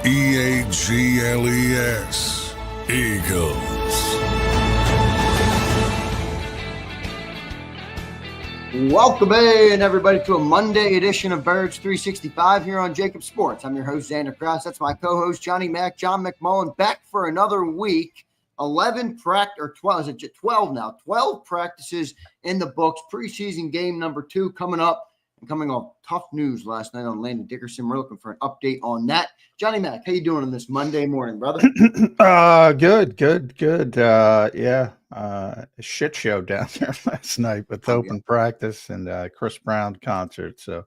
Eagles. Eagles. Welcome in, everybody, to a Monday edition of Birds 365 here on JAKIB Sports. I'm your host, Zander Krause. That's my co-host, John McMullen, back for another week. 12 now? 12 practices in the books. Preseason game number 2 coming up. And coming off tough news last night on Landon Dickerson. We're looking for an update on that. Johnny Mac, how you doing on this Monday morning, brother? Good. A shit show down there last night with open practice and Chris Brown concert. So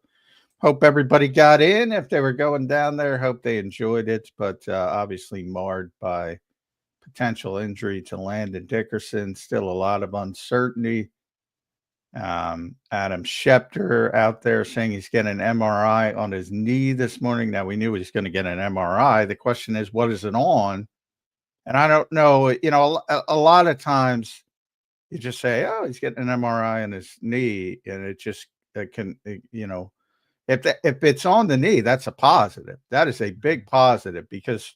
hope everybody got in. If they were going down there, hope they enjoyed it. But obviously marred by potential injury to Landon Dickerson. Still a lot of uncertainty. Adam Schefter out there saying he's getting an MRI on his knee this morning. Now, we knew he was going to get an MRI. The question is, what is it on? And I don't know. You know, a lot of times you just say, oh, he's getting an MRI on his knee. And it can, you know, if it's on the knee, that's a positive. That is a big positive because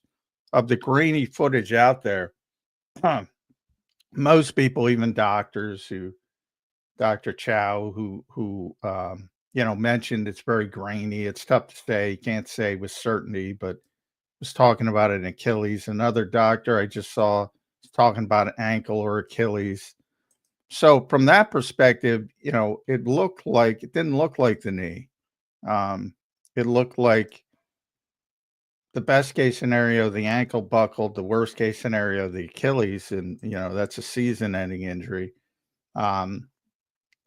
of the grainy footage out there. Most people, even doctors Dr. Chow, who mentioned it's very grainy. It's tough to say. You can't say with certainty, but was talking about an Achilles. Another doctor I just saw was talking about an ankle or Achilles. So from that perspective, you know, it didn't look like the knee. It looked like the best case scenario, the ankle buckled, the worst case scenario, the Achilles, and, you know, that's a season-ending injury.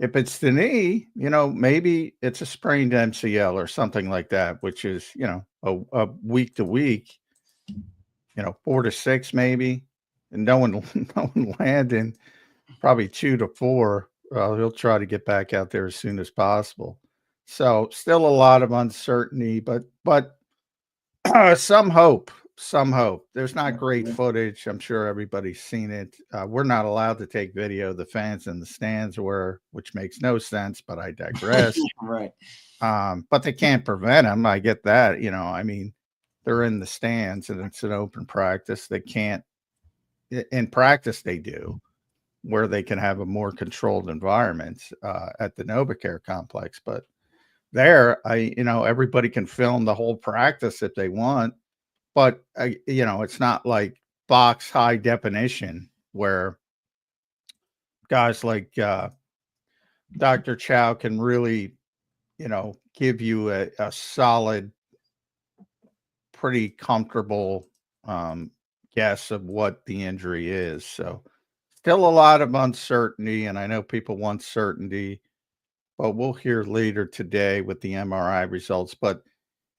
If it's the knee, you know, maybe it's a sprained MCL or something like that, which is, you know, a week to week, you know, 4 to 6 maybe, and no one landing, probably 2 to 4. He'll try to get back out there as soon as possible. So still a lot of uncertainty, but some hope. There's not great footage. I'm sure everybody's seen it. We're not allowed to take video. The fans in the stands were, which makes no sense, but I digress. Right. But they can't prevent them. I get that. You know, I mean, they're in the stands and it's an open practice. They can't, in practice they do, where they can have a more controlled environment at the NovaCare complex. But there, everybody can film the whole practice if they want. But, you know, it's not like box high definition where guys like Dr. Chow can really, you know, give you a solid, pretty comfortable guess of what the injury is. So still a lot of uncertainty, and I know people want certainty, but we'll hear later today with the MRI results. But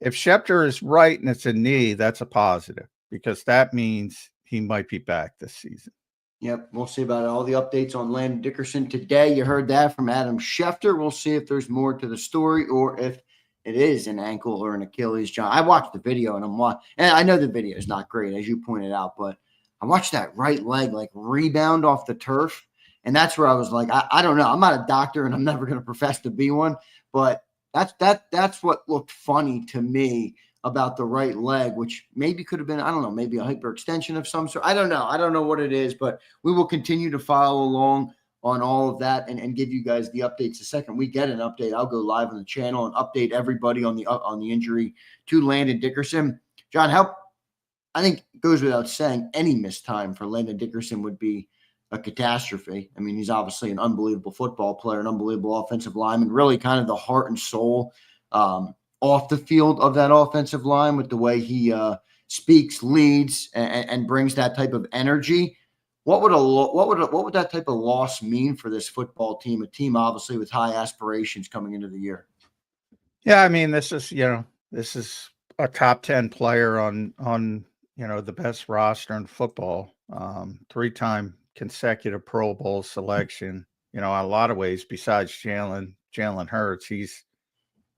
if Schefter is right and it's a knee, that's a positive because that means he might be back this season. Yep, we'll see about it. All the updates on Landon Dickerson today. You heard that from Adam Schefter. We'll see if there's more to the story or if it is an ankle or an Achilles. John, I watched the video and and I know the video is not great, as you pointed out, but I watched that right leg like rebound off the turf, and that's where I was like, I don't know. I'm not a doctor, and I'm never going to profess to be one, but that's what looked funny to me about the right leg, which maybe could have been, I don't know, maybe a hyperextension of some sort. I don't know what it is, but we will continue to follow along on all of that and give you guys the updates. The second we get an update, I'll go live on the channel and update everybody on the injury to Landon Dickerson. John, I think it goes without saying any missed time for Landon Dickerson would be a catastrophe. I mean, he's obviously an unbelievable football player, an unbelievable offensive lineman, really kind of the heart and soul off the field of that offensive line with the way he speaks, leads, and brings that type of energy. What would that type of loss mean for this football team? A team obviously with high aspirations coming into the year. Yeah, I mean, this is a top 10 player on the best roster in football. 3-time consecutive Pro Bowl selection. You know, in a lot of ways, besides Jalen Hurts, he's,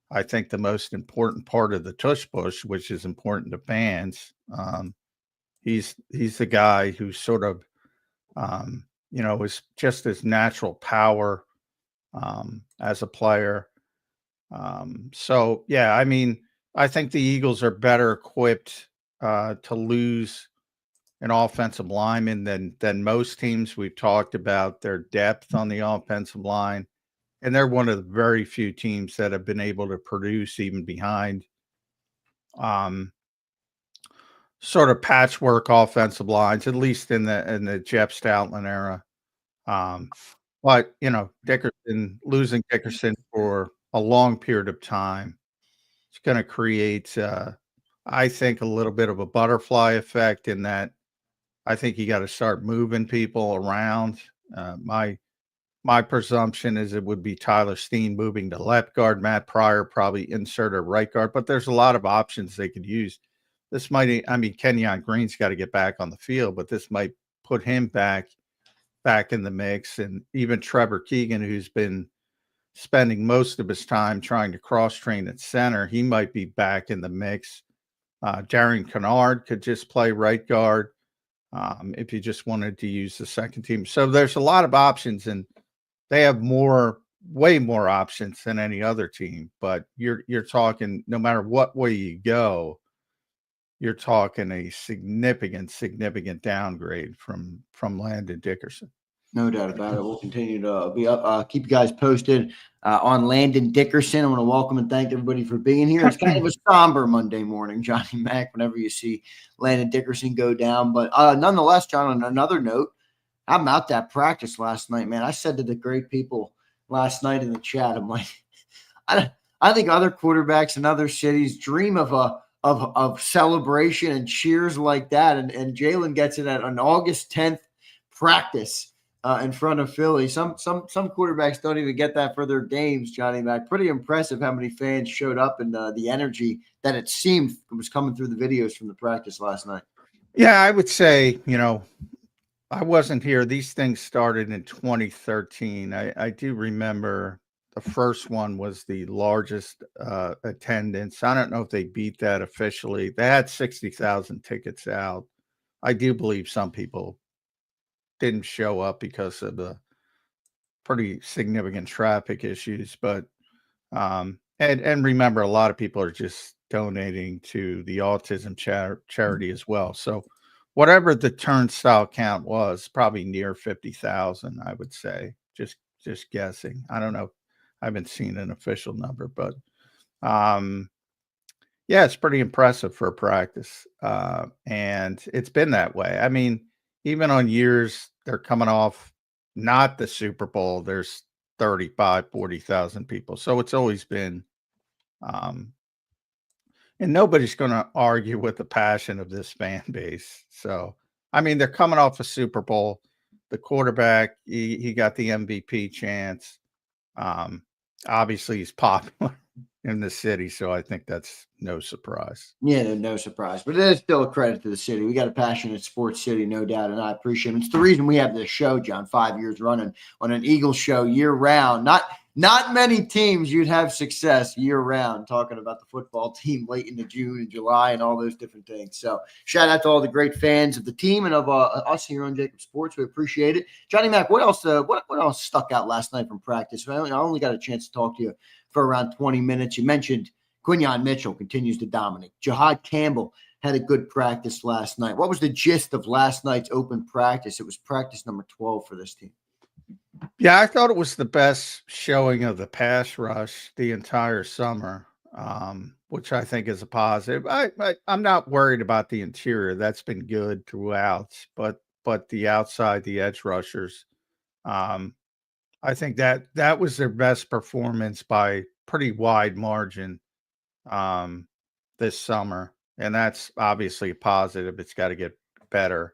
I think, the most important part of the tush push, which is important to fans. He's the guy who sort of, is just his natural power as a player. So, yeah, I mean, I think the Eagles are better equipped to lose an offensive lineman than most teams. We've talked about their depth on the offensive line, and they're one of the very few teams that have been able to produce even behind sort of patchwork offensive lines, at least in the Jeff Stoutland era. But losing Dickerson for a long period of time, it's going to create, I think, a little bit of a butterfly effect in that I think you got to start moving people around. My presumption is it would be Tyler Steen moving to left guard, Matt Pryor probably insert a right guard, but there's a lot of options they could use. Kenyon Green's got to get back on the field, but this might put him back in the mix. And even Trevor Keegan, who's been spending most of his time trying to cross-train at center, he might be back in the mix. Darren Kennard could just play right guard if you just wanted to use the second team. So there's a lot of options, and they have way more options than any other team. But you're talking, no matter what way you go, you're talking a significant downgrade from Landon Dickerson. No doubt about it. We'll continue to be up, keep you guys posted on Landon Dickerson. I want to welcome and thank everybody for being here. It's kind of a somber Monday morning, Johnny Mac, whenever you see Landon Dickerson go down. But nonetheless, John, on another note, how about that practice last night, man? I said to the great people last night in the chat, I'm like, I think other quarterbacks in other cities dream of celebration and cheers like that. And Jalen gets it at an August 10th practice in front of Philly. Some quarterbacks don't even get that for their games, Johnny Mac. Pretty impressive how many fans showed up and the energy that it seemed was coming through the videos from the practice last night. Yeah, I would say, I wasn't here. These things started in 2013. I do remember the first one was the largest attendance. I don't know if they beat that officially. They had 60,000 tickets out. I do believe some people didn't show up because of the pretty significant traffic issues. But and remember, a lot of people are just donating to the autism charity as well. So whatever the turnstile count was, probably near 50,000, I would say. Just guessing. I don't know. I haven't seen an official number, but yeah, it's pretty impressive for a practice. And it's been that way. I mean, even on years they're coming off not the Super Bowl, there's 35, 40,000 people. So it's always been and nobody's going to argue with the passion of this fan base. So, I mean, they're coming off a Super Bowl. The quarterback, he got the MVP chance. Obviously, he's popular in the city, so I think that's no surprise. Yeah, no surprise. But it is still a credit to the city. We got a passionate sports city, no doubt, and I appreciate it. It's the reason we have this show, John, 5 years running on an Eagles show year round. Not many teams you'd have success year round talking about the football team late into June and July and all those different things. So shout out to all the great fans of the team and of us here on JAKIB Sports. We appreciate it. Johnny Mac, what else stuck out last night from practice? I only got a chance to talk to you for around 20 minutes. You mentioned Quinyon Mitchell continues to dominate. Jahad Campbell had a good practice last night. What was the gist of last night's open practice? It was practice number 12 for this team. Yeah, I thought it was the best showing of the pass rush the entire summer, which I think is a positive. I'm not worried about the interior. That's been good throughout, but the outside, the edge rushers, I think that was their best performance by pretty wide margin this summer, and that's obviously a positive. It's got to get better.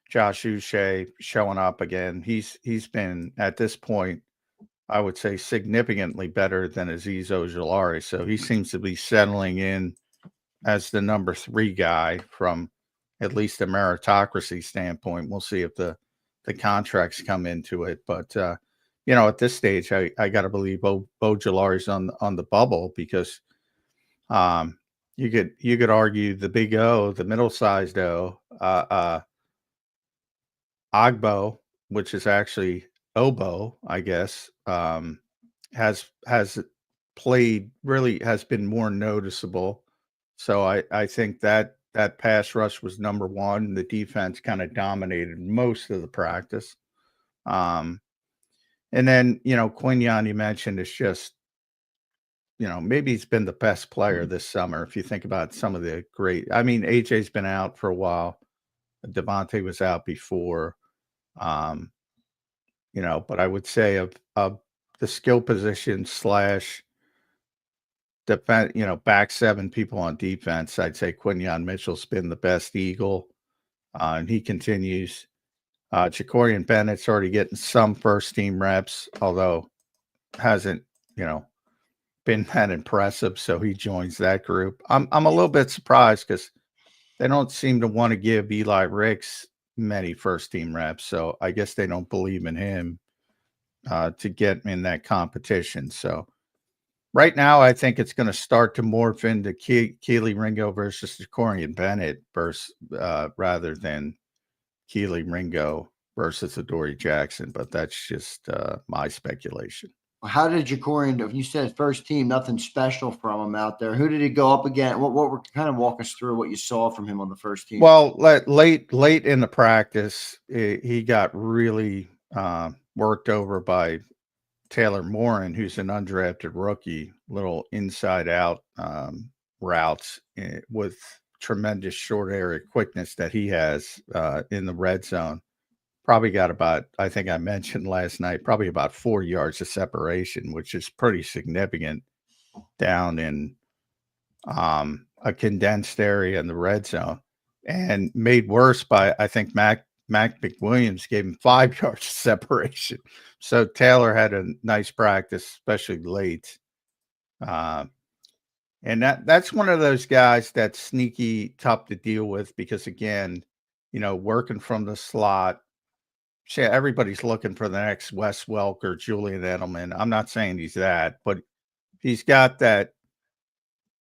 Josh Uche showing up again. He's been, at this point, I would say, significantly better than Azeez Ojulari. So he seems to be settling in as the number 3 guy from at least a meritocracy standpoint. We'll see if the contracts come into it. But, at this stage, I got to believe Ojulari's on the bubble because you could argue the big O, the middle-sized O, Agbo, which is actually Obo, I guess, has played, really has been more noticeable So I think that pass rush was number one. The defense kind of dominated most of the practice. And then, Quinyon, you mentioned, is just, maybe he's been the best player this summer. If you think about some of the AJ's been out for a while. Devontae was out before. But I would say of the skill position / defense, back seven people on defense, I'd say Quinyon Mitchell's been the best Eagle, and he continues. Jacorian Bennett's already getting some first team reps, although hasn't, been that impressive. So he joins that group. I'm a little bit surprised because they don't seem to want to give Eli Ricks many first team reps. So I guess they don't believe in him to get in that competition. So right now, I think it's going to start to morph into Keely Ringo versus Jacorian Bennett rather than Keely Ringo versus Adoree Jackson. But that's just my speculation. How did Jacorian, you said first team, nothing special from him out there. Who did he go up against? What were kind of walk us through what you saw from him on the first team? Well, late in the practice, he got really worked over by Taylor Morin, who's an undrafted rookie, little inside out routes with tremendous short area quickness that he has in the red zone. Probably got about, I think I mentioned last night, probably about 4 yards of separation, which is pretty significant down in a condensed area in the red zone, and made worse by, I think, Mac McWilliams gave him 5 yards of separation. So Taylor had a nice practice, especially late. And that's one of those guys that's sneaky tough to deal with because, again, working from the slot, everybody's looking for the next Wes Welk or Julian Edelman. I'm not saying he's that, but he's got that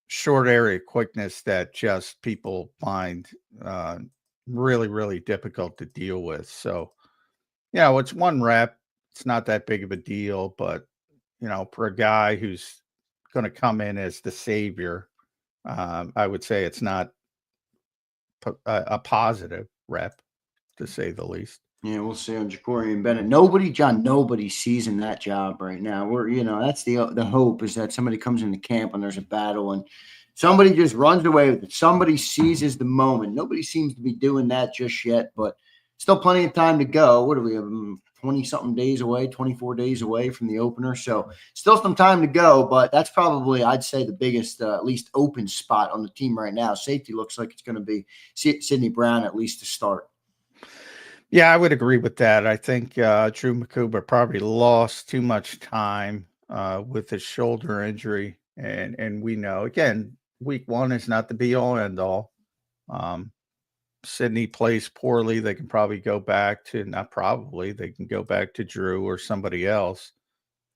short area quickness that just people find really, really difficult to deal with. So, it's one rep. It's not that big of a deal, but, for a guy who's going to come in as the savior, I would say it's not a positive rep, to say the least. Yeah, we'll see on Jacorian Bennett. Nobody sees in that job right now. That's the hope, is that somebody comes into camp and there's a battle and somebody just runs away with it. Somebody seizes the moment. Nobody seems to be doing that just yet, but still plenty of time to go. What do we have? 20-something days away, 24 days away from the opener. So still some time to go, but that's probably, I'd say, the biggest, at least open spot on the team right now. Safety looks like it's going to be Sidney Brown, at least to start. Yeah, I would agree with that. I think Drew McCuber probably lost too much time with his shoulder injury. And we know, again, week one is not the be-all, end-all. Sidney plays poorly. They can probably go back to, not probably, they can go back to Drew or somebody else.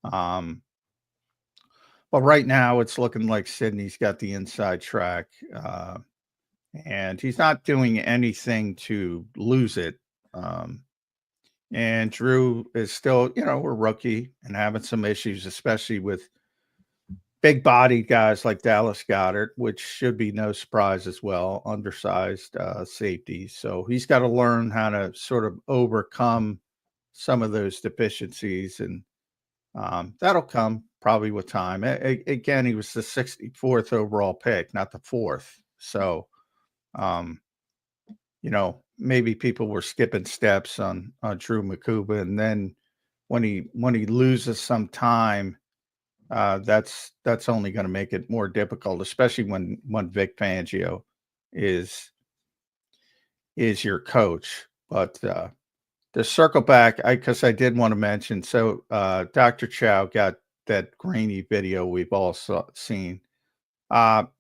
But right now, it's looking like Sidney's got the inside track. And he's not doing anything to lose it. And Drew is still, a rookie and having some issues, especially with big bodied guys like Dallas Goedert, which should be no surprise as well, undersized safety. So he's got to learn how to sort of overcome some of those deficiencies. And that'll come probably with time. Again, he was the 64th overall pick, not the 4th. So, maybe people were skipping steps on Drew McCuba, and then when he loses some time, that's only going to make it more difficult, especially when Vic Fangio is your coach. But to circle back, because I did want to mention, so Dr. Chow got that grainy video we've all seen.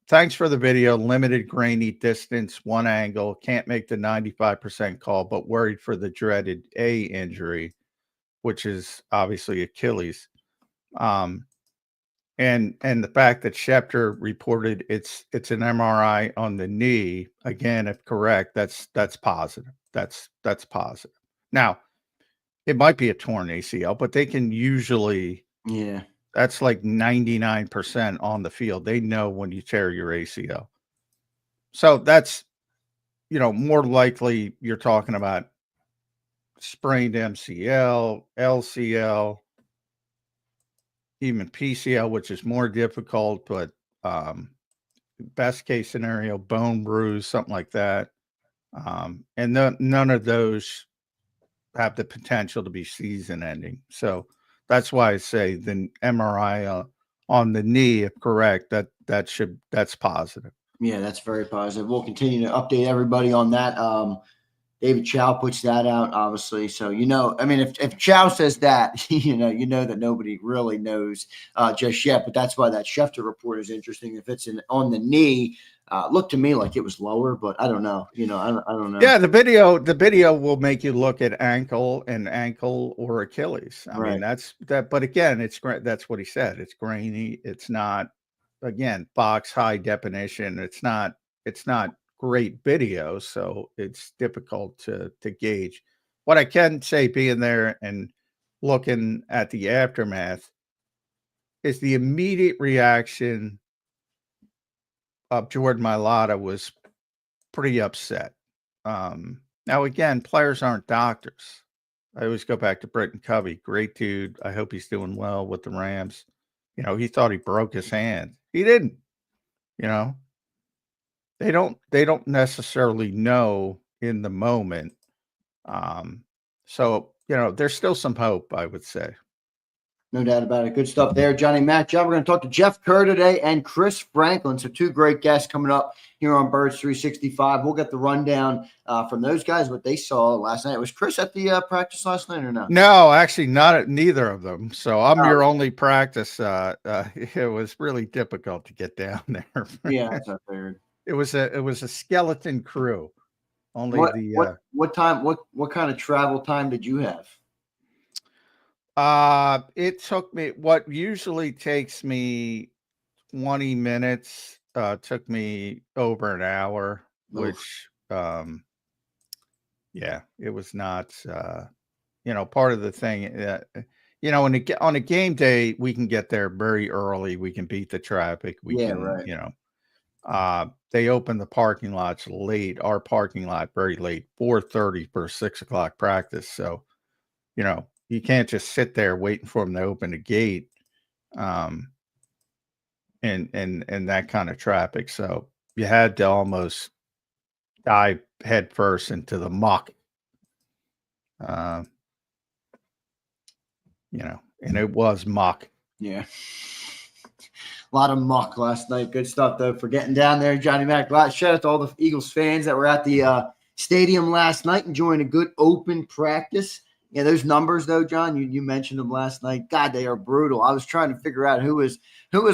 Thanks for the video. Limited grainy distance, one angle. Can't make the 95% call, but worried for the dreaded A injury, which is obviously Achilles. And the fact that Schefter reported it's an MRI on the knee, again, if correct, that's positive. That's positive. Now, it might be a torn ACL, but they can usually, that's like 99% on the field. They know when you tear your ACL. So that's, more likely you're talking about sprained MCL, LCL, even PCL, which is more difficult, but best case scenario, bone bruise, something like that. And none of those have the potential to be season ending. So that's why I say the MRI on the knee, if correct, that's positive. Yeah, that's very positive. We'll continue to update everybody on that. David Chow puts that out, obviously. So, I mean, if Chow says that, you know that nobody really knows just yet. But that's why that Schefter report is interesting. If it's on the knee, looked to me like it was lower, but I don't know. I don't know. Yeah, the video will make you look at ankle or Achilles. I mean, that's that. But again, it's great. That's what he said. It's grainy. It's not, again, box high definition. It's not great video, so it's difficult to gauge. What I can say, being there and looking at the aftermath, is the immediate reaction of Jordan Mailata was pretty upset. Now, again, players aren't doctors. I always go back to Britton Covey. Great dude. I hope he's doing well with the Rams. He thought he broke his hand. He didn't. They don't necessarily know in the moment. So, there's still some hope, I would say. No doubt about it. Good stuff there, Johnny Mac. We're going to talk to Jeff Kerr today and Chris Franklin. So two great guests coming up here on Birds 365. We'll get the rundown from those guys, what they saw last night. Was Chris at the practice last night or no? No, actually not at neither of them. So I'm your only practice. It was really difficult to get down there. Yeah, that's what I figured. It was a skeleton crew. Only what time? What kind of travel time did you have? It took me what usually takes me 20 minutes. Took me over an hour, which yeah, it was not. Part of the thing. On a game day, we can get there very early. We can beat the traffic. They open the parking lots late. Our parking lot very late, 4:30 for a 6 o'clock practice. So, you can't just sit there waiting for them to open the gate, and that kind of traffic. So you had to almost dive head first into the muck, and it was muck. Yeah. A lot of muck last night. Good stuff, though, for getting down there. Johnny Mac, shout out to all the Eagles fans that were at the stadium last night enjoying a good open practice. Yeah, those numbers, though, John, you mentioned them last night. God, they are brutal. I was trying to figure out who was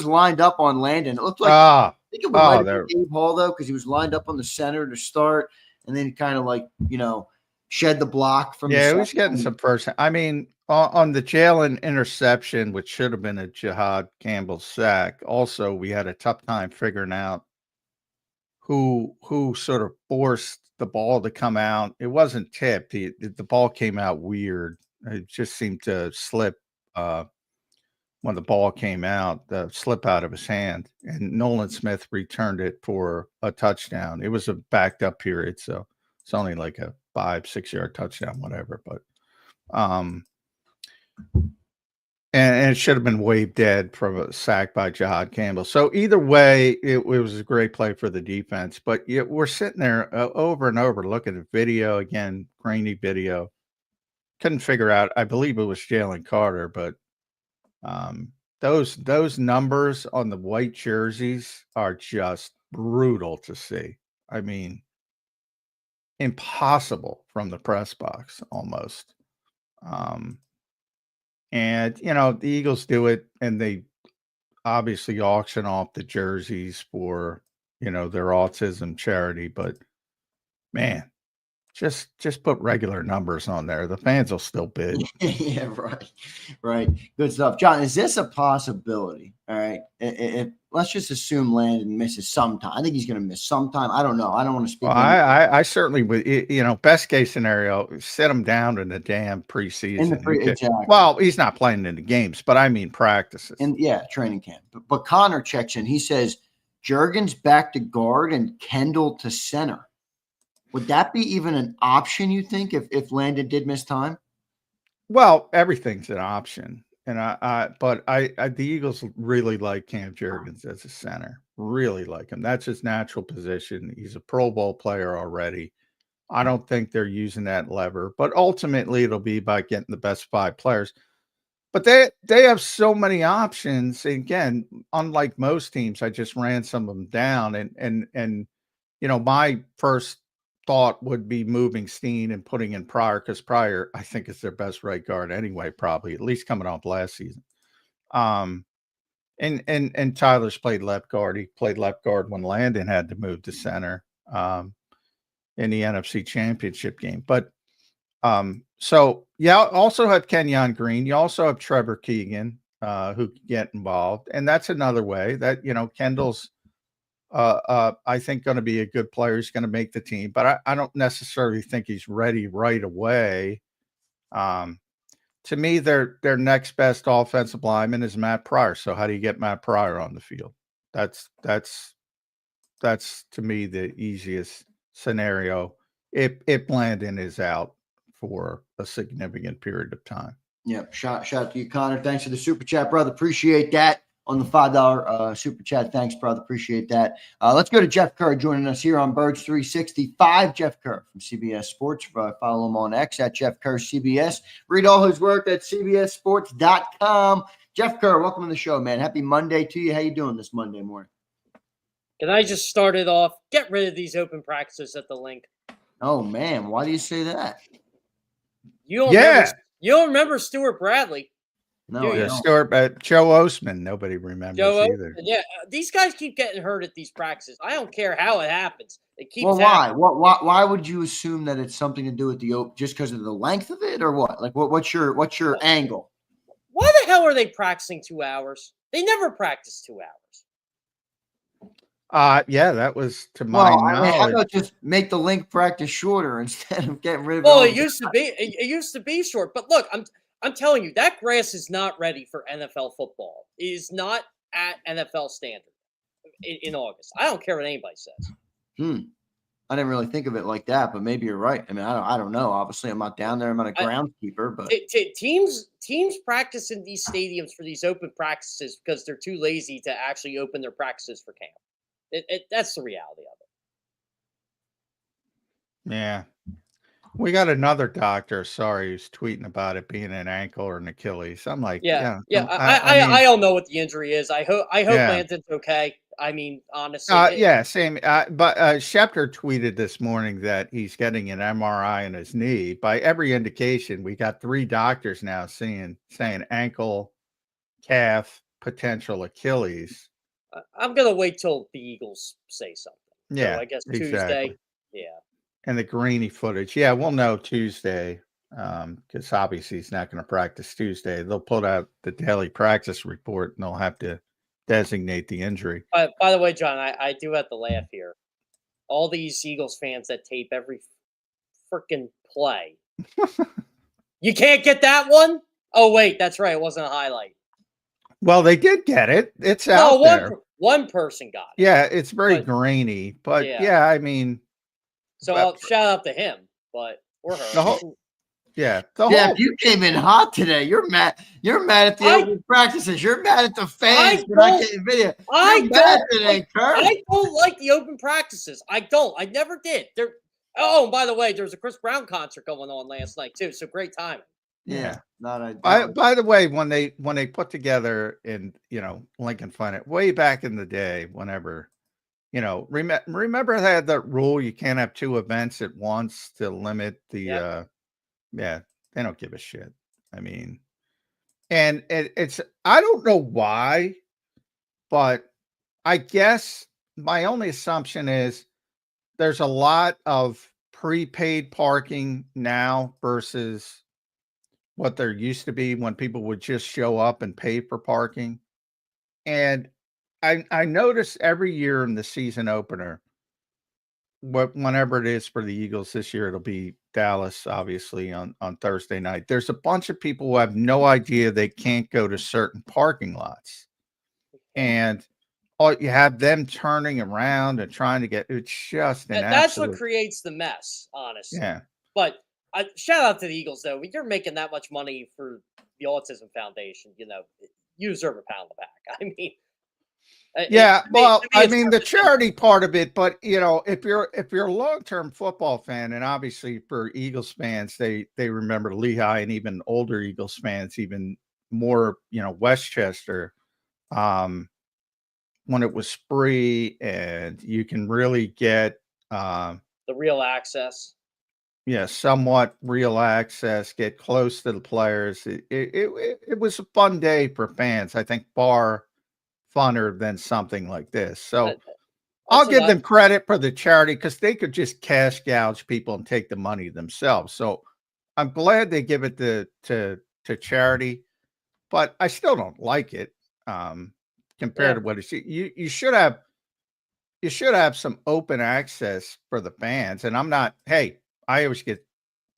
lined up on Landon. It looked like I think it was Dave Hall, though, because he was lined up on the center to start, and then kind of shed the block from. Yeah, he was getting some first. I mean, on the Jalen interception, which should have been a Jihad Campbell sack. Also, we had a tough time figuring out who sort of forced the ball to come out. It wasn't tipped. The ball came out weird. It just seemed to slip when the ball came out, slip out of his hand. And Nolan Smith returned it for a touchdown. It was a backed up period, so it's only like a 5-6 yard touchdown, whatever. But and it should have been waved dead from a sack by Jihad Campbell. So either way, it was a great play for the defense. But we're sitting there over and over looking at video, again, grainy video. Couldn't figure out. I believe it was Jalen Carter, but those numbers on the white jerseys are just brutal to see. I mean, impossible from the press box almost. And, the Eagles do it, and they obviously auction off the jerseys for, their autism charity. But, man, just put regular numbers on there. The fans will still bid. Yeah, right. Good stuff. John, is this a possibility? All right. Let's just assume Landon misses sometime. I think he's going to miss sometime. I don't know. I don't want to speak. Well, I certainly would. Best case scenario, sit him down in the damn preseason. Exactly. Well, he's not playing in the games, but I mean practices. And training camp. But Connor checks in. He says Juergens back to guard and Kendall to center. Would that be even an option, you think, if Landon did miss time? Well, everything's an option. And the Eagles really like Cam Juergens as a center. Really like him. That's his natural position. He's a Pro Bowl player already. I don't think they're using that lever, but ultimately it'll be by getting the best 5 players. But they have so many options. And again, unlike most teams, I just ran some of them down. And my first thought would be moving Steen and putting in Pryor, because Pryor, I think, is their best right guard anyway, probably, at least coming off last season. And Tyler's played left guard. He played left guard when Landon had to move to center in the NFC Championship game. But so yeah, also have Kenyon Green. You also have Trevor Keegan, who can get involved, and that's another way that Kendall's I think going to be a good player. He's going to make the team, but I don't necessarily think he's ready right away. To me, their next best offensive lineman is Matt Pryor. So how do you get Matt Pryor on the field? That's to me the easiest scenario if Landon is out for a significant period of time. Yep. Shout out to you, Connor. Thanks for the super chat, brother. Appreciate that. On the $5 super chat. Thanks, brother. Appreciate that. Let's go to Jeff Kerr joining us here on Birds 365. Jeff Kerr from CBS Sports. Follow him on X at Jeff Kerr CBS. Read all his work at cbssports.com. Jeff Kerr, welcome to the show, man. Happy Monday to you. How you doing this Monday morning? Can I just start it off? Get rid of these open practices at the link. Oh, man. Why do you say that? You don't remember Stuart Bradley. No, yeah, Stuart, Joe Osman, nobody remembers either. Yeah, these guys keep getting hurt at these practices. I don't care how it happens. It keeps happening. Why would you assume that it's something to do with just because of the length of it, or what? Like, what's your angle? Why the hell are they practicing 2 hours? They never practice 2 hours. Yeah, that was to my knowledge. How about just make the link practice shorter instead of getting rid of it? Well, it used to be short, but look, I'm telling you, that grass is not ready for NFL football. It is not at NFL standard in August. I don't care what anybody says. I didn't really think of it like that, but maybe you're right. I mean, I don't know. Obviously, I'm not down there. I'm not a groundskeeper, but teams practice in these stadiums for these open practices because they're too lazy to actually open their practices for camp. That's the reality of it. Yeah. We got another doctor, who's tweeting about it being an ankle or an Achilles. I'm like, I don't know what the injury is. I hope Landon's okay. I mean, honestly. Same. But Schefter tweeted this morning that he's getting an MRI in his knee. By every indication, we got 3 doctors now saying ankle, calf, potential Achilles. I'm going to wait till the Eagles say something. Yeah, so I guess exactly. Tuesday. Yeah. And the grainy footage. Yeah, we'll know Tuesday because obviously he's not going to practice Tuesday. They'll put out the daily practice report and they'll have to designate the injury. By the way, John, I do have to laugh here. All these Eagles fans that tape every freaking play. You can't get that one? Oh, wait, that's right. It wasn't a highlight. Well, they did get it. It's out there. One person got it. Yeah, it's very grainy. But, yeah, I mean. So I'll shout out to him, but we're hurt. You came in hot today. You're mad. You're mad at the open practices. You're mad at the fans for not getting video. I don't like the open practices. I don't. I never did. And by the way, there was a Chris Brown concert going on last night too. So great timing. Yeah. By the way, when they put together in Lincoln Finance way back in the day, whenever. Remember they had that rule you can't have 2 events at once to limit the they don't give a shit. I mean, and it's I don't know why, but I guess my only assumption is there's a lot of prepaid parking now versus what there used to be when people would just show up and pay for parking. And I notice every year in the season opener, whenever it is for the Eagles this year, it'll be Dallas, obviously, on Thursday night. There's a bunch of people who have no idea they can't go to certain parking lots. And you have them turning around and trying to get. It's just an That's what absolute. creates the mess, honestly. Yeah. But shout out to the Eagles, though. When you're making that much money for the Autism Foundation, you know, you deserve a pound of back. I mean, Yeah, well, I it's mean worth the it. charity part of it, but you know, if you're a long-term football fan, and obviously for Eagles fans, they remember Lehigh, and even older Eagles fans, even more, you know, Westchester, when it was free and you can really get The real access. yeah, somewhat real access, get close to the players. It was a fun day for fans, I think far funner than something like this. So I'll That's what give them credit for the charity because they could just cash gouge people and take the money themselves. So I'm glad they give it to charity, but I still don't like it compared to what it's. You should have some open access for the fans. And I'm not. Hey, I always get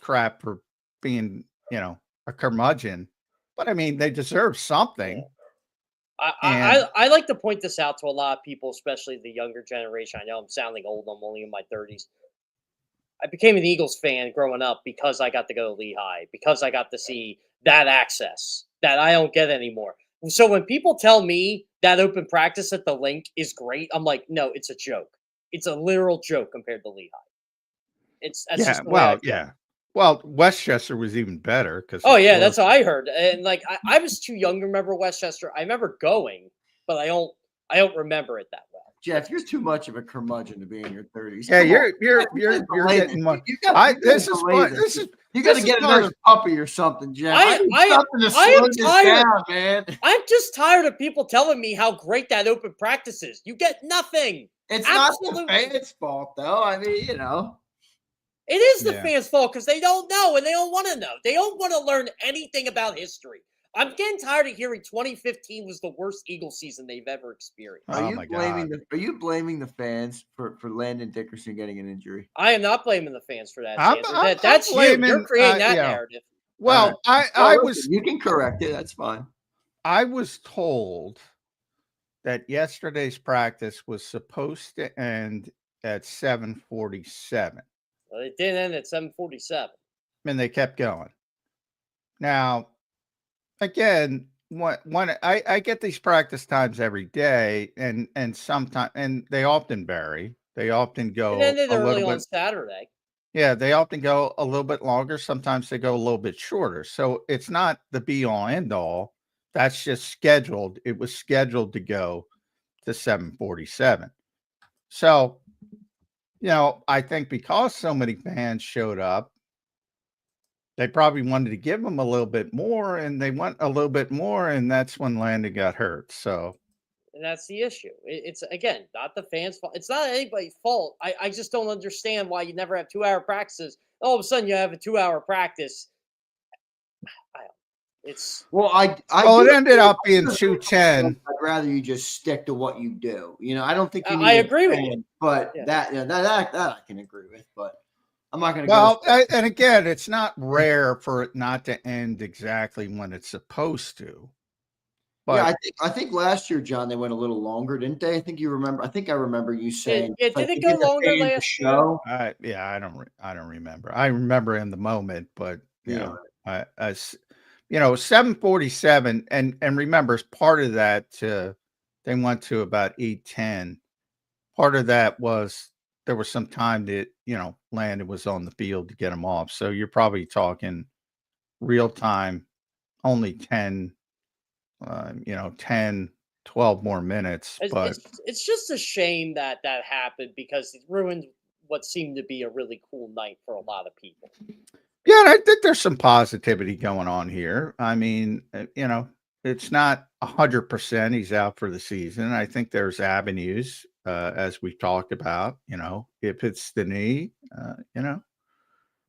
crap for being, you know, a curmudgeon, but I mean they deserve something. Yeah. And I like to point this out to a lot of people, especially the younger generation. I know I'm sounding old. I'm only in my 30s. I became an Eagles fan growing up because I got to go to Lehigh, because I got to see that access that I don't get anymore. So when people tell me that open practice at the link is great, I'm like, no, it's a joke. It's a literal joke compared to Lehigh. That's yeah, just the way I well, feel. yeah. Well, Westchester was even better because Oh yeah, that's what I heard. And like I was too young to remember Westchester. I remember going, but I don't remember it that well. Jeff, you're too much of a curmudgeon to be in your 30s. Yeah, Come on. you're getting one. You got This is fun. You got to this get is another ours. puppy or something, Jeff. I need something to I am slow this tired. down, man. I'm just tired of people telling me how great that open practice is. You get nothing. It's Absolutely. not the fans' fault, though. I mean, you know. It is the Yeah. fans' fault because they don't know and they don't want to know. They don't want to learn anything about history. I'm getting tired of hearing 2015 was the worst Eagles season they've ever experienced. Oh my God. Are you blaming the fans for Landon Dickerson getting an injury? I am not blaming the fans for that, I'm Zander. That's you. blaming, You're creating that yeah. narrative. Well, Well, I listen, was you can correct it. That's fine. I was told that yesterday's practice was supposed to end at 7:47. Well, it did end at 7:47. And they kept going. Now, again, when I get these practice times every day, and sometimes, and they often vary. They often go It ended a early little on bit. Saturday. Yeah, they often go a little bit longer. Sometimes they go a little bit shorter. So it's not the be all end all. That's just scheduled. It was scheduled to go to 7:47. So, you know, I think because so many fans showed up, they probably wanted to give them a little bit more, and they went a little bit more, and that's when Landon got hurt. So, And that's the issue. It's, again, not the fans' fault. It's not anybody's fault. I just don't understand why you never have 2-hour practices. All of a sudden, you have a 2-hour practice. It's Well, well, it ended up being 2:10. I'd rather you just stick to what you do. You know, I don't think you need I agree with you. But Yeah. that I can agree with. But I'm not going to Well, go. and again, it's not rare for it not to end exactly when it's supposed to. But Yeah, I think last year, John, they went a little longer, didn't they? I think you remember. I think I remember you saying. Did like, it to go give the longer fans a last year? show. yeah, I don't remember. I remember in the moment, but you Yeah. know, you know, 7:47, and remember, as part of that, they went to about 8:10. Part of that was there was some time that, you know, Landon was on the field to get him off. So you're probably talking real time, only 10, you know, 10, 12 more minutes. But It's just a shame that happened because it ruined what seemed to be a really cool night for a lot of people. yeah, and I think there's some positivity going on here. I mean, you know, it's not 100% he's out for the season. I think there's avenues, as we talked about, you know, if it's the knee, you know.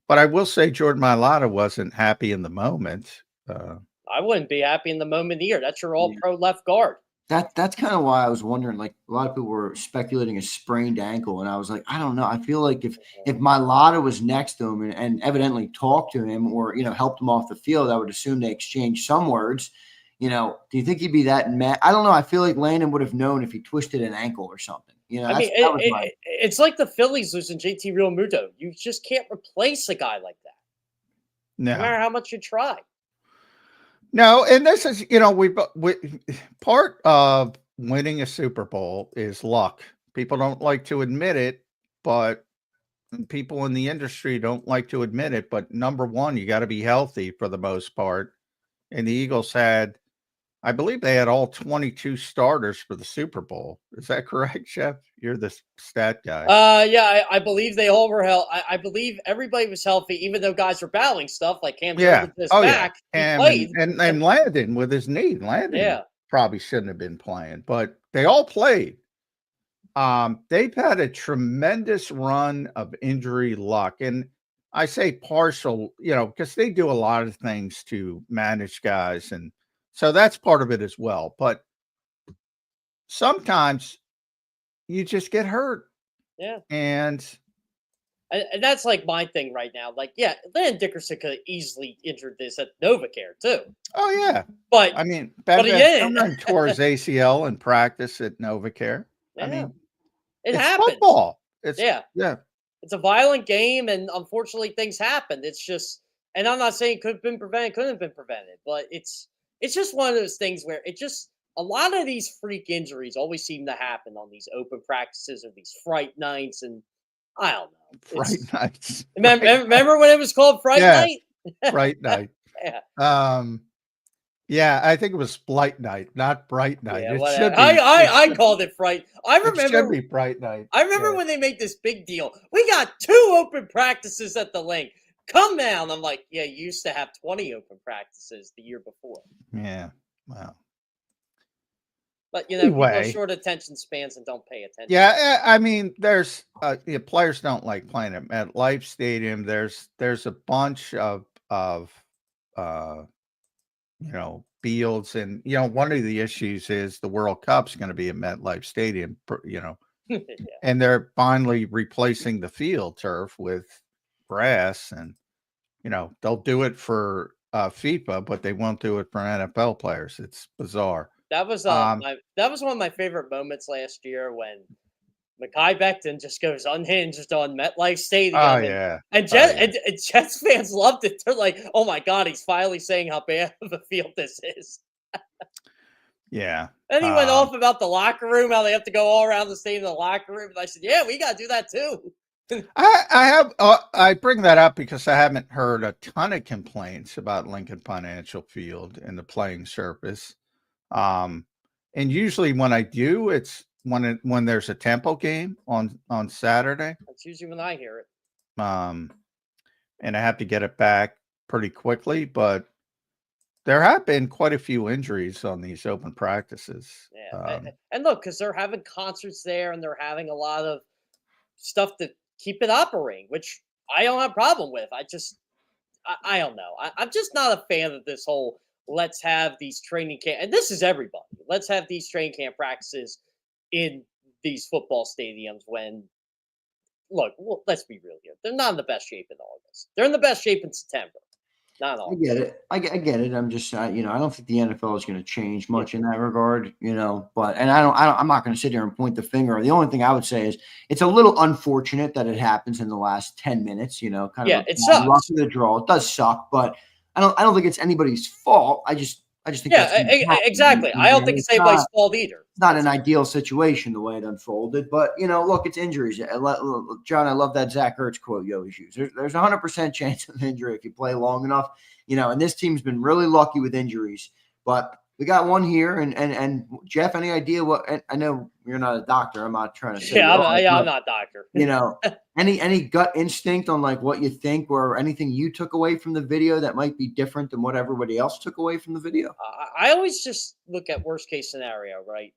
But I will say Jordan Mailata wasn't happy in the moment. I wouldn't be happy in the moment either. That's your all-pro left guard. That's kind of why I was wondering. Like a lot of people were speculating a sprained ankle, and I was like, I don't know. I feel like if Mailata was next to him and evidently talked to him or helped him off the field, I would assume they exchanged some words. do you think he'd be that mad? I don't know. I feel like Landon would have known if he twisted an ankle or something. I mean, that was my. it's like the Phillies losing JT Realmuto. You just can't replace a guy like that, no matter how much you try. No, and this is, we part of winning a Super Bowl is luck. People don't like to admit it, but people in the industry don't like to admit it. But number one, you got to be healthy for the most part. And the Eagles had, I believe they had all 22 starters for the Super Bowl. Is that correct, Chef? You're the stat guy. Yeah, I believe they all were healthy. I believe everybody was healthy, even though guys were battling stuff like Cam Jordan with his back. Yeah. He played. And Landon with his knee. Landon probably shouldn't have been playing, but they all played. They've had a tremendous run of injury luck. And I say partial, because they do a lot of things to manage guys. And so that's part of it as well. But sometimes you just get hurt. Yeah. And that's like my thing right now. Like, yeah, Landon Dickerson could have easily injured this at NovaCare too. Oh, yeah. But I mean, but he didn't. tore his ACL in practice at NovaCare. Yeah. I mean, it's happens. Football. Yeah. It's a violent game, and unfortunately, things happen. It's just, and I'm not saying it could have been prevented, couldn't have been prevented, but it's just one of those things where a lot of these freak injuries always seem to happen on these open practices or these fright nights, and I don't know. Fright nights. Remember when it was called Fright Night? Fright Night. Yeah. Yeah, I think it was Blight Night, not Bright Night. Yeah, it should be, I called it Fright. I remember it should be Bright Night. I remember when they made this big deal. We got 2 open practices at the link. Come down. I'm like, yeah, you used to have 20 open practices the year before. Yeah. Wow. But people are short attention spans and don't pay attention. Yeah, I mean, there's players don't like playing at MetLife Stadium. There's a bunch of fields, and one of the issues is the World Cup's going to be at MetLife Stadium. Yeah. And they're finally replacing the field turf with grass, and they'll do it for FIFA, but they won't do it for NFL players. It's bizarre. That was one of my favorite moments last year when Mekhi Becton just goes unhinged on MetLife Stadium. Oh, yeah. And Jets fans loved it. They're like, oh, my God, he's finally saying how bad of a field this is. Yeah. And he went off about the locker room, how they have to go all around the stadium in the locker room. And I said, yeah, we got to do that too. I bring that up because I haven't heard a ton of complaints about Lincoln Financial Field and the playing surface. And usually when I do, it's when there's a Temple game on Saturday. That's usually when I hear it. And I have to get it back pretty quickly, but there have been quite a few injuries on these open practices. Yeah. And look, because they're having concerts there and they're having a lot of stuff to keep it operating, which I don't have a problem with. I don't know. I'm just not a fan of this whole let's have these training camp, and this is everybody. Let's have these training camp practices in these football stadiums when, look, let's be real here. They're not in the best shape in August. They're in the best shape in September. Not all. I get it. I get it. I'm just, I don't think the NFL is going to change much in that regard, but, and I'm not going to sit here and point the finger. The only thing I would say is it's a little unfortunate that it happens in the last 10 minutes, kind of it sucks. Luck of the draw. It does suck, but I don't think it's anybody's fault. I just think exactly. I don't think it's anybody's fault either. It's not an ideal situation the way it unfolded, but look, it's injuries. John, I love that Zach Ertz quote you always use. There's 100% chance of injury if you play long enough, and this team's been really lucky with injuries, but we got one here. And Jeff, any idea what? I know you're not a doctor. I'm not trying to say. I'm not a doctor. Any gut instinct on like what you think or anything you took away from the video that might be different than what everybody else took away from the video? I always just look at worst case scenario, right?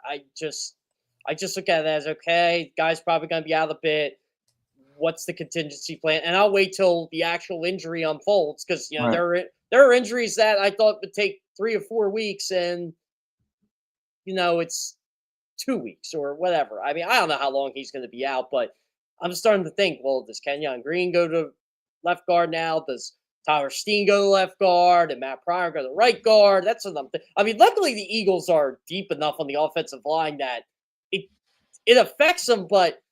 I just look at it as, okay, guy's probably going to be out a bit. What's the contingency plan? And I'll wait till the actual injury unfolds because right. There are injuries that I thought would take 3 or 4 weeks, and it's 2 weeks or whatever. I mean, I don't know how long he's going to be out, but I'm starting to think, well, does Kenyon Green go to left guard now? Does Tyler Steen go to left guard and Matt Pryor go to right guard. That's what I mean, luckily the Eagles are deep enough on the offensive line that it affects them, but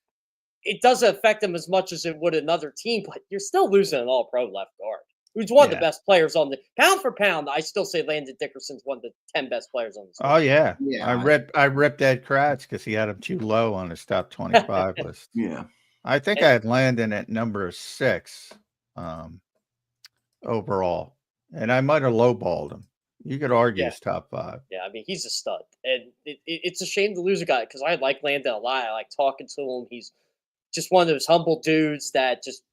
it doesn't affect them as much as it would another team. But you're still losing an all-pro left guard, who's one of the best players on the pound for pound. I still say Landon Dickerson's one of the 10 best players on the team. Oh yeah. Yeah. I ripped Ed Kratz because he had him too low on his top 25 list. Yeah. I think I had Landon at number 6 overall. And I might have lowballed him. You could argue his top 5. Yeah, I mean, he's a stud. And it's a shame to lose a guy because I like Landon a lot. I like talking to him. He's just one of those humble dudes that just,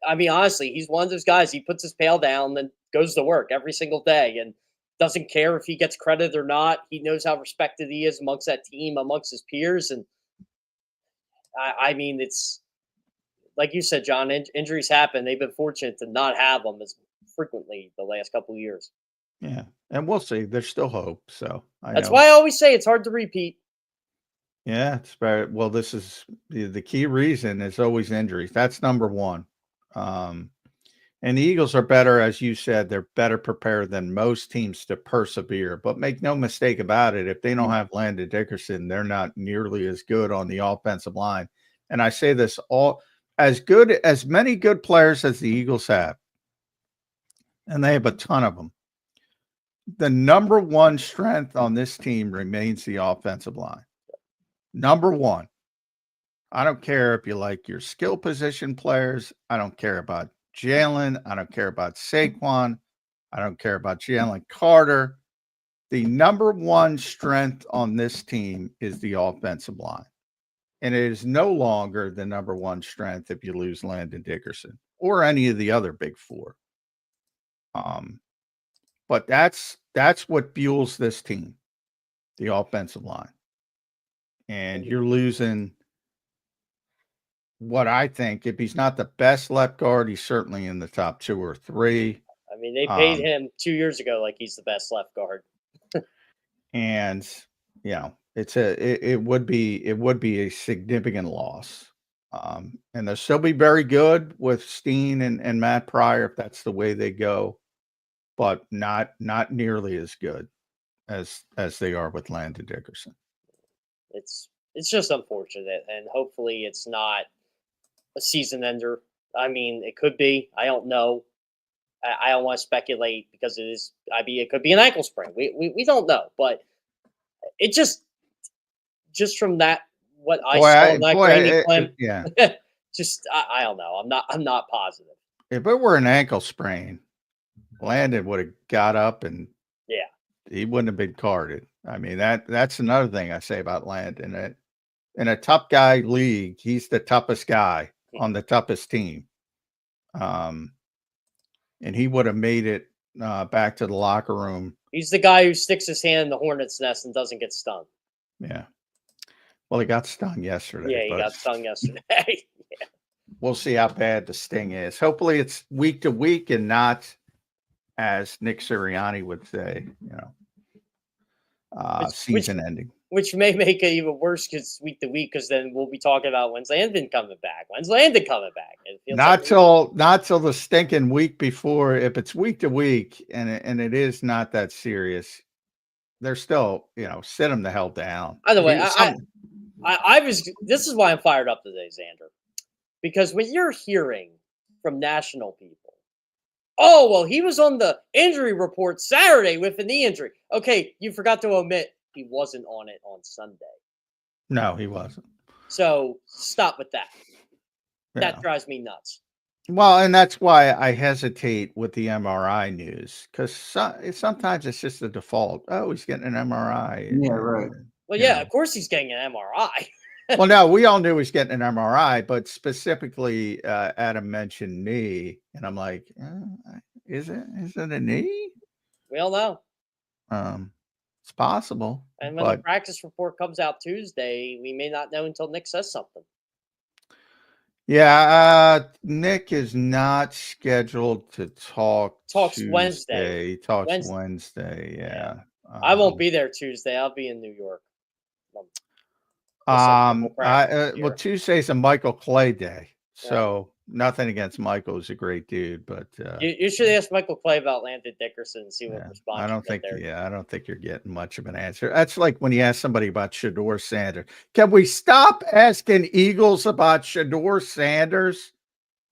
I mean, honestly, he's one of those guys. He puts his pail down and goes to work every single day and doesn't care if he gets credit or not. He knows how respected he is amongst that team, amongst his peers. And I mean, it's like you said, John, injuries happen. They've been fortunate to not have them as frequently the last couple of years. Yeah. And we'll see. There's still hope. So that's why I always say it's hard to repeat. Yeah, it's very well. This is the key reason is always injuries. That's number one. And the Eagles are better, as you said, they're better prepared than most teams to persevere. But make no mistake about it, if they don't have Landon Dickerson, they're not nearly as good on the offensive line. And I say this all as many good players as the Eagles have, and they have a ton of them. The number one strength on this team remains the offensive line. Number one. I don't care if you like your skill position players. I don't care about Jalen. I don't care about Saquon. I don't care about Jalen Carter. The number one strength on this team is the offensive line. And it is no longer the number one strength if you lose Landon Dickerson or any of the other big four. But that's what fuels this team, the offensive line. And you're losing what I think, if he's not the best left guard, he's certainly in the top 2 or 3. I mean, they paid him 2 years ago like he's the best left guard. And you know, it would be a significant loss. And they'll still be very good with Steen and Matt Pryor if that's the way they go, but not nearly as good as they are with Landon Dickerson. It's just unfortunate, and hopefully it's not a season ender. I mean, it could be. I don't know. I don't want to speculate because it is. It could be an ankle sprain. We don't know, but it just from that what I saw in that training clip. Yeah. Just I don't know. I'm not positive. If it were an ankle sprain, Landon would have got up and he wouldn't have been carded. I mean, that's another thing I say about Landon. In a tough guy league, he's the toughest guy on the toughest team. And he would have made it back to the locker room. He's the guy who sticks his hand in the hornet's nest and doesn't get stung. Yeah. Well, he got stung yesterday. Yeah, he got stung yesterday. Yeah. We'll see how bad the sting is. Hopefully it's week to week and not, as Nick Sirianni would say, season ending. Which may make it even worse because week to week, because then we'll be talking about when's Landon coming back. When's Landon coming back? Not till the stinking week before. If it's week to week and it is not that serious, they're still, sit them the hell down. Either way, this is why I'm fired up today, Zander. Because when you're hearing from national people, oh, well, he was on the injury report Saturday with a knee injury. Okay, you forgot to omit he wasn't on it on Sunday. No, he wasn't. So stop with that. That drives me nuts. Well, and that's why I hesitate with the MRI news, because sometimes it's just the default. Oh, he's getting an MRI. Yeah, right. Well, yeah, of course he's getting an MRI. Well, no, we all knew he was getting an MRI, but specifically Adam mentioned knee, and I'm like, is it a knee? We all know. It's possible. And when the practice report comes out Tuesday, we may not know until Nick says something. Yeah, Nick is not scheduled to talk. Talks Tuesday. Wednesday. He talks Wednesday. Yeah. I won't be there Tuesday. I'll be in New York. Well, Tuesday's a Michael Clay day, so Nothing against Michael. He's a great dude, but You should ask Michael Clay about Landon Dickerson and see what response I don't you think. get there. Yeah, I don't think you're getting much of an answer. That's like when you ask somebody about Shador Sanders. Can we stop asking Eagles about Shador Sanders?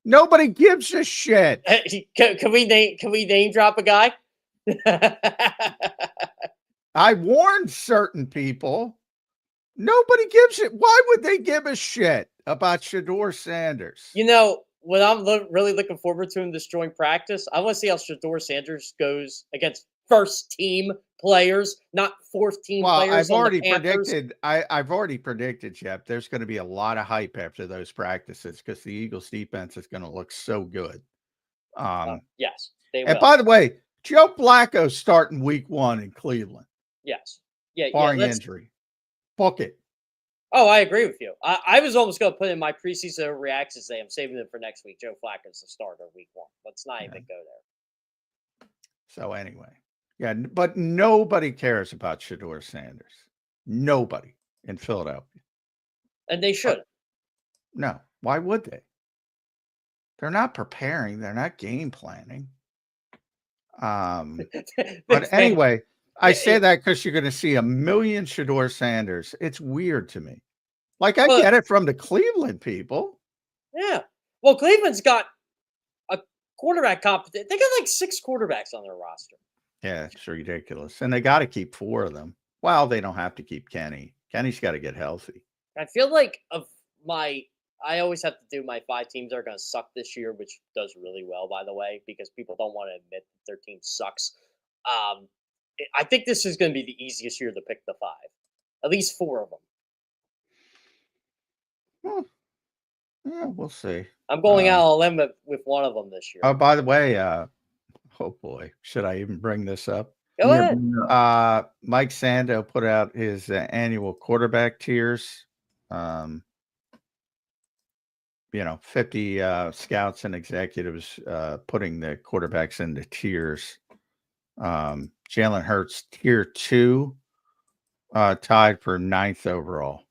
Nobody gives a shit. Can we name drop a guy? I warned certain people. Nobody gives it. Why would they give a shit about Shador Sanders? You know, what I'm really looking forward to in this joint practice, I want to see how Shador Sanders goes against first team players, not fourth team players. I've already predicted, Jeff. There's going to be a lot of hype after those practices because the Eagles defense is going to look so good. Yes, they will. And by the way, Joe Flacco's starting week 1 in Cleveland. Yes. Yeah. Barring injury. Book it. Oh, I agree with you. I was almost going to put in my preseason reactions today. I'm saving them for next week. Joe Flacco's the starter week 1. Let's not even go there. So anyway, yeah, but nobody cares about Shador Sanders. Nobody in Philadelphia. And they should. No. Why would they? They're not preparing. They're not game planning. But anyway, I say that because you're going to see a million Shador Sanders. It's weird to me. Like, I get it from the Cleveland people. Yeah. Well, Cleveland's got a quarterback competition. They got like 6 quarterbacks on their roster. Yeah, it's ridiculous. And they got to keep 4 of them. Well, they don't have to keep Kenny. Kenny's got to get healthy. I feel like I always have to do my 5 teams that are going to suck this year, which does really well, by the way, because people don't want to admit that their team sucks. I think this is going to be the easiest year to pick the 5. At least 4 of them. Yeah, we'll see. I'm going out on a limb with one of them this year. Oh, by the way, oh boy, should I even bring this up? Go ahead. Mike Sando put out his annual quarterback tiers. 50 scouts and executives putting the quarterbacks into tiers. Jalen Hurts tier 2, tied for 9th overall,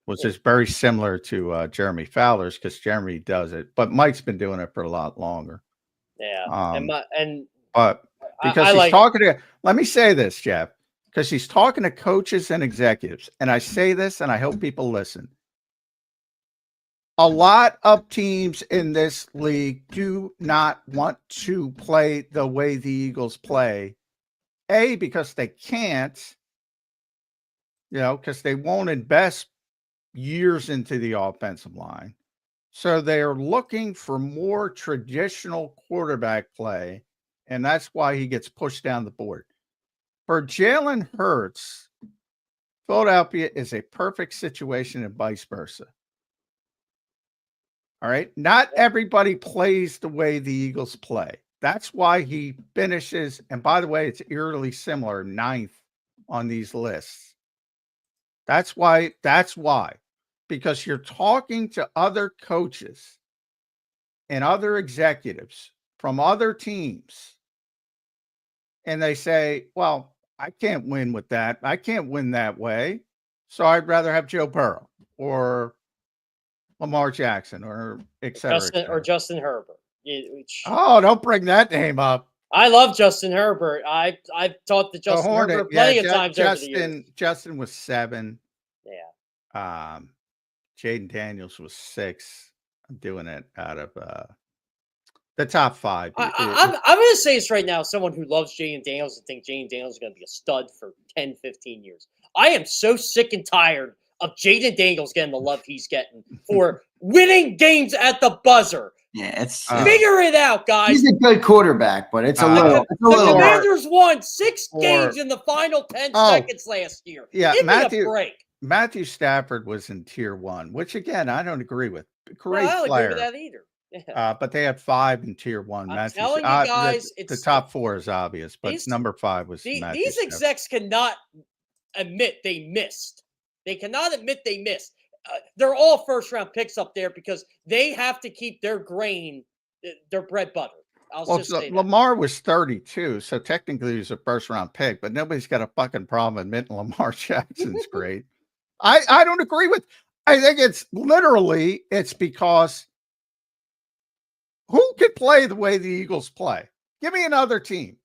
which is very similar to Jeremy Fowler's because Jeremy does it, but Mike's been doing it for a lot longer. Yeah, but because he's talking to, let me say this, Jeff, because he's talking to coaches and executives, and I say this, and I hope people listen. A lot of teams in this league do not want to play the way the Eagles play. A, because they can't, because they won't invest years into the offensive line. So they're looking for more traditional quarterback play, and that's why he gets pushed down the board. For Jalen Hurts, Philadelphia is a perfect situation and vice versa. All right. Not everybody plays the way the Eagles play. That's why he finishes. And by the way, it's eerily similar, 9th on these lists. That's why. Because you're talking to other coaches and other executives from other teams. And they say, well, I can't win with that. I can't win that way. So I'd rather have Joe Burrow or Lamar Jackson or et cetera. Or Justin Herbert. Oh, don't bring that name up. I love Justin Herbert. I've talked to Justin Herbert plenty of times over the years. Justin was 7. Yeah. Jaden Daniels was 6. I'm doing it out of the top 5. I'm going to say this right now. Someone who loves Jaden Daniels and thinks Jaden Daniels is going to be a stud for 10, 15 years. I am so sick and tired of Jaden Daniels getting the love he's getting for winning games at the buzzer. Yeah, it's figure it out, guys. He's a good quarterback, but it's a little. The Commanders won 6 games in the final 10 seconds last year. Yeah, give me a break. Matthew Stafford was in tier 1, which again I don't agree with. Great I don't player. agree with that either. Yeah. But they had 5 in tier 1. I'm telling you guys, the top 4 is obvious, but number 5 was Matthew these execs cannot admit they missed. They cannot admit they missed. They're all first-round picks up there because they have to keep their grain, their bread butter. Just say that. Lamar was 32, so technically he's a first-round pick, but nobody's got a fucking problem admitting Lamar Jackson's great. I don't agree with. I think it's because who could play the way the Eagles play? Give me another team.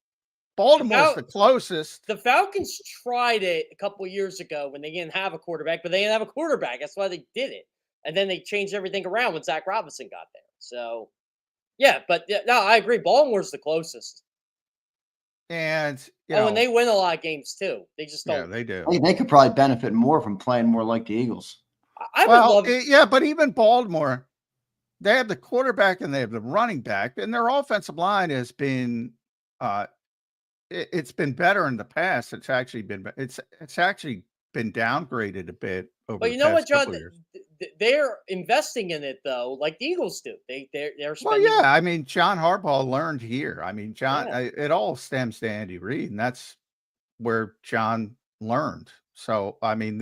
Baltimore's the closest. The Falcons tried it a couple of years ago when they didn't have a quarterback, but they didn't have a quarterback. That's why they did it. And then they changed everything around when Zach Robinson got there. So, yeah, but no, I agree. Baltimore's the closest. And and they win a lot of games too. They just don't. Yeah, they do. They could probably benefit more from playing more like the Eagles. I would love. Yeah, but even Baltimore, they have the quarterback and they have the running back, and their offensive line has been it's been better in the past. It's actually been downgraded a bit over. But you know what, John? They're investing in it though, like the Eagles do. They're spending. Well, yeah. I mean, John Harbaugh learned here. I mean, it all stems to Andy Reid, and that's where John learned. So, I mean,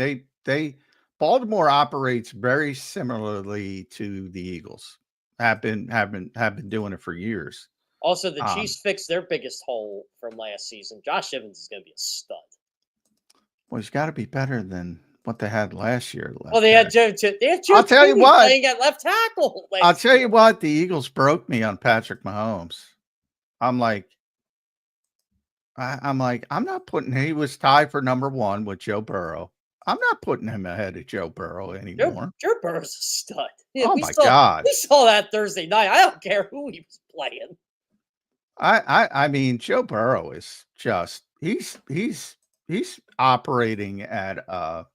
Baltimore operates very similarly to the Eagles. Have been doing it for years. Also, the Chiefs fixed their biggest hole from last season. Josh Evans is going to be a stud. Well, he's got to be better than what they had last year. Well, they had Joe. I'll tell you what. Playing at left tackle. I'll tell you what. The Eagles broke me on Patrick Mahomes. I'm like, I'm not putting. He was tied for number one with Joe Burrow. I'm not putting him ahead of Joe Burrow anymore. Joe Burrow's a stud. Yeah, oh my God! We saw that Thursday night. I don't care who he was playing. I mean, Joe Burrow is just he's operating at a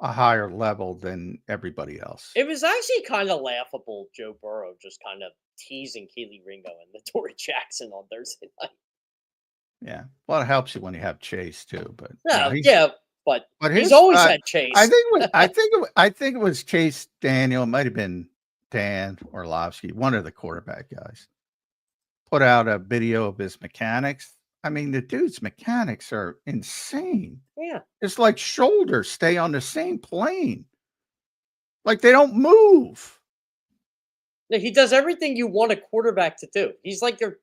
higher level than everybody else. It was actually kind of laughable, Joe Burrow just kind of teasing Keely Ringo and Latore Jackson on Thursday night. Yeah, well, it helps you when you have Chase too. But but he's always had Chase. I think it was Chase Daniel. It might have been Dan Orlovsky, one of the quarterback guys. Put out a video of his mechanics. I mean, the dude's mechanics are insane. Yeah. It's like shoulders stay on the same plane. Like they don't move. He does everything you want a quarterback to do. He's like your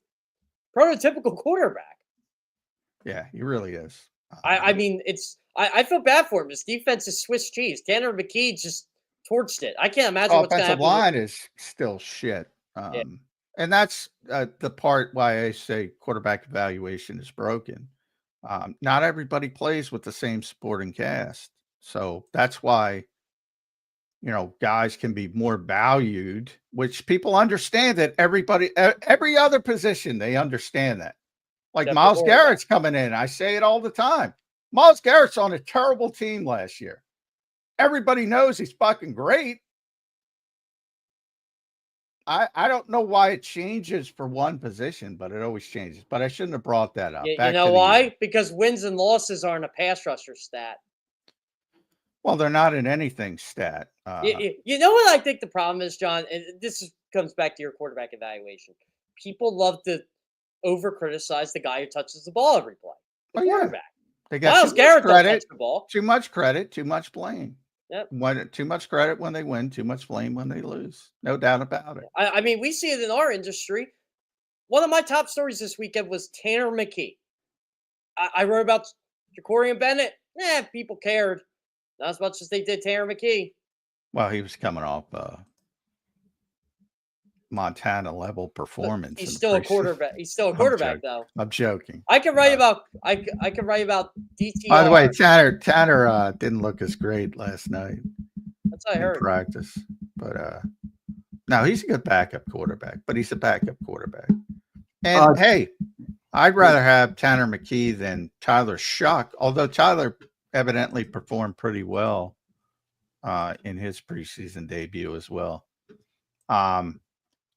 prototypical quarterback. Yeah, he really is. I mean, I feel bad for him. His defense is Swiss cheese. Tanner McKee just torched it. I can't imagine what's going to happen. Offensive line is still shit. And that's the part why I say quarterback evaluation is broken. Not everybody plays with the same supporting cast. So that's why, guys can be more valued, which people understand that every other position, they understand that. Like Myles Garrett's coming in. I say it all the time. Myles Garrett's on a terrible team last year. Everybody knows he's fucking great. I don't know why it changes for one position, but it always changes. But I shouldn't have brought that up. You know why? Because wins and losses aren't a pass rusher stat. Well, they're not in anything stat. You know what I think the problem is, John? And comes back to your quarterback evaluation. People love to over-criticize the guy who touches the ball every play. The quarterback. They got Myles Garrett doesn't touch the ball. Too much credit, too much blame. Yep. Too much credit when they win, too much blame when they lose. No doubt about it. I mean, we see it in our industry. One of my top stories this weekend was Tanner McKee. I wrote about Jacorian Bennett. People cared. Not as much as they did Tanner McKee. Well, he was coming off Montana level performance. He's still a quarterback. He's still a quarterback, though. I'm joking. I could write about DTR. By the way, Tanner didn't look as great last night. That's what I heard. Practice, but no, he's a good backup quarterback. But he's a backup quarterback. And hey, I'd rather have Tanner McKee than Tyler Shuck. Although Tyler evidently performed pretty well in his preseason debut as well.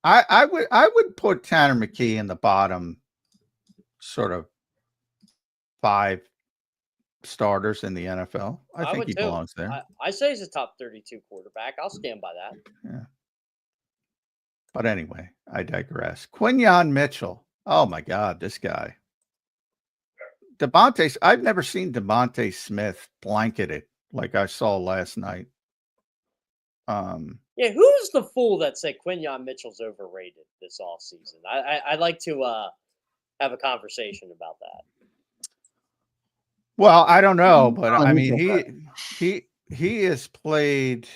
I would put Tanner McKee in the bottom sort of 5 starters in the NFL. I think he belongs there. I say he's a top 32 quarterback. I'll stand by that. Yeah. But anyway, I digress. Quinyon Mitchell. Oh my God, this guy. I've never seen Devontae Smith blanketed like I saw last night. Yeah, who's the fool that said Quinyon Mitchell's overrated this offseason? I'd like to have a conversation about that. Well, I don't know, but I mean he has played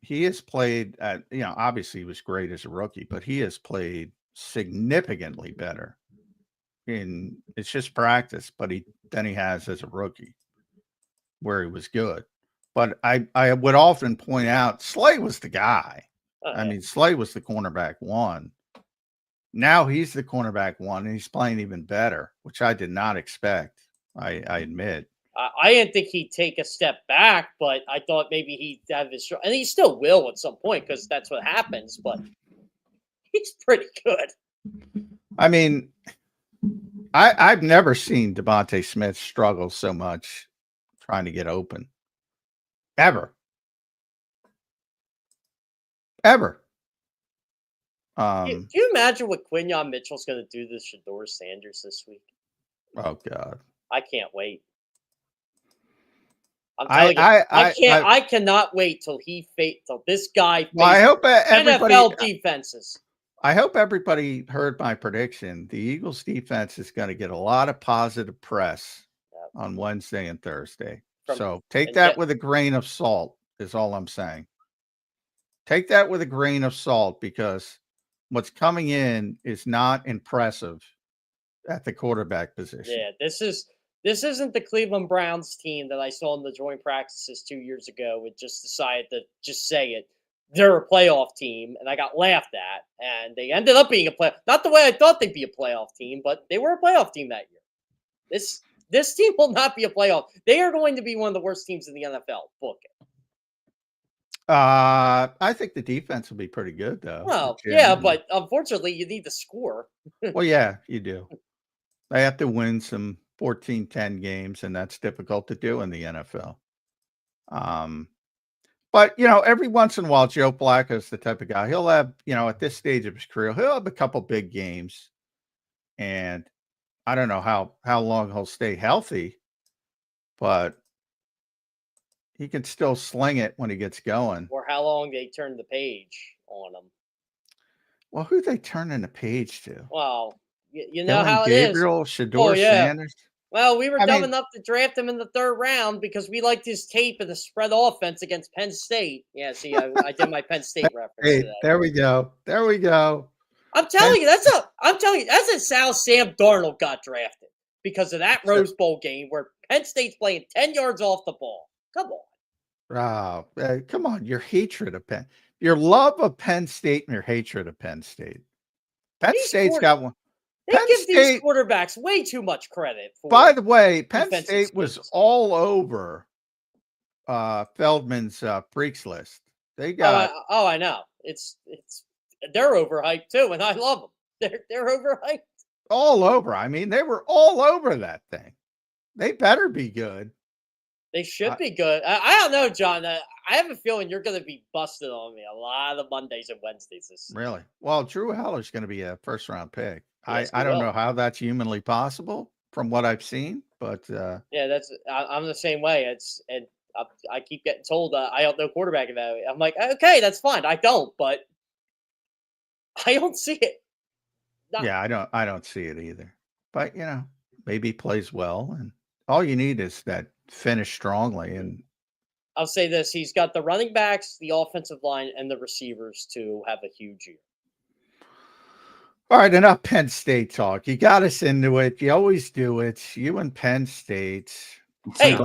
he has played. Obviously he was great as a rookie, but he has played significantly better it's just practice, but he has as a rookie where he was good. But I would often point out Slay was the guy. I mean, Slay was the cornerback one. Now he's the cornerback one, and he's playing even better, which I did not expect. I admit. I didn't think he'd take a step back, but I thought maybe he'd have his, and he still will at some point because that's what happens. But he's pretty good. I mean, I've never seen Devontae Smith struggle so much trying to get open. Ever. Do you imagine what Quinyon Mitchell's going to do to Shedeur Sanders this week? Oh God, I can't wait. I'm telling you, I cannot wait till this guy. Well, I hope everybody, NFL defenses. I hope everybody heard my prediction. The Eagles defense is going to get a lot of positive press on Wednesday and Thursday. So take that with a grain of salt, is all I'm saying. Take that with a grain of salt, because what's coming in is not impressive at the quarterback position. Yeah, this isn't the Cleveland Browns team that I saw in the joint practices 2 years ago. It just decided to just say it. They're a playoff team, and I got laughed at, and they ended up being a playoff. Not the way I thought they'd be a playoff team, but they were a playoff team that year. This team will not be a playoff. They are going to be one of the worst teams in the NFL. Book it. I think the defense will be pretty good, though. Well, yeah, but unfortunately, you need to score. Well, yeah, you do. They have to win some 14-10 games, and that's difficult to do in the NFL. But, every once in a while, Joe Flacco is the type of guy. He'll have, at this stage of his career, he'll have a couple big games. And I don't know how long he'll stay healthy, but he can still sling it when he gets going. Or how long they turn the page on him. Well, who they turning the page to? Well, you know how it Gabriel, is. Shedeur Sanders. Well, we were dumb enough to draft him in the 3rd round because we liked his tape of the spread offense against Penn State. Yeah, see, I did my Penn State reference. Hey, today. there we go. I'm telling you, that's how Sam Darnold got drafted, because of that Rose Bowl game where Penn State's playing 10 yards off the ball. Come on. Oh, come on. Your hatred of your love of Penn State and your hatred of Penn State. Penn State's got one. They give these quarterbacks way too much credit. By the way, Penn State was all over Feldman's freaks list. They got. Oh, I know. They're overhyped too, and I love them. They're overhyped. All over. I mean, they were all over that thing. They better be good. They should be good. I don't know, John. I have a feeling you're going to be busted on me a lot of Mondays and Wednesdays. Really? Well, Drew Heller's going to be a 1st-round pick. Yes, I don't know how that's humanly possible from what I've seen, but yeah, I'm the same way. I keep getting told I don't know quarterback about it. I'm like, okay, that's fine. I don't, but I don't see it. Yeah, I don't see it either. But maybe he plays well, and all you need is that finish strongly. And I'll say this: he's got the running backs, the offensive line, and the receivers to have a huge year. All right, enough Penn State talk. You got us into it. You always do it. You and Penn State. Hey, by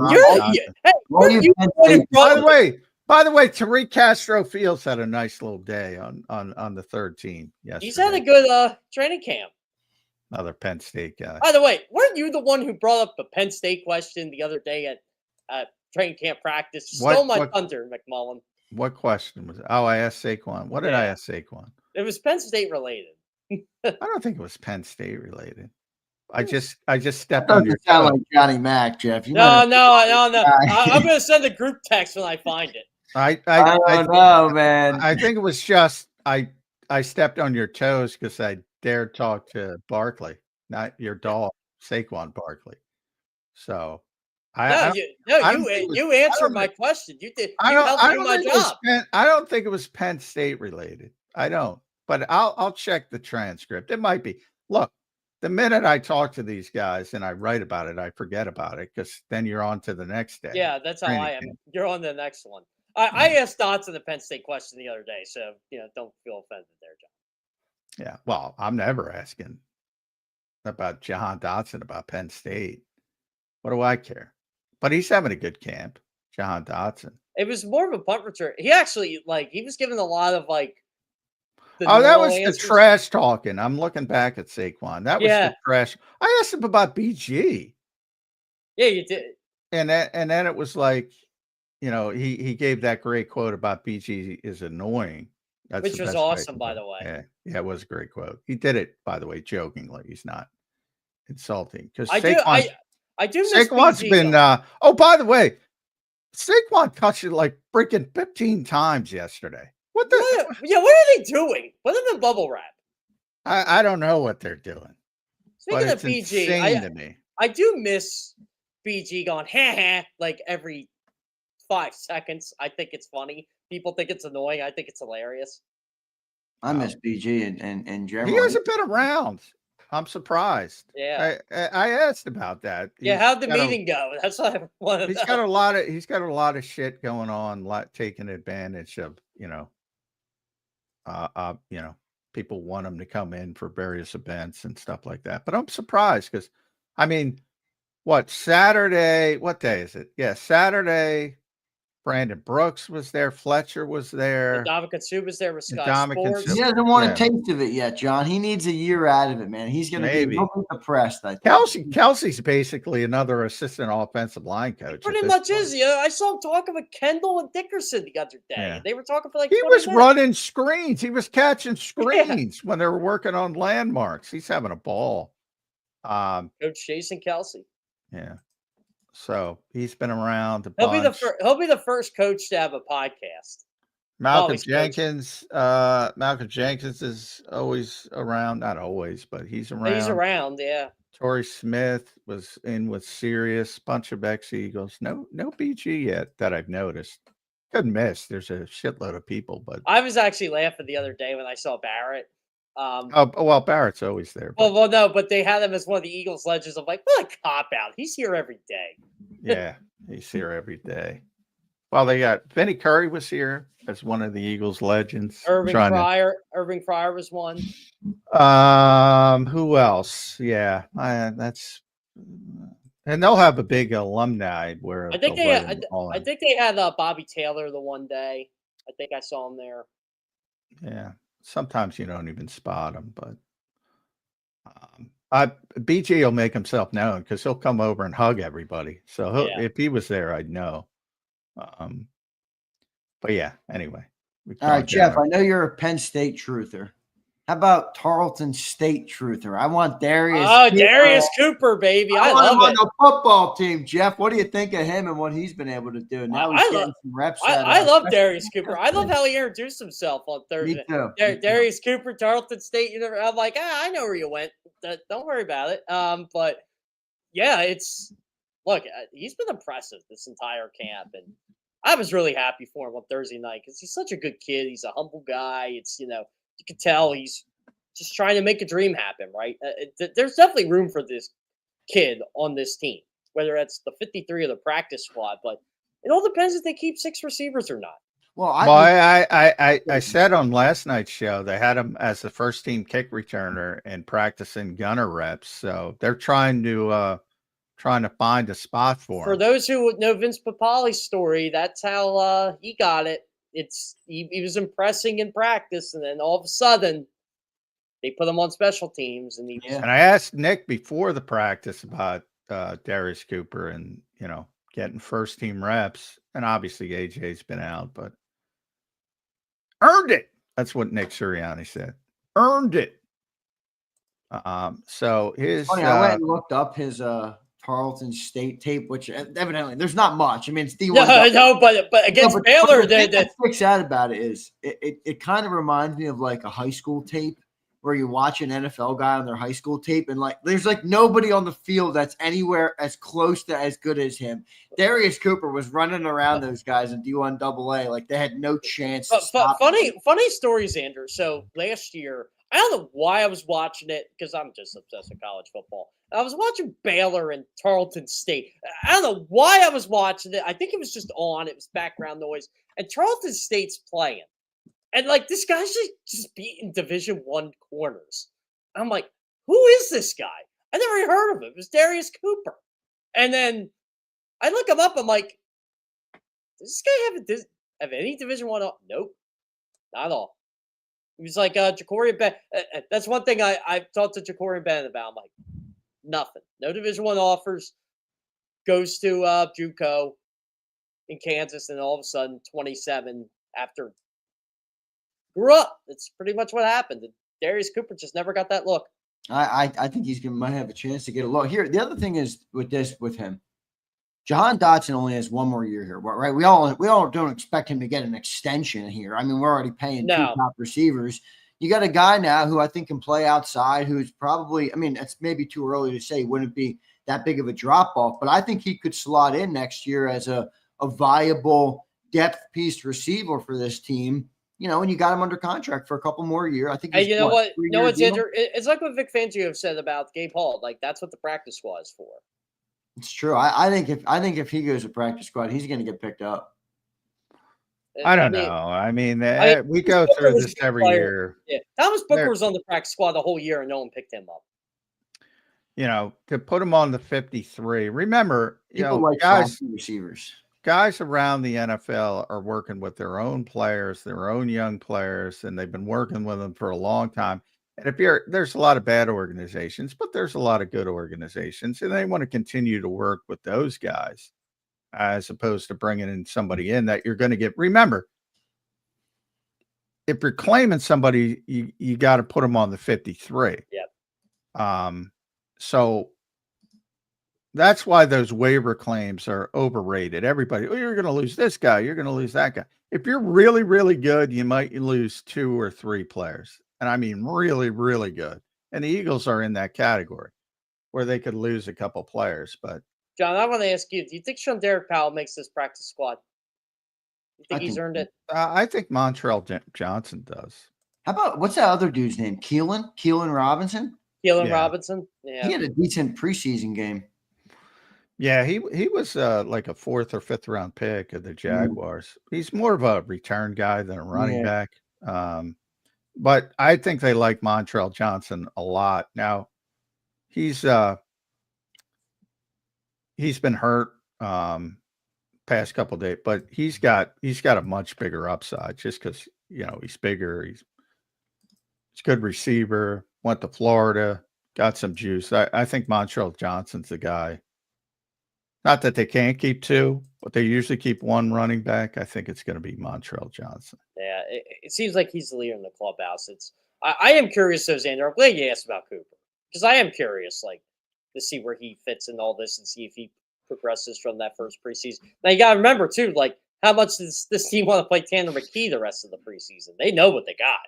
the way, Tariq Castro Fields had a nice little day on the 3rd team. Yes, he's had a good training camp. Another Penn State guy. By the way, weren't you the one who brought up the Penn State question the other day at training camp practice? Stole my thunder, McMullen. What question was it? Oh, I asked Saquon. What did I ask Saquon? It was Penn State related. I don't think it was Penn State related. I just stepped on your toe. Sound like Johnny Mac, Jeff. No. I'm going to send a group text when I find it. I don't know, man. I think it was just I stepped on your toes because I dared talk to Barkley, not your dog, Saquon Barkley. So you answered my question. You did. You helped do my job. I don't think it was Penn State related. I don't. But I'll check the transcript. It might be. Look, the minute I talk to these guys and I write about it, I forget about it because then you're on to the next day. Yeah, that's how I am. You're on the next one. I asked Dotson the Penn State question the other day, so don't feel offended there, John. Yeah. Well, I'm never asking about Jahan Dotson about Penn State. What do I care? But he's having a good camp, Jahan Dotson. It was more of a punt return. He actually he was given a lot of the that was answers. the trash talking. I'm looking back at Saquon. That was the trash. I asked him about BG. Yeah, you did. And then it was like, he gave that great quote about BG is annoying. Which was awesome, by the way. Yeah, it was a great quote. He did it, by the way, jokingly. He's not insulting. Because I do miss Saquon's BG, been oh, by the way, Saquon touched it like freaking 15 times yesterday. What are they doing? What are the bubble wrap? I don't know what they're doing. Speaking of BG, to me. I do miss BG going ha like every 5 seconds. I think it's funny. People think it's annoying. I think it's hilarious. I miss BG and general. He hasn't been around. I'm surprised. Yeah, I asked about that. How'd the meeting go? That's what I want to know. He's got a lot of shit going on, taking advantage of people want him to come in for various events and stuff like that. But I'm surprised because, Saturday? What day is it? Yeah, Saturday. Brandon Brooks was there. Fletcher was there. Ndamukong was there with Sky Sports. He doesn't want a taste of it yet, John. He needs a year out of it, man. He's going to be depressed. I think. Kelsey's basically another assistant offensive line coach. He pretty much is. I saw him talking with Kendall and Dickerson the other day. Yeah. They were talking for He was running screens. He was catching screens when they were working on landmarks. He's having a ball. Coach Jason Kelsey. Yeah. So he's been around. He'll be the first coach to have a podcast. Malcolm Jenkins. Malcolm Jenkins is always around. Not always, but he's around. He's around, yeah. Torrey Smith was in with Sirius. Bunch of ex-Eagles. No BG yet that I've noticed. Couldn't miss. There's a shitload of people, but I was actually laughing the other day when I saw Barrett. Barrett's always there. But. Well, no, but they had him as one of the Eagles legends. I'm like, what a cop out. He's here every day. Yeah, he's here every day. Well, they got Vinny Curry was here as one of the Eagles legends. Irving Fryer was one. Who else? Yeah, that's. And they'll have a big alumni where I think they had Bobby Taylor the one day. I think I saw him there. Yeah. Sometimes you don't even spot him, but BG will make himself known because he'll come over and hug everybody. So if he was there, I'd know. But yeah, anyway. All right, Jeff, I know you're a Penn State truther. How about Tarleton State truther? I want Darius. Oh, Darius Cooper, baby. I love it. On the football team, Jeff. What do you think of him and what he's been able to do? Now he's getting some reps. I love Darius Cooper. I love how he introduced himself on Thursday. Me too. Darius Cooper, Tarleton State. I'm like, I know where you went. Don't worry about it. But yeah, he's been impressive this entire camp, and I was really happy for him on Thursday night because he's such a good kid. He's a humble guy. It's you can tell he's just trying to make a dream happen, right? There's definitely room for this kid on this team, whether that's the 53 or the practice squad. But it all depends if they keep 6 receivers or not. Well, I said on last night's show they had him as the first team kick returner and practicing gunner reps, so they're trying to find a spot for him. For those who know Vince Papali's story, that's how he got it. He was impressing in practice, and then all of a sudden they put him on special teams. And I asked Nick before the practice about Darius Cooper and getting first team reps, and obviously AJ's been out, but earned it. That's what Nick Sirianni said. Earned it. So his. Funny, I went and looked up his Tarleton State tape, which evidently there's not much. I mean, it's D1. No, but against Baylor, the thing that sticks out about it is it kind of reminds me of like a high school tape where you watch an NFL guy on their high school tape and there's nobody on the field that's anywhere as close to as good as him. Darius Cooper was running around those guys in D1 AA like they had no chance. Funny story, Zander. So last year, I don't know why I was watching it because I'm just obsessed with college football. I was watching Baylor and Tarleton State. I don't know why I was watching it. I think it was just on. It was background noise. and Charlton State's playing. And, like, this guy's just beating Division I corners. I'm like, who is this guy? I never even heard of him. It was Darius Cooper. And then I look him up. I'm like, does this guy have any Division I? Nope, not at all. He was like Ja'Cory Ben. That's one thing I've talked to Ja'Cory Ben about. I'm like, nothing. No Division I offers. Goes to JUCO in Kansas, and all of a sudden, 27 after grew up. That's pretty much what happened. Darius Cooper just never got that look. I think might have a chance to get a look here. The other thing is with him, Jahan Dotson only has one more year here, right? We all don't expect him to get an extension here. I mean, we're already paying two top receivers. You got a guy now who I think can play outside, who's probably, I mean, it's maybe too early to say, wouldn't be that big of a drop off, but I think he could slot in next year as a viable depth piece receiver for this team. You know, and you got him under contract for a couple more years. I think. And you know what? No, it's like what Vic Fangio have said about Gabe Hall. Like, that's what the practice squad is for. It's true. I think if he goes to practice squad, he's going to get picked up. I don't know. I mean, we go through this every year. Yeah, Thomas Booker was on the practice squad the whole year, and no one picked him up. You know, to put him on the 53. Remember, guys around the NFL are working with their own players, their own young players, and they've been working with them for a long time. And there's a lot of bad organizations, but there's a lot of good organizations, and they want to continue to work with those guys as opposed to bringing in somebody in that you're going to get. Remember, if you're claiming somebody, you got to put them on the 53. Yep. So that's why those waiver claims are overrated. Everybody, you're going to lose this guy, you're going to lose that guy. If you're really, really good, you might lose 2 or 3 players. And I mean, really, really good. And the Eagles are in that category where they could lose a couple players. But John, I want to ask you, do you think Sean Derek Powell makes this practice squad? You think he's earned it? I think Montrell Johnson does. How about, what's that other dude's name? Keelan Robinson? Robinson? Yeah. He had a decent preseason game. Yeah, he was like a 4th or 5th round pick of the Jaguars. He's more of a return guy than a running back. But I think they like Montrell Johnson a lot. Now, he's been hurt past couple of days, but he's got a much bigger upside just because, you know, he's bigger. He's a good receiver, went to Florida, got some juice. I think Montrell Johnson's the guy. Not that they can't keep 2, but they usually keep 1 running back. I think it's going to be Montrell Johnson. Yeah, it seems like he's the leader in the clubhouse. I am curious, though, Xander. I'm glad you asked about Cooper because I am curious, like, to see where he fits in all this and see if he progresses from that first preseason. Now, you got to remember, too, like, how much does this team want to play Tanner McKee the rest of the preseason? They know what they got.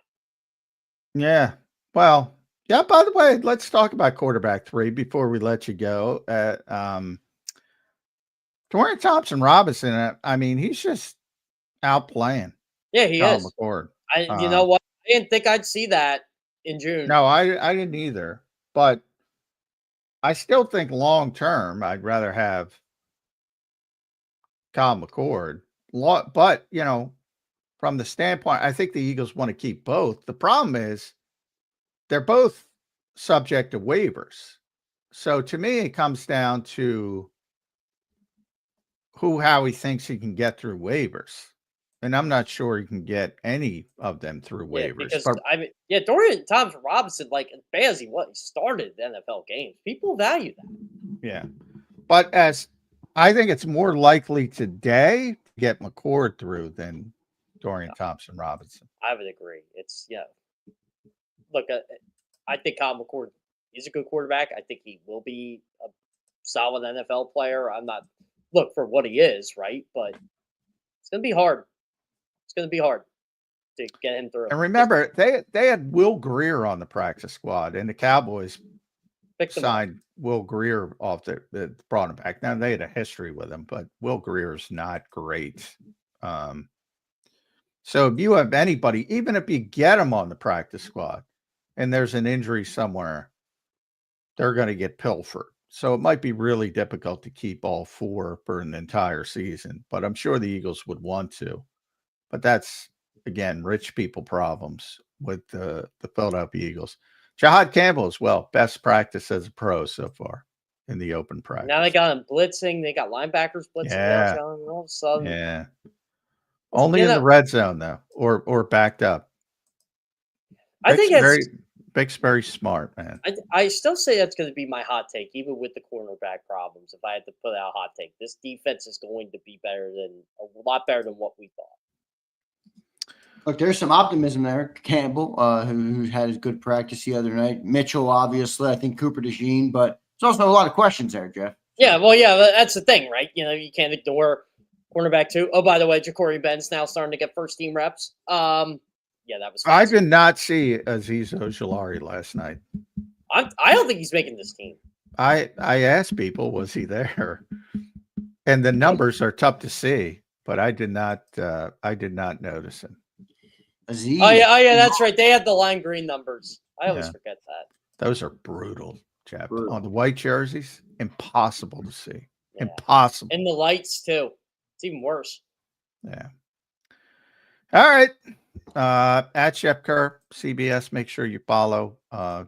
Yeah. Well, yeah, by the way, let's talk about quarterback 3 before we let you go. Dorian Thompson-Robinson, I mean, he's just outplaying. Yeah, he is. McCord. You know what? I didn't think I'd see that in June. No, I didn't either. But I still think long-term, I'd rather have Kyle McCord. But, you know, from the standpoint, I think the Eagles want to keep both. The problem is they're both subject to waivers. So to me, it comes down to how he thinks he can get through waivers. And I'm not sure he can get any of them through waivers. Because, Dorian Thompson-Robinson, like, as bad as he started NFL games. People value that. Yeah. But as I think it's more likely today to get McCord through than Dorian Thompson-Robinson. I would agree. Look, I think Kyle McCord is a good quarterback. I think he will be a solid NFL player. I'm not for what he is, right? But it's going to be hard. It's going to be hard to get him through. And remember, they had Will Grier on the practice squad, and the Cowboys signed Will Grier off brought him back. Now, they had a history with him, but Will Grier's not great. So if you have anybody, even if you get him on the practice squad and there's an injury somewhere, they're going to get pilfered. So it might be really difficult to keep all 4 for an entire season, but I'm sure the Eagles would want to. but that's again rich people problems with the Philadelphia Eagles. Jahad Campbell as well, best practice as a pro so far in the open practice. Now they got him blitzing. They got linebackers blitzing. Yeah. All of a sudden, Yeah. Only in the red zone though, or backed up. I think it's Bick's very smart, man. I still say that's going to be my hot take, even with the cornerback problems. If I had to put out a hot take, this defense is going to be a lot better than what we thought. Look, there's some optimism there. Campbell, who had his good practice the other night. Mitchell, obviously. I think Cooper DeJean, but there's also a lot of questions there, Jeff. Yeah, well, yeah, that's the thing, right? You know, you can't ignore cornerback too. Oh, by the way, Ja'Cory Ben's now starting to get first team reps. Yeah, that was. I did not see Azeez Ojulari last night. I don't think he's making this team. I asked people, was he there? And the numbers are tough to see, but I did not notice him. Azeez. Oh yeah, that's right. They had the lime green numbers. I always forget that. Those are brutal, Jeff. Brutal. On the white jerseys, impossible to see. Yeah. Impossible. And the lights too. It's even worse. Yeah. All right. At Jeff Kerr, CBS, make sure you follow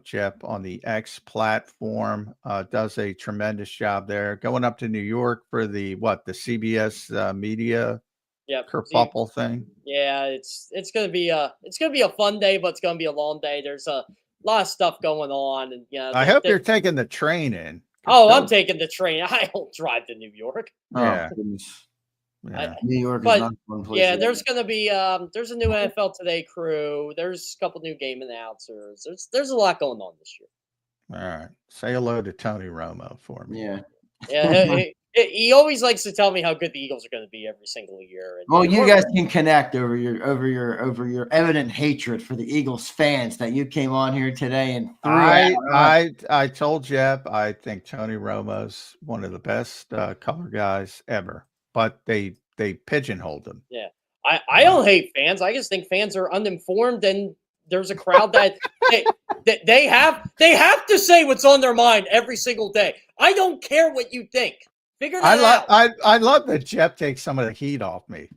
Jeff on the X platform. Does a tremendous job there. Going up to New York for the CBS media kerfuffle thing. Yeah, it's gonna be a fun day, but it's gonna be a long day. There's a lot of stuff going on, and I hope you're taking the train in. Oh, I'm taking the train. I don't drive to New York. Yeah. New York is not one place. Yeah, there's gonna be there's a new NFL Today crew. There's a couple new game announcers. There's a lot going on this year. All right, say hello to Tony Romo for me. Yeah. He always likes to tell me how good the Eagles are going to be every single year. And well, you guys can connect over your evident hatred for the Eagles fans that you came on here today and I told Jeff I think Tony Romo's one of the best color guys ever, but they pigeonholed him. Yeah, I don't hate fans. I just think fans are uninformed, and there's a crowd that they have to say what's on their mind every single day. I don't care what you think. Figure that out. I love that Jeff takes some of the heat off me.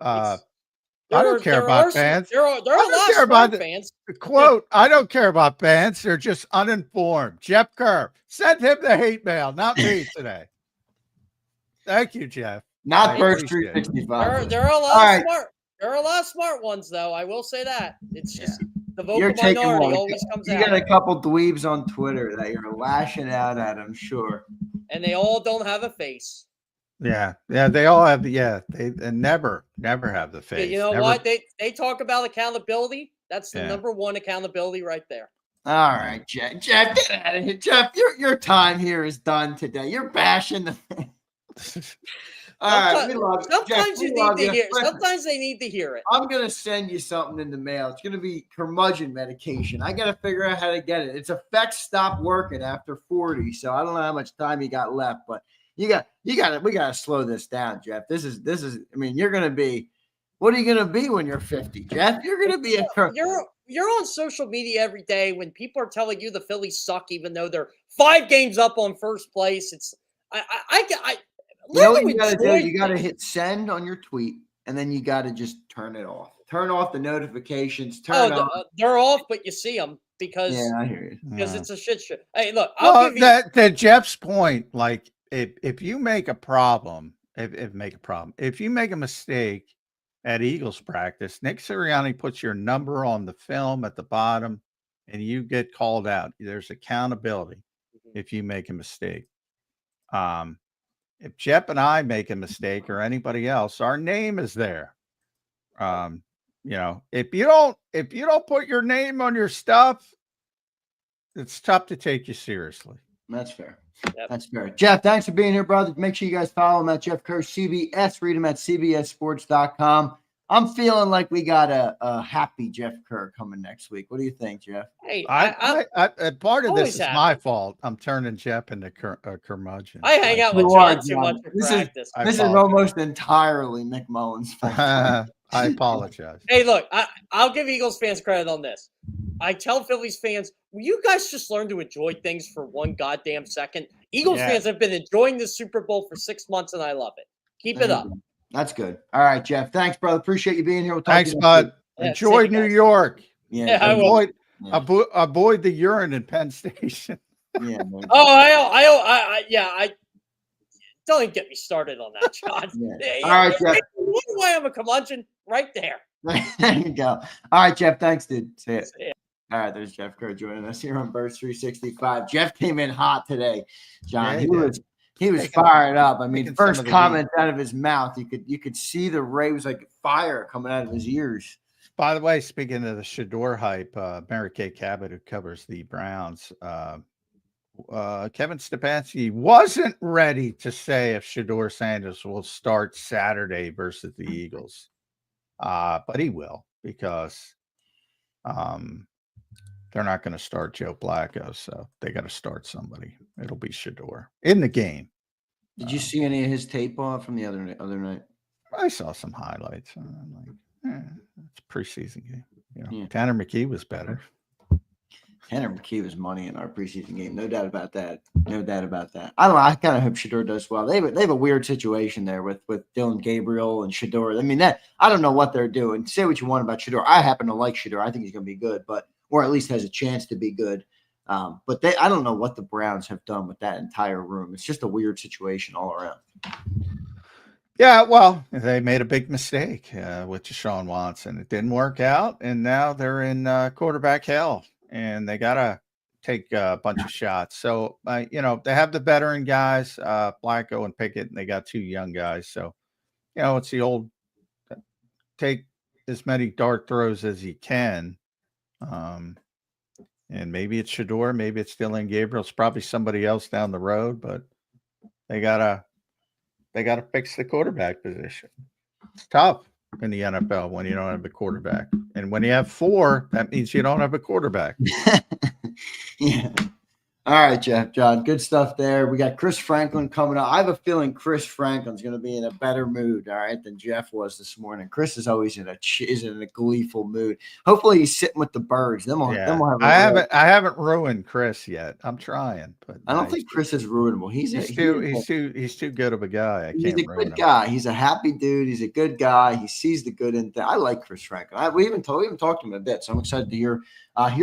I don't care about fans. There are a lot of smart fans. Quote, I don't care about fans. They're just uninformed. Jeff Kerr, send him the hate mail, not me today. Thank you, Jeff. Not Birch 365. There are a lot of smart. There are a lot of smart ones, though. I will say that. It's just the vocal minority always comes out. You got a couple dweebs on Twitter that you're lashing out at, I'm sure. And they all don't have a face. Yeah, they all have. Yeah, they never have the face. You know what? They talk about accountability. That's the number one accountability right there. All right, Jeff, get out of here. Jeff, your time here is done today. You're bashing the. All right, we love sometimes you need to hear. Sometimes they need to hear it. I'm gonna send you something in the mail. It's gonna be curmudgeon medication. I gotta figure out how to get it. Its effects stop working after 40, so I don't know how much time you got left, but we gotta slow this down, Jeff. This is. I mean, you're gonna be. What are you gonna be when you're 50, Jeff? You're gonna be You're on social media every day when people are telling you the Phillies suck, even though they're 5 games up on first place. It's you know what you got to do? You got to hit send on your tweet, and then you got to just turn it off. Turn off the notifications. They're off, but you see them because I hear you. Because it's a shit show. Hey, look, to Jeff's point, like if you make a problem, if you make a mistake at Eagles practice, Nick Sirianni puts your number on the film at the bottom, and you get called out. There's accountability if you make a mistake. If Jeff and I make a mistake or anybody else, our name is there. You know, if you don't put your name on your stuff, it's tough to take you seriously. That's fair. Yep. That's fair. Jeff, thanks for being here, brother. Make sure you guys follow him at Jeff Kerr CBS. Read him at cbssports.com. I'm feeling like we got a happy Jeff Kerr coming next week. What do you think, Jeff? Hey, part of this is my fault. I'm turning Jeff into curmudgeon. I hang out with John too much for practice. This is almost entirely McMullen's fault. I apologize. Hey, look, I'll give Eagles fans credit on this. I tell Phillies fans, will you guys just learn to enjoy things for one goddamn second? Eagles fans have been enjoying the Super Bowl for 6 months, and I love it. Keep it up. That's good. All right, Jeff. Thanks, brother. Appreciate you being here. We'll talk Thanks, to you bud. Yeah, Enjoy see you New guys. York. Yeah. I will. Avoid the urine in Penn Station. Yeah. Man. Oh, don't even get me started on that, John. Yeah. All right, Jeff. Why I'm a curmudgeon right there. There you go. All right, Jeff. Thanks, dude. See ya. See ya. All right, there's Jeff Kerr joining us here on Birds 365. Jeff came in hot today, John. Yeah, he was Taking- fired up. I mean, taking some first of the comment out of his mouth, you could see the ray was like fire coming out of his ears. By the way, speaking of the Shador hype, Mary Kay Cabot, who covers the Browns, Kevin Stefanski wasn't ready to say if Shador Sanders will start Saturday versus the Eagles. But he will, because they're not going to start Joe Flacco, so they got to start somebody. It'll be Shador in the game. Did you see any of his tape from the other night? I saw some highlights. I'm like, it's a preseason game. You know, Yeah. Tanner McKee was better. Tanner McKee was money in our preseason game. No doubt about that. No doubt about that. I don't know. I kind of hope Shador does well. They have a weird situation there with Dylan Gabriel and Shador. I mean, I don't know what they're doing. Say what you want about Shador. I happen to like Shador. I think he's going to be good, or at least has a chance to be good. But I don't know what the Browns have done with that entire room. It's just a weird situation all around. Yeah, well, they made a big mistake with Deshaun Watson. It didn't work out, and now they're in quarterback hell, and they got to take a bunch of shots. So, they have the veteran guys, Flacco and Pickett, and they got two young guys. So, it's the old take as many dart throws as you can. And maybe it's Shador, maybe it's Dylan Gabriel. It's probably somebody else down the road, but they gotta fix the quarterback position. It's tough in the NFL when you don't have a quarterback. And when you have four, that means you don't have a quarterback. Yeah. All right, John. Good stuff there. We got Chris Franklin coming up. I have a feeling Chris Franklin's going to be in a better mood, all right, than Jeff was this morning. Chris is always in a gleeful mood. Hopefully, he's sitting with the birds. Then we'll have I haven't ruined Chris yet. I'm trying, but I don't think Chris is ruinable. He's too good of a guy. He's a good guy. He's a happy dude. He's a good guy. He sees the good in things. I like Chris Franklin. We even talked to him a bit, so I'm excited to hear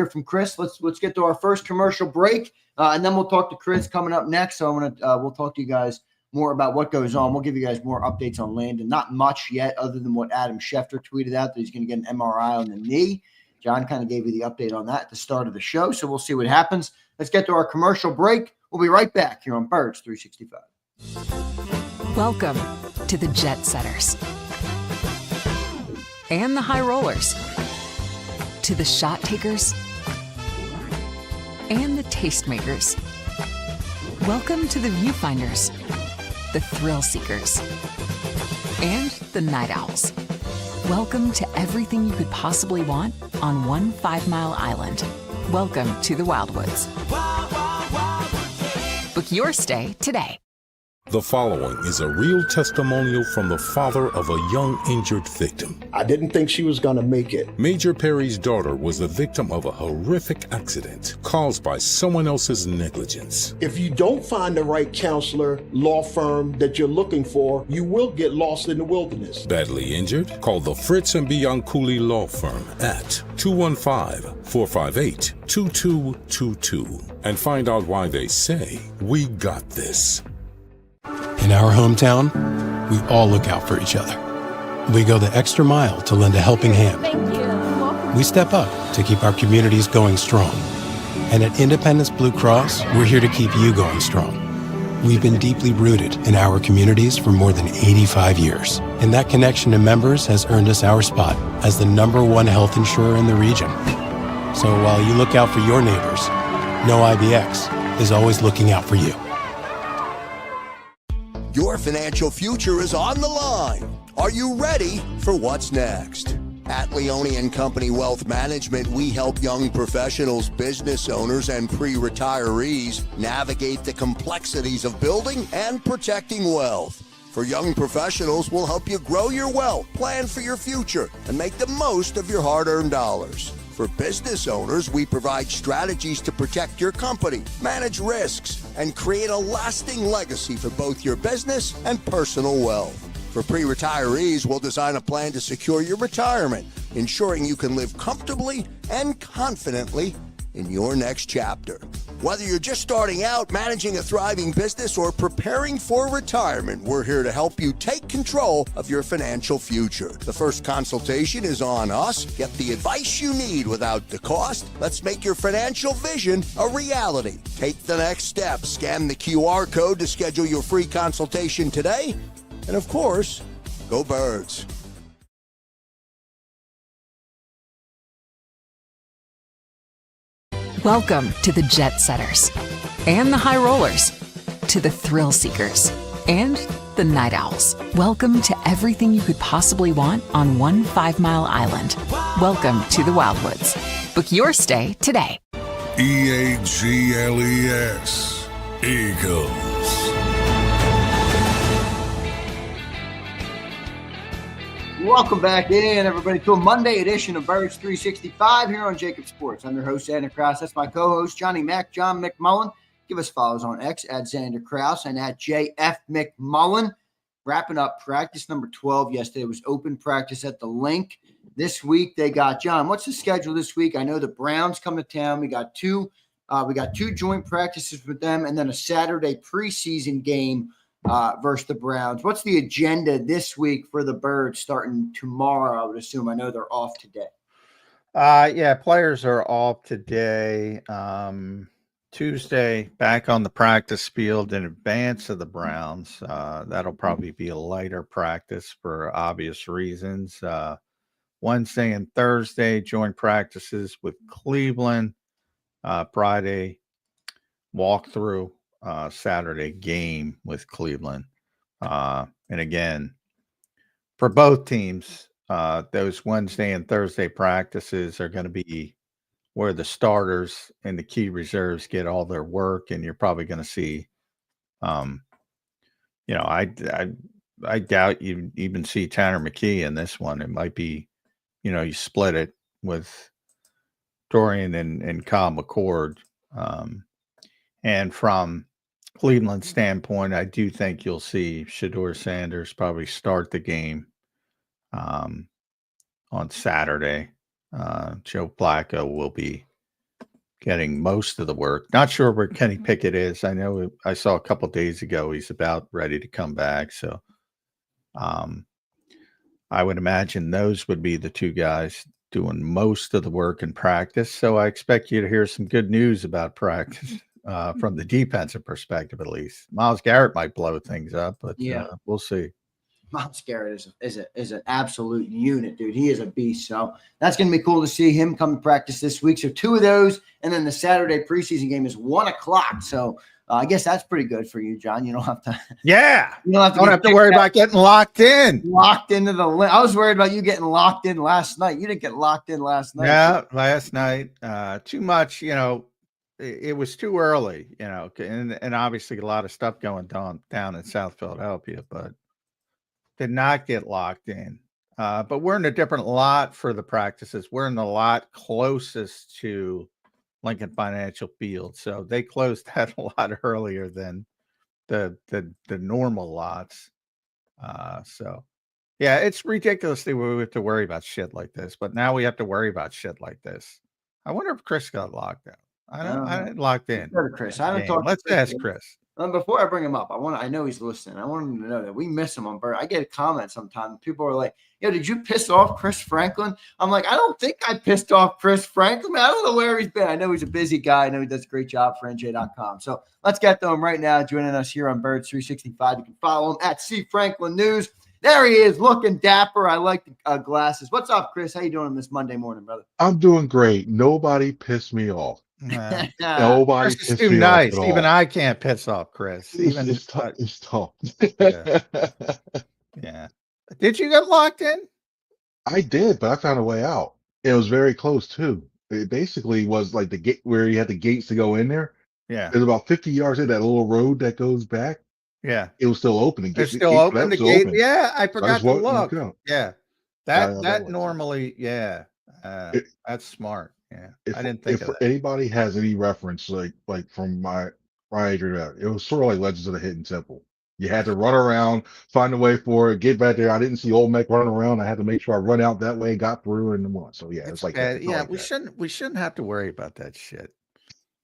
from Chris. Let's get to our first commercial break. And then we'll talk to Chris coming up next. So we'll talk to you guys more about what goes on. We'll give you guys more updates on Landon. Not much yet, other than what Adam Schefter tweeted out, that he's going to get an MRI on the knee. John kind of gave you the update on that at the start of the show. So we'll see what happens. Let's get to our commercial break. We'll be right back here on Birds 365. Welcome to the Jet Setters and the High Rollers, to the Shot Takers and the Tastemakers. Welcome to the Viewfinders, the Thrill Seekers, and the Night Owls. Welcome to everything you could possibly want on one 5-mile island. Welcome to the Wildwoods. Book your stay today. The following is a real testimonial from the father of a young injured victim. I didn't think she was going to make it. Major Perry's daughter was the victim of a horrific accident caused by someone else's negligence. If you don't find the right counselor, law firm that you're looking for, you will get lost in the wilderness. Badly injured? Call the Fritz and Bianculli Law Firm at 215-458-2222 and find out why they say, "We got this." In our hometown, we all look out for each other. We go the extra mile to lend a helping hand. We step up to keep our communities going strong. And at Independence Blue Cross, we're here to keep you going strong. We've been deeply rooted in our communities for more than 85 years. And that connection to members has earned us our spot as the #1 health insurer in the region. So while you look out for your neighbors, No IBX is always looking out for you. Your financial future is on the line. Are you ready for what's next? At Leone & Company Wealth Management, we help young professionals, business owners, and pre-retirees navigate the complexities of building and protecting wealth. For young professionals, we'll help you grow your wealth, plan for your future, and make the most of your hard-earned dollars. For business owners, we provide strategies to protect your company, manage risks, and create a lasting legacy for both your business and personal wealth. For pre-retirees, we'll design a plan to secure your retirement, ensuring you can live comfortably and confidently in your next chapter. Whether you're just starting out, managing a thriving business, or preparing for retirement, we're here to help you take control of your financial future. The first consultation is on us. Get the advice you need without the cost. Let's make your financial vision a reality. Take the next step. Scan the QR code to schedule your free consultation today. And of course, go Birds. Welcome to the Jet Setters and the High Rollers, to the Thrill Seekers and the Night Owls. Welcome to everything you could possibly want on one 5-mile island. Welcome to the Wildwoods. Book your stay today. EAGLES, Eagles. Welcome back in, everybody, to a Monday edition of Birds 365 here on JAKIB Sports. I'm your host, Zander Krause. That's my co-host, Johnny Mac, John McMullen. Give us follows on X at Zander Krause and at JF McMullen. Wrapping up practice number 12 yesterday. Was open practice at the Link. This week they got, John, what's the schedule this week? I know the Browns come to town. We got two joint practices with them and then a Saturday preseason game versus the Browns. What's the agenda this week for the Birds starting tomorrow, I would assume? I know they're off today. Yeah, players are off today. Tuesday, back on the practice field in advance of the Browns. That'll probably be a lighter practice for obvious reasons. Wednesday and Thursday, joint practices with Cleveland. Friday, walkthrough. Saturday game with Cleveland. And again, for both teams, those Wednesday and Thursday practices are going to be where the starters and the key reserves get all their work. And you're probably going to see, I doubt you even see Tanner McKee in this one. It might be, you split it with Dorian and Kyle McCord. And from Cleveland standpoint, I do think you'll see Shedeur Sanders probably start the game on Saturday. Joe Flacco will be getting most of the work. Not sure where Kenny Pickett is. I know I saw a couple days ago he's about ready to come back. So I would imagine those would be the two guys doing most of the work in practice. So I expect you to hear some good news about practice. From the defensive perspective, at least. Myles Garrett might blow things up, but we'll see. Myles Garrett is an absolute unit, dude. He is a beast. So that's going to be cool to see him come to practice this week. So two of those, and then the Saturday preseason game is 1:00. So I guess that's pretty good for you, John. You don't have to. Yeah, you don't have to worry about getting locked in. Locked into the. I was worried about you getting locked in last night. You didn't get locked in last night. Yeah, last night. Too much, It was too early, and obviously a lot of stuff going down in South Philadelphia, but did not get locked in. But we're in a different lot for the practices. We're in the lot closest to Lincoln Financial Field, so they closed that a lot earlier than the normal lots. So yeah, it's ridiculous that we have to worry about shit like this, but now we have to worry about shit like this. I wonder if Chris got locked out. I didn't locked in. Chris, I haven't talked. Let's ask Chris. Before I bring him up, I know he's listening. I want him to know that we miss him on Bird. I get a comment sometimes. People are like, "Yo, did you piss off Chris Franklin?" I'm like, I don't think I pissed off Chris Franklin. I don't know where he's been. I know he's a busy guy. I know he does a great job for NJ.com. So let's get to him right now. Joining us here on Birds 365. You can follow him at C Franklin News. There he is, looking dapper. I like the glasses. What's up, Chris? How you doing this Monday morning, brother? I'm doing great. Nobody pissed me off. Nobody Chris is too nice. Even I can't piss off Chris. It's tough. Yeah. Did you get locked in? I did, but I found a way out. It was very close too. It basically was like the gate where you had the gates to go in there. Yeah. There's about 50 yards in that little road that goes back. Yeah. It was still open. It's still open. The gate. Open. Yeah. I forgot to look. Yeah. That normally, yeah. That's smart. Yeah, I didn't think of that. If anybody has any reference, like from my age, it was sort of like Legends of the Hidden Temple. You had to run around, find a way for it, get back there. I didn't see old Mac running around. I had to make sure I run out that way, got through and won. So yeah, it's like that. bad. It felt Yeah, like that. we shouldn't have to worry about that shit.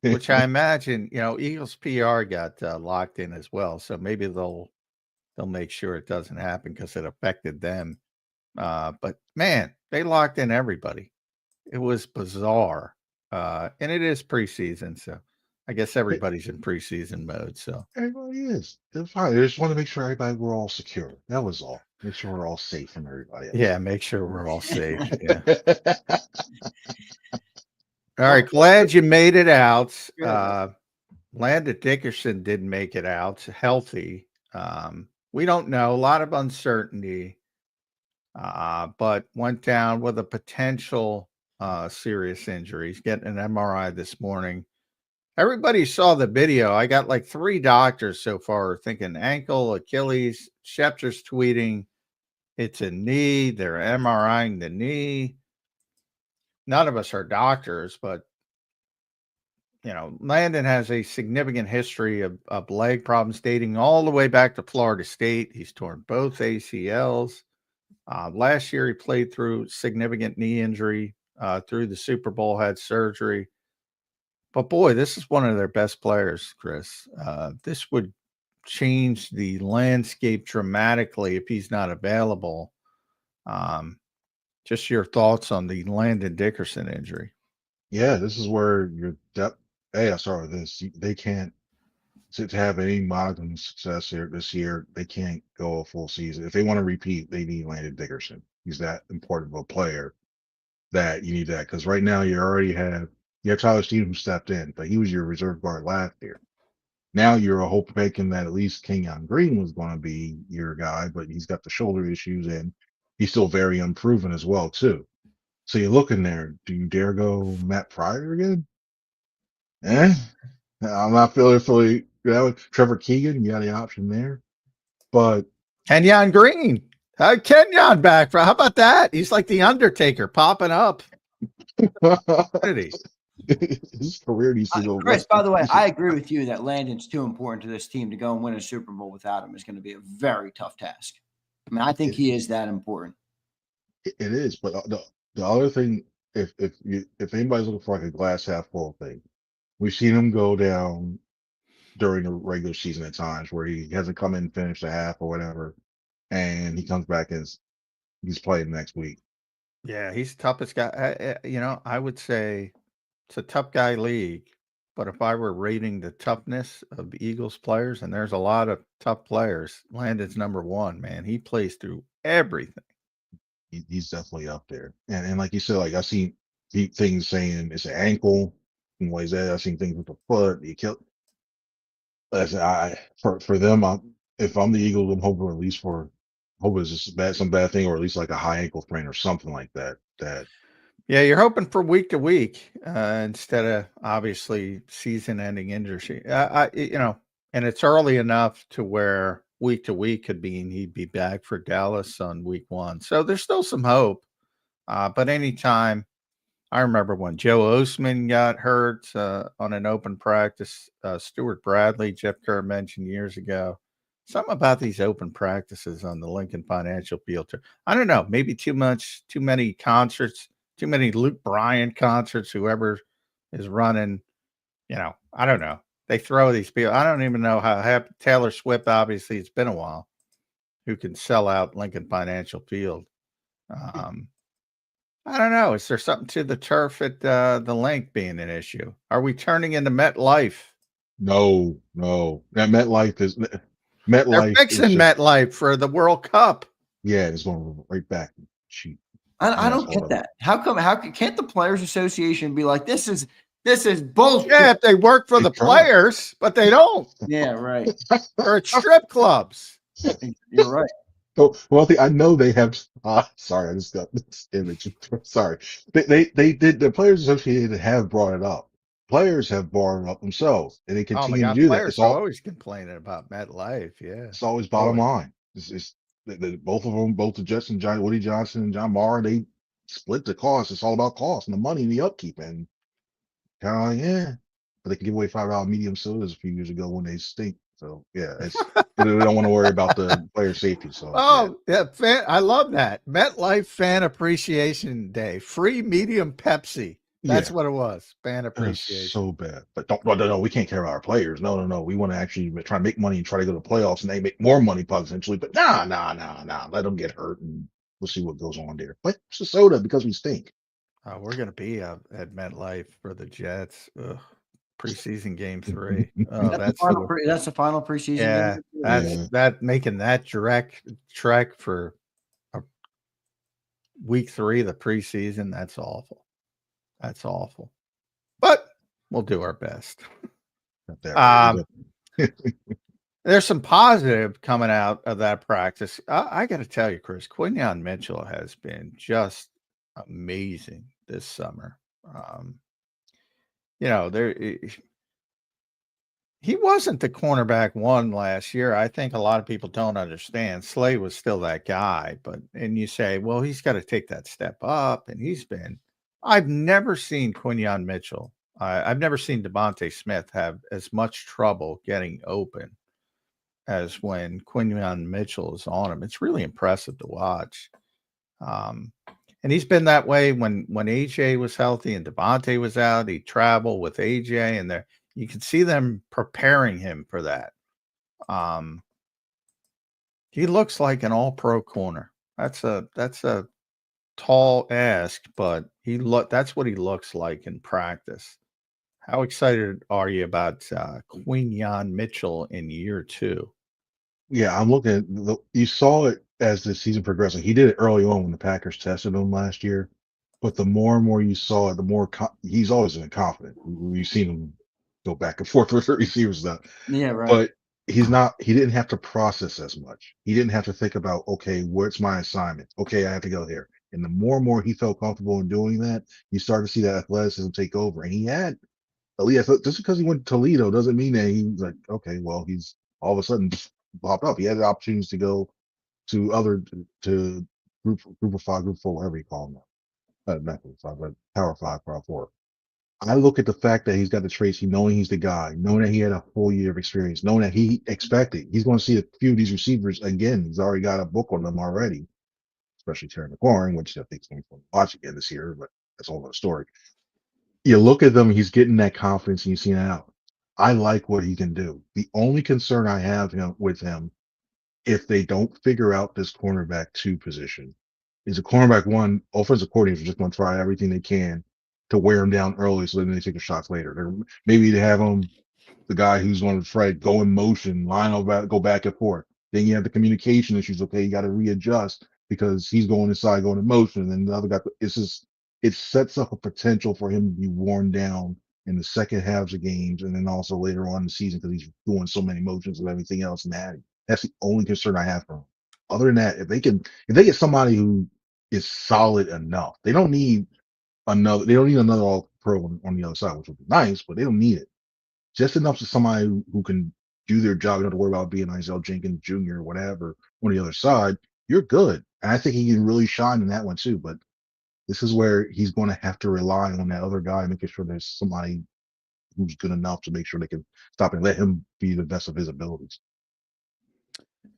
Which I imagine, Eagles PR got locked in as well. So maybe they'll make sure it doesn't happen because it affected them. But man, they locked in everybody. It was bizarre. And it is preseason, so I guess everybody's in preseason mode. So Everybody is. It's fine. I just want to make sure we're all secure. That was all. Make sure we're all safe from everybody else. yeah, make sure we're all safe. Yeah. All right, glad you made it out. Landon Dickerson didn't make it out healthy. We don't know, a lot of uncertainty, but went down with a potential serious injury. He's getting an MRI this morning. Everybody saw the video. I got like 3 doctors so far thinking ankle, Achilles. Schefter's tweeting it's a knee. They're MRIing the knee. None of us are doctors, but Landon has a significant history of leg problems dating all the way back to Florida State. He's torn both ACLs. Last year, he played through significant knee injury through the Super Bowl, had surgery. But boy, this is one of their best players, Chris. This would change the landscape dramatically if he's not available. Just your thoughts on the Landon Dickerson injury. Yeah, this is where your depth. Hey, I started this. They can't to have any modicum of success here this year. They can't go a full season. If they want to repeat, they need Landon Dickerson. He's that important of a player that you need that, because right now you have Tyler Stevens who stepped in, but he was your reserve guard last year. Now you're hoping that at least Kenyon Green was going to be your guy, but he's got the shoulder issues and he's still very unproven as well too. So you're looking there. Do you dare go Matt Pryor again? I'm not feeling fully. Trevor Keegan, you got the option there, but Kenyon Green, Kenyon back. How about that? He's like the Undertaker popping up. His career needs to go. Chris, by the way, I agree with you that Landon's too important to this team to go and win a Super Bowl without him is going to be a very tough task. I mean, I think he is that important. It is, but the other thing, if anybody's looking for like a glass half full thing, we've seen him go down during the regular season at times where he hasn't come in and finished a half or whatever, and he comes back and he's playing next week. Yeah, he's the toughest guy. I would say it's a tough guy league, but if I were rating the toughness of Eagles players, and there's a lot of tough players, Landon's number 1, man. He plays through everything. He's definitely up there. And like you said, like I've seen things saying it's an ankle and ways that I've seen things with the foot. He killed. For them, if I'm the Eagles, I'm hoping at least it's just some bad thing, or at least like a high ankle sprain or something like that. Yeah, you're hoping for week to week instead of obviously season-ending injury. And it's early enough to where week to week could mean he'd be back for Dallas on week 1. So there's still some hope. But anytime, I remember when Joe Osman got hurt on an open practice, Stuart Bradley, Jeff Kerr mentioned years ago, something about these open practices on the Lincoln Financial Field. I don't know, maybe too many concerts, too many Luke Bryan concerts, whoever is running, I don't know. They throw these people. I don't even know how Taylor Swift, obviously, it's been a while, who can sell out Lincoln Financial Field. I don't know. Is there something to the turf at the link being an issue? Are we turning into MetLife? No. That MetLife. They're fixing MetLife for the World Cup. Yeah, it's going right back. Cheap. I don't get that. How can't the Players Association be like, this is bullshit? Yeah, if they work for the players, but they don't. Yeah, right. Or at strip clubs. You're right. So one thing I know they have. Sorry, I just got this image. Sorry, they did. The Players Association have brought it up. Players have brought it up themselves, and they continue to do that. Players are always complaining about MetLife. Yeah, it's always bottom line. It's both of them, both the Jets and Woody Johnson and John Mara. They split the cost. It's all about cost and the money and the upkeep, and kind of like, but they can give away $5 medium sodas a few years ago when they stink. So yeah, we don't want to worry about the player safety. So yeah, I love that. MetLife Fan Appreciation Day, free medium Pepsi. That's what it was. Fan appreciation. So bad. But no, we can't care about our players. No. We want to actually try to make money and try to go to the playoffs, and they make more money potentially. But nah. Let them get hurt, and we'll see what goes on there. But it's a soda because we stink. We're gonna be at MetLife for the Jets. Ugh. Preseason game 3. Oh, that's the final preseason. Yeah, game? that making that direct trek for week 3, the preseason. That's awful. That's awful. But we'll do our best. There's some positive coming out of that practice. I got to tell you, Chris, Quinyon Mitchell has been just amazing this summer. He wasn't the cornerback 1 last year. I think a lot of people don't understand. Slade was still that guy, and you say, well, he's got to take that step up, and I've never seen Quinyon Mitchell. I've never seen Devontae Smith have as much trouble getting open as when Quinyon Mitchell is on him. It's really impressive to watch. And he's been that way when AJ was healthy and Devontae was out. He traveled with AJ, and you can see them preparing him for that. He looks like an all-pro corner. That's a tall ask, but that's what he looks like in practice. How excited are you about Quinyon Mitchell in year 2? Yeah, I'm looking at you saw it as the season progressed. He did it early on when the Packers tested him last year, but the more and more you saw it, the more he's always been confident. We've seen him go back and forth with receivers stuff. Yeah, right. But he didn't have to process as much. He didn't have to think about, okay, what's my assignment? Okay, I have to go here. And the more and more he felt comfortable in doing that, you start to see that athleticism take over. And he had, just because he went to Toledo doesn't mean that he was like, okay, well, he's all of a sudden popped up. He had the opportunities to go to group of 5, group 4, whatever you call them. Not group 5, but Power 5, Power 4. I look at the fact that he's got the traits, knowing he's the guy, knowing that he had a full year of experience, knowing that he expected he's going to see a few of these receivers again. He's already got a book on them already, especially Terry McLaurin, which I think is going to watch again this year, but that's a whole other story. You look at them, he's getting that confidence, and you see it out. I like what he can do. The only concern I have with him, if they don't figure out this cornerback 2 position, is a cornerback 1, offensive coordinators are just going to try everything they can to wear him down early so then they take the shots later. Maybe they have him, the guy who's going to try to go in motion, line up, go back and forth. Then you have the communication issues. Okay, you got to readjust because he's going inside, going in motion, and then the other guy. It sets up a potential for him to be worn down in the second halves of games, and then also later on in the season because he's doing so many motions and everything else. And that's the only concern I have for him. Other than that, if they get somebody who is solid enough, they don't need another all pro on the other side, which would be nice, but they don't need it. Just enough to somebody who can do their job, not to worry about being Isaiah Jenkins Jr. or whatever on the other side. You're good. And I think he can really shine in that one too. But this is where he's going to have to rely on that other guy, making sure there's somebody who's good enough to make sure they can stop and let him be the best of his abilities.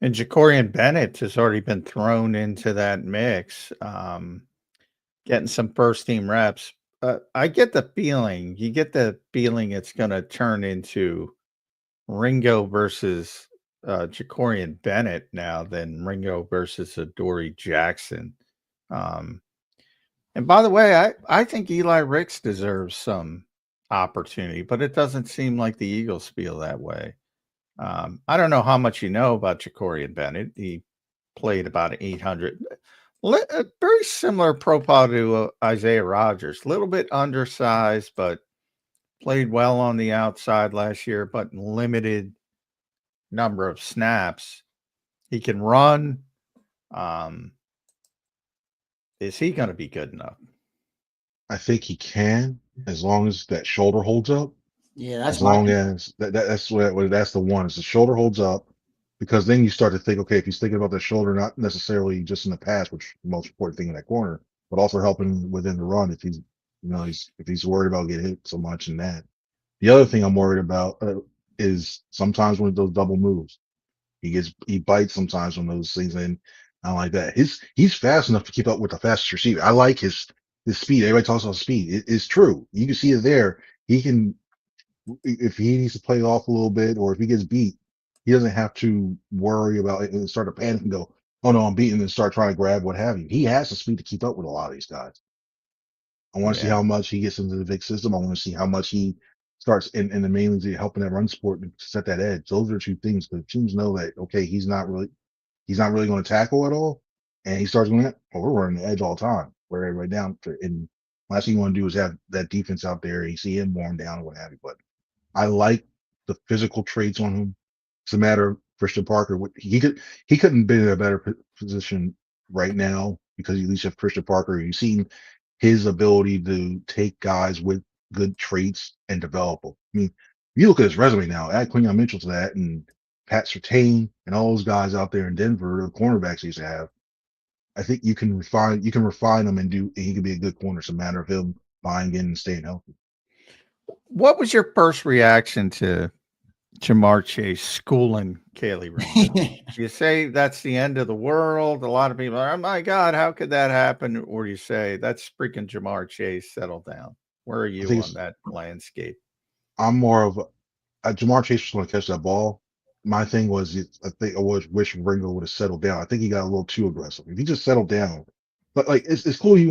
And Jacorian Bennett has already been thrown into that mix, getting some first-team reps. You get the feeling it's going to turn into Ringo versus Jacorian Bennett now than Ringo versus Adoree Jackson. And by the way, I think Eli Ricks deserves some opportunity, but it doesn't seem like the Eagles feel that way. I don't know how much you know about Jacorian Bennett. He played about 800. A very similar profile to Isaiah Rodgers. A little bit undersized, but played well on the outside last year, but limited number of snaps. He can run. Is he going to be good enough? I think he can, as long as that shoulder holds up. Yeah, that's as long as that's the one. Is the shoulder holds up, because then you start to think, okay, if he's thinking about the shoulder, not necessarily just in the pass, which is the most important thing in that corner, but also helping within the run. If he's worried about getting hit so much in that. The other thing I'm worried about is sometimes when those double moves. He bites sometimes on those things, and I don't like that. He's fast enough to keep up with the fastest receiver. I like his speed. Everybody talks about speed. It's true. You can see it there. He can, if he needs to play it off a little bit, or if he gets beat, he doesn't have to worry about it and start to panic and go, "Oh no, I'm beaten," and start trying to grab what have you. He has the speed to keep up with a lot of these guys. I want to see Yeah. how much he gets into the big system. I want to see how much he starts in the main leagues helping that run support to set that edge. Those are two things, because teams know that, okay, he's not really going to tackle at all, and he starts going, "Oh, we're running the edge all the time. Wear everybody down." And last thing you want to do is have that defense out there and you see him worn down or what have you. But I like the physical traits on him. It's a matter of Christian Parker. He couldn't be in a better position right now, because you at least have Christian Parker. You've seen his ability to take guys with good traits and develop them. I mean, you look at his resume now, add Quinyon Mitchell to that, and Pat Surtain and all those guys out there in Denver, the cornerbacks he used to have. I think you can refine them, and he could be a good corner. It's a matter of him buying in and staying healthy. What was your first reaction to Jamar Chase schooling Kaylee Ring? You say that's the end of the world. A lot of people are, "Oh my God, how could that happen?" Or you say, "That's freaking Jamar Chase, settle down." Where are you on that landscape? I'm more of Jamar Chase was going to catch that ball. My thing was, I wish Ringo would have settled down. I think he got a little too aggressive. If he just settled down, but like, it's cool. You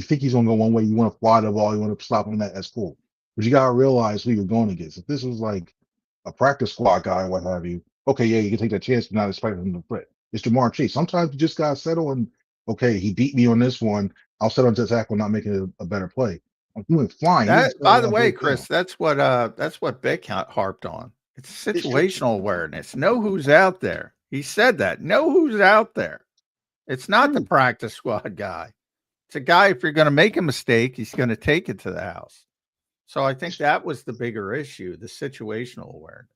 think he's going to go one way. You want to fly the ball. You want to stop him. That's cool. But you got to realize who you're going against. If this was like a practice squad guy, what have you, okay, yeah, you can take that chance, but not expect him to quit. It's Jamar Chase. Sometimes you just got to settle and, okay, he beat me on this one. I'll settle into tackle, not making a better play. I'm doing flying. By the way, Chris, that's what Bick harped on. It's situational awareness. Know who's out there. He said that. Know who's out there. It's not the practice squad guy. It's a guy, if you're going to make a mistake, he's going to take it to the house. So I think that was the bigger issue, the situational awareness.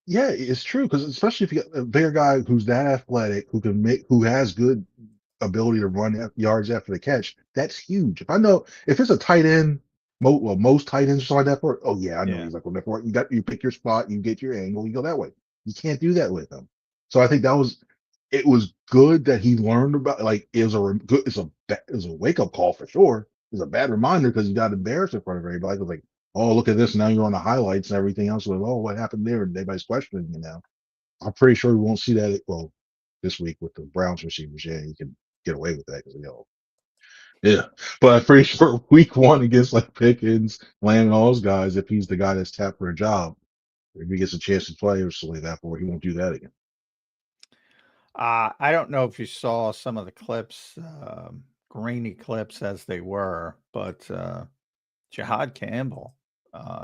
Yeah, it's true, because especially if you got a bigger guy who's that athletic, who has good ability to run yards after the catch, that's huge. If it's a tight end, most tight ends are like that for. Oh yeah, I know he's like that for. You pick your spot, you get your angle, you go that way. You can't do that with him. So I think it was good that he learned about. Like, it was a wake up call for sure. It was a bad reminder, because you got embarrassed in front of everybody. It was like, oh, look at this, now you're on the highlights and everything else. Like, oh, what happened there? And everybody's questioning you now. I'm pretty sure we won't see that. Well, this week with the Browns receivers, yeah, you can get away with that, because yeah. But I'm pretty sure week 1 against like Pickens, Lamb, and all those guys, if he's the guy that's tapped for a job, if he gets a chance to play or something like that, for he won't do that again. I don't know if you saw some of the clips, grainy clips as they were, but Jihad Campbell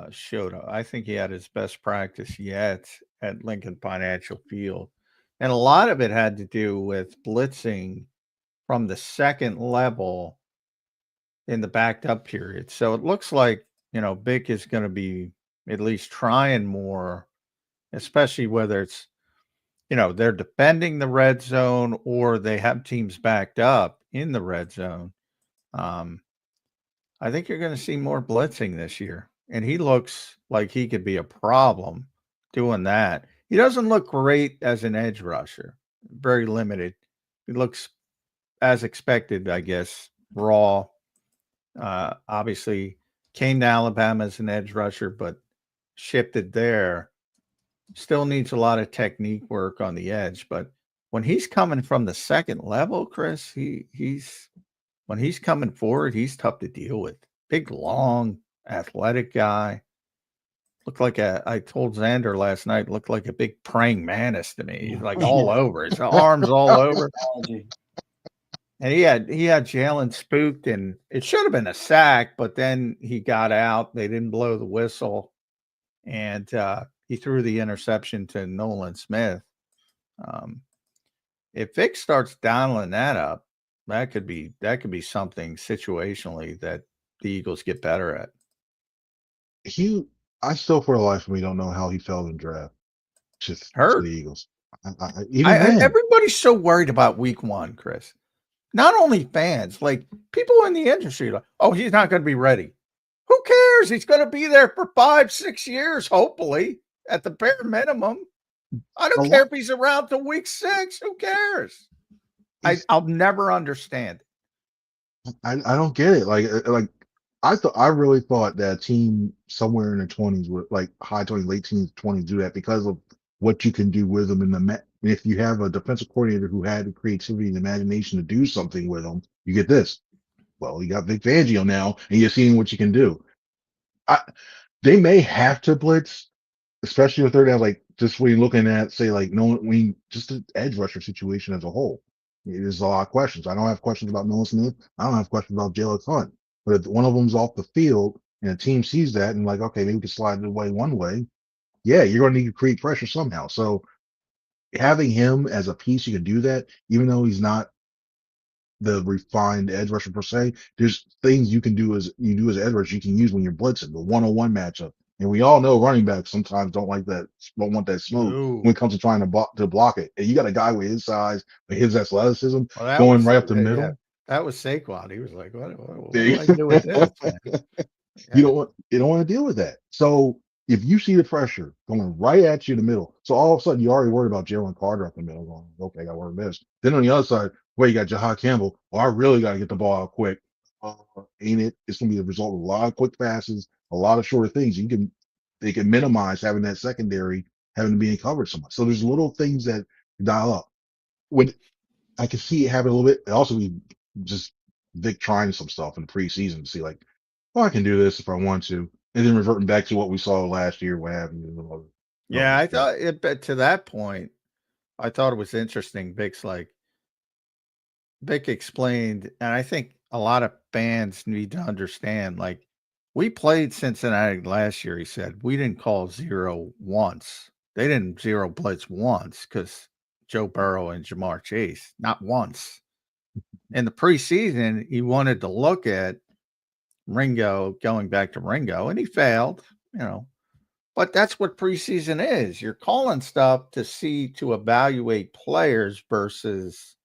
showed up. I think he had his best practice yet at Lincoln Financial Field. And a lot of it had to do with blitzing from the second level in the backed up period. So it looks like, Bick is going to be at least trying more, especially whether it's, they're defending the red zone or they have teams backed up in the red zone. I think you're going to see more blitzing this year. And he looks like he could be a problem doing that. He doesn't look great as an edge rusher. Very limited. He looks, as expected, I guess, raw. Obviously came to Alabama as an edge rusher, but shifted there. Still needs a lot of technique work on the edge. But when he's coming from the second level, Chris, when he's coming forward, he's tough to deal with. Big, long, athletic guy. Looked like I told Zander last night, looked like a big praying mantis to me. He's like all over. His arms all over. And he had Jalen spooked, and it should have been a sack, but then he got out. They didn't blow the whistle, and he threw the interception to Nolan Smith. If Vic starts dialing that up, that could be something situationally that the Eagles get better at. I still, for the life of me, don't know how he fell in draft. Just hurt the Eagles. Everybody's so worried about week 1, Chris. Not only fans, like people in the industry, like, oh, he's not going to be ready. Who cares? He's going to be there for 5-6 years, hopefully. at the bare minimum. I don't A care lot. if he's around till week 6. Who cares? He's- I'll never understand it. I don't get it. Like I really thought that a team somewhere in the 20s would, like high 20s, late teens, 20s, do that because of what you can do with them in the if you have a defensive coordinator who had the creativity and imagination to do something with them, you get this. Well, you got Vic Fangio now, and you're seeing what you can do. They may have to blitz, especially with third down, like just when you're looking at, say, like just the edge rusher situation as a whole. There's a lot of questions. I don't have questions about Nolan Smith. I don't have questions about Jalen Hunt. But if one of them's off the field and a team sees that and like, okay, maybe we can slide it away one way, yeah, you're going to need to create pressure somehow. So having him as a piece, you can do that, even though he's not the refined edge rusher per se. There's things you can do as edge rusher you can use when you're blitzing the 1-on-1 matchup. And we all know running backs sometimes don't want that smoke when it comes to trying to block it. And you got a guy with his size, with his athleticism, going right up the middle. Yeah, that was Saquon. He was like, "What There do I do with this?" You don't want to deal with that. So if you see the pressure going right at you in the middle, so all of a sudden you're already worried about Jalen Carter up the middle, going, okay, I got to worry about this. Then on the other side, you got Jahad Campbell. Well, I really got to get the ball out quick. Ain't it? It's going to be the result of a lot of quick passes, a lot of shorter things. They can minimize having that secondary having to be in coverage so much. So there's little things that dial up. When I can see it happen a little bit, it also be just Vic trying some stuff in the preseason to see like, oh, I can do this if I want to, and then reverting back to what we saw last year, what have you. Yeah, I thought it. But to that point, I thought it was interesting. Vic explained, and I think a lot of fans need to understand. Like, we played Cincinnati last year. He said we didn't call zero once. They didn't zero blitz once because Joe Burrow and Jamar Chase, not once. In the preseason, he wanted to look at Ringo, going back to Ringo, and he failed, but that's what preseason is. You're calling stuff to evaluate players versus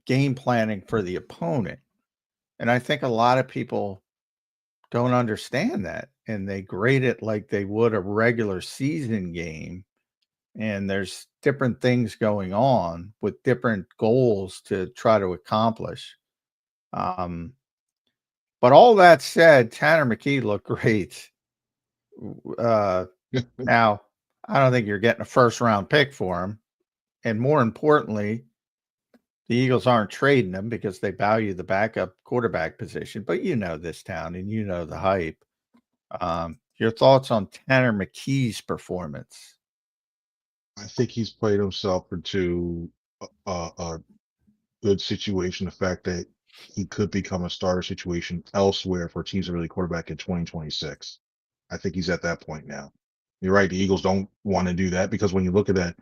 game planning for the opponent. And I think a lot of people don't understand that, and they grade it like they would a regular season game. And there's different things going on with different goals to try to accomplish. But all that said, Tanner McKee looked great. Now, I don't think you're getting a first-round pick for him. And more importantly, the Eagles aren't trading him because they value the backup quarterback position. But you know this town, and you know the hype. Your thoughts on Tanner McKee's performance? I think he's played himself into a good situation. The fact that he could become a starter situation elsewhere for teams that really quarterback in 2026. I think he's at that point now. You're right. The Eagles don't want to do that because when you look at that,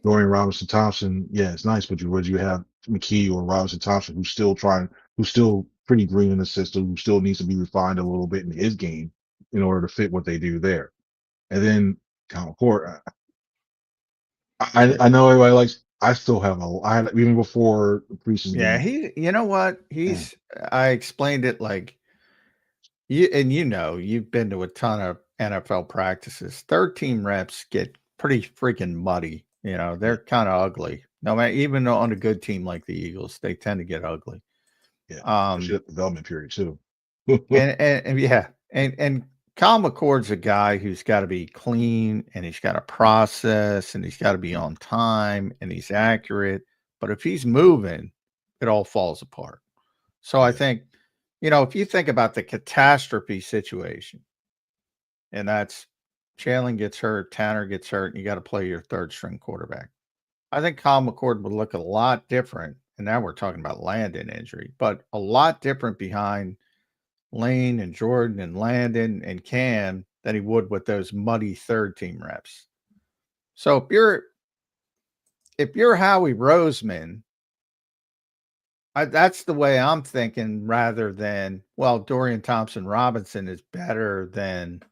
Dorian Robinson Thompson, yeah, it's nice, but would you have McKee or Robinson Thompson who's still pretty green in the system, who still needs to be refined a little bit in his game in order to fit what they do there. And then Kyle McCord, I know everybody likes. I still have even before the preseason. Yeah, game. you know what? I explained it like you've been to a ton of NFL practices. Third team reps get pretty freaking muddy. They're kind of ugly. No matter, even on a good team like the Eagles, they tend to get ugly. Yeah, development period too. and Kyle McCord's a guy who's got to be clean, and he's got to process, and he's got to be on time, and he's accurate. But if he's moving, it all falls apart. So I think, if you think about the catastrophe situation, and that's Jalen gets hurt, Tanner gets hurt, and you got to play your third string quarterback. I think Kyle McCord would look a lot different. And now we're talking about Landon injury, but a lot different behind Lane and Jordan and Landon and Cam than he would with those muddy third team reps. So if you're Howie Roseman, that's the way I'm thinking, rather than, Dorian Thompson Robinson is better than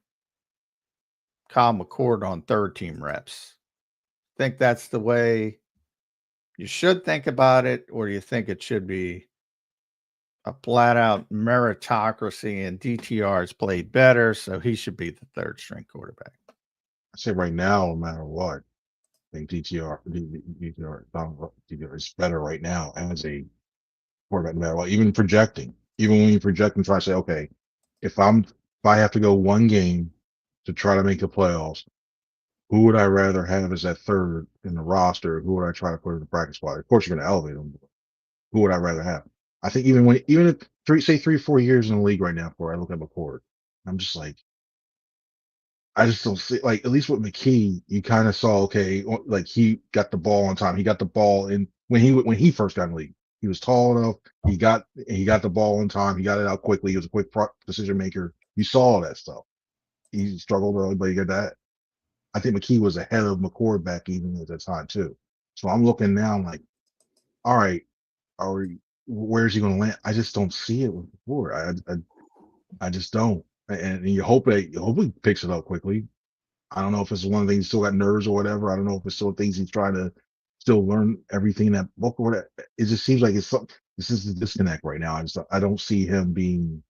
Kyle McCord on third team reps. I think that's the way you should think about it, or do you think it should be a flat out meritocracy and DTR has played better, so he should be the third string quarterback? I say right now, no matter what, I think DTR is better right now as a quarterback, no matter what. Even projecting, even when you project and try to say, okay, if I have to go one game to try to make the playoffs, who would I rather have as that third in the roster? Who would I try to put in the practice squad? Of course, you're going to elevate them. Who would I rather have? I think even if 3 4 years in the league right now, before I look at McCord, I'm just like, I just don't see, like, at least with McKee, you kind of saw, okay, like he got the ball on time. He got the ball in when he first got in the league. He was tall enough. He got the ball on time. He got it out quickly. He was a quick decision maker. You saw all that stuff. He struggled early, but he got that. I think McKee was ahead of McCord back even at that time too. So I'm looking now, I'm like, all right, where's he going to land? I just don't see it with McCord. I just don't. And you hope he picks it up quickly. I don't know if it's one of the things he's still got nerves or whatever. I don't know if it's still things he's trying to still learn everything in that book or whatever. It just seems like this is the disconnect right now. I don't see him being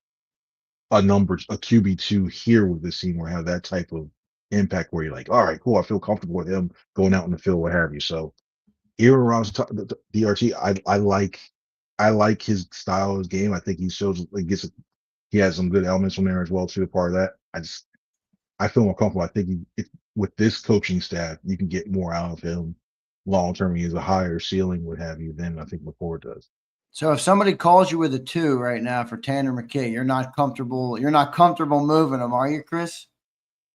a QB2 here with this team where I have that type of impact where you're like, all right, cool. I feel comfortable with him going out in the field, what have you. So here around the DRT, I like his style, his game. I think he shows he has some good elements from there as well too. Part of that, I feel more comfortable. I think with this coaching staff, you can get more out of him long term. He has a higher ceiling, what have you, than I think McCord does. So if somebody calls you with a 2 right now for Tanner McKay, you're not comfortable. You're not comfortable moving him, are you, Chris?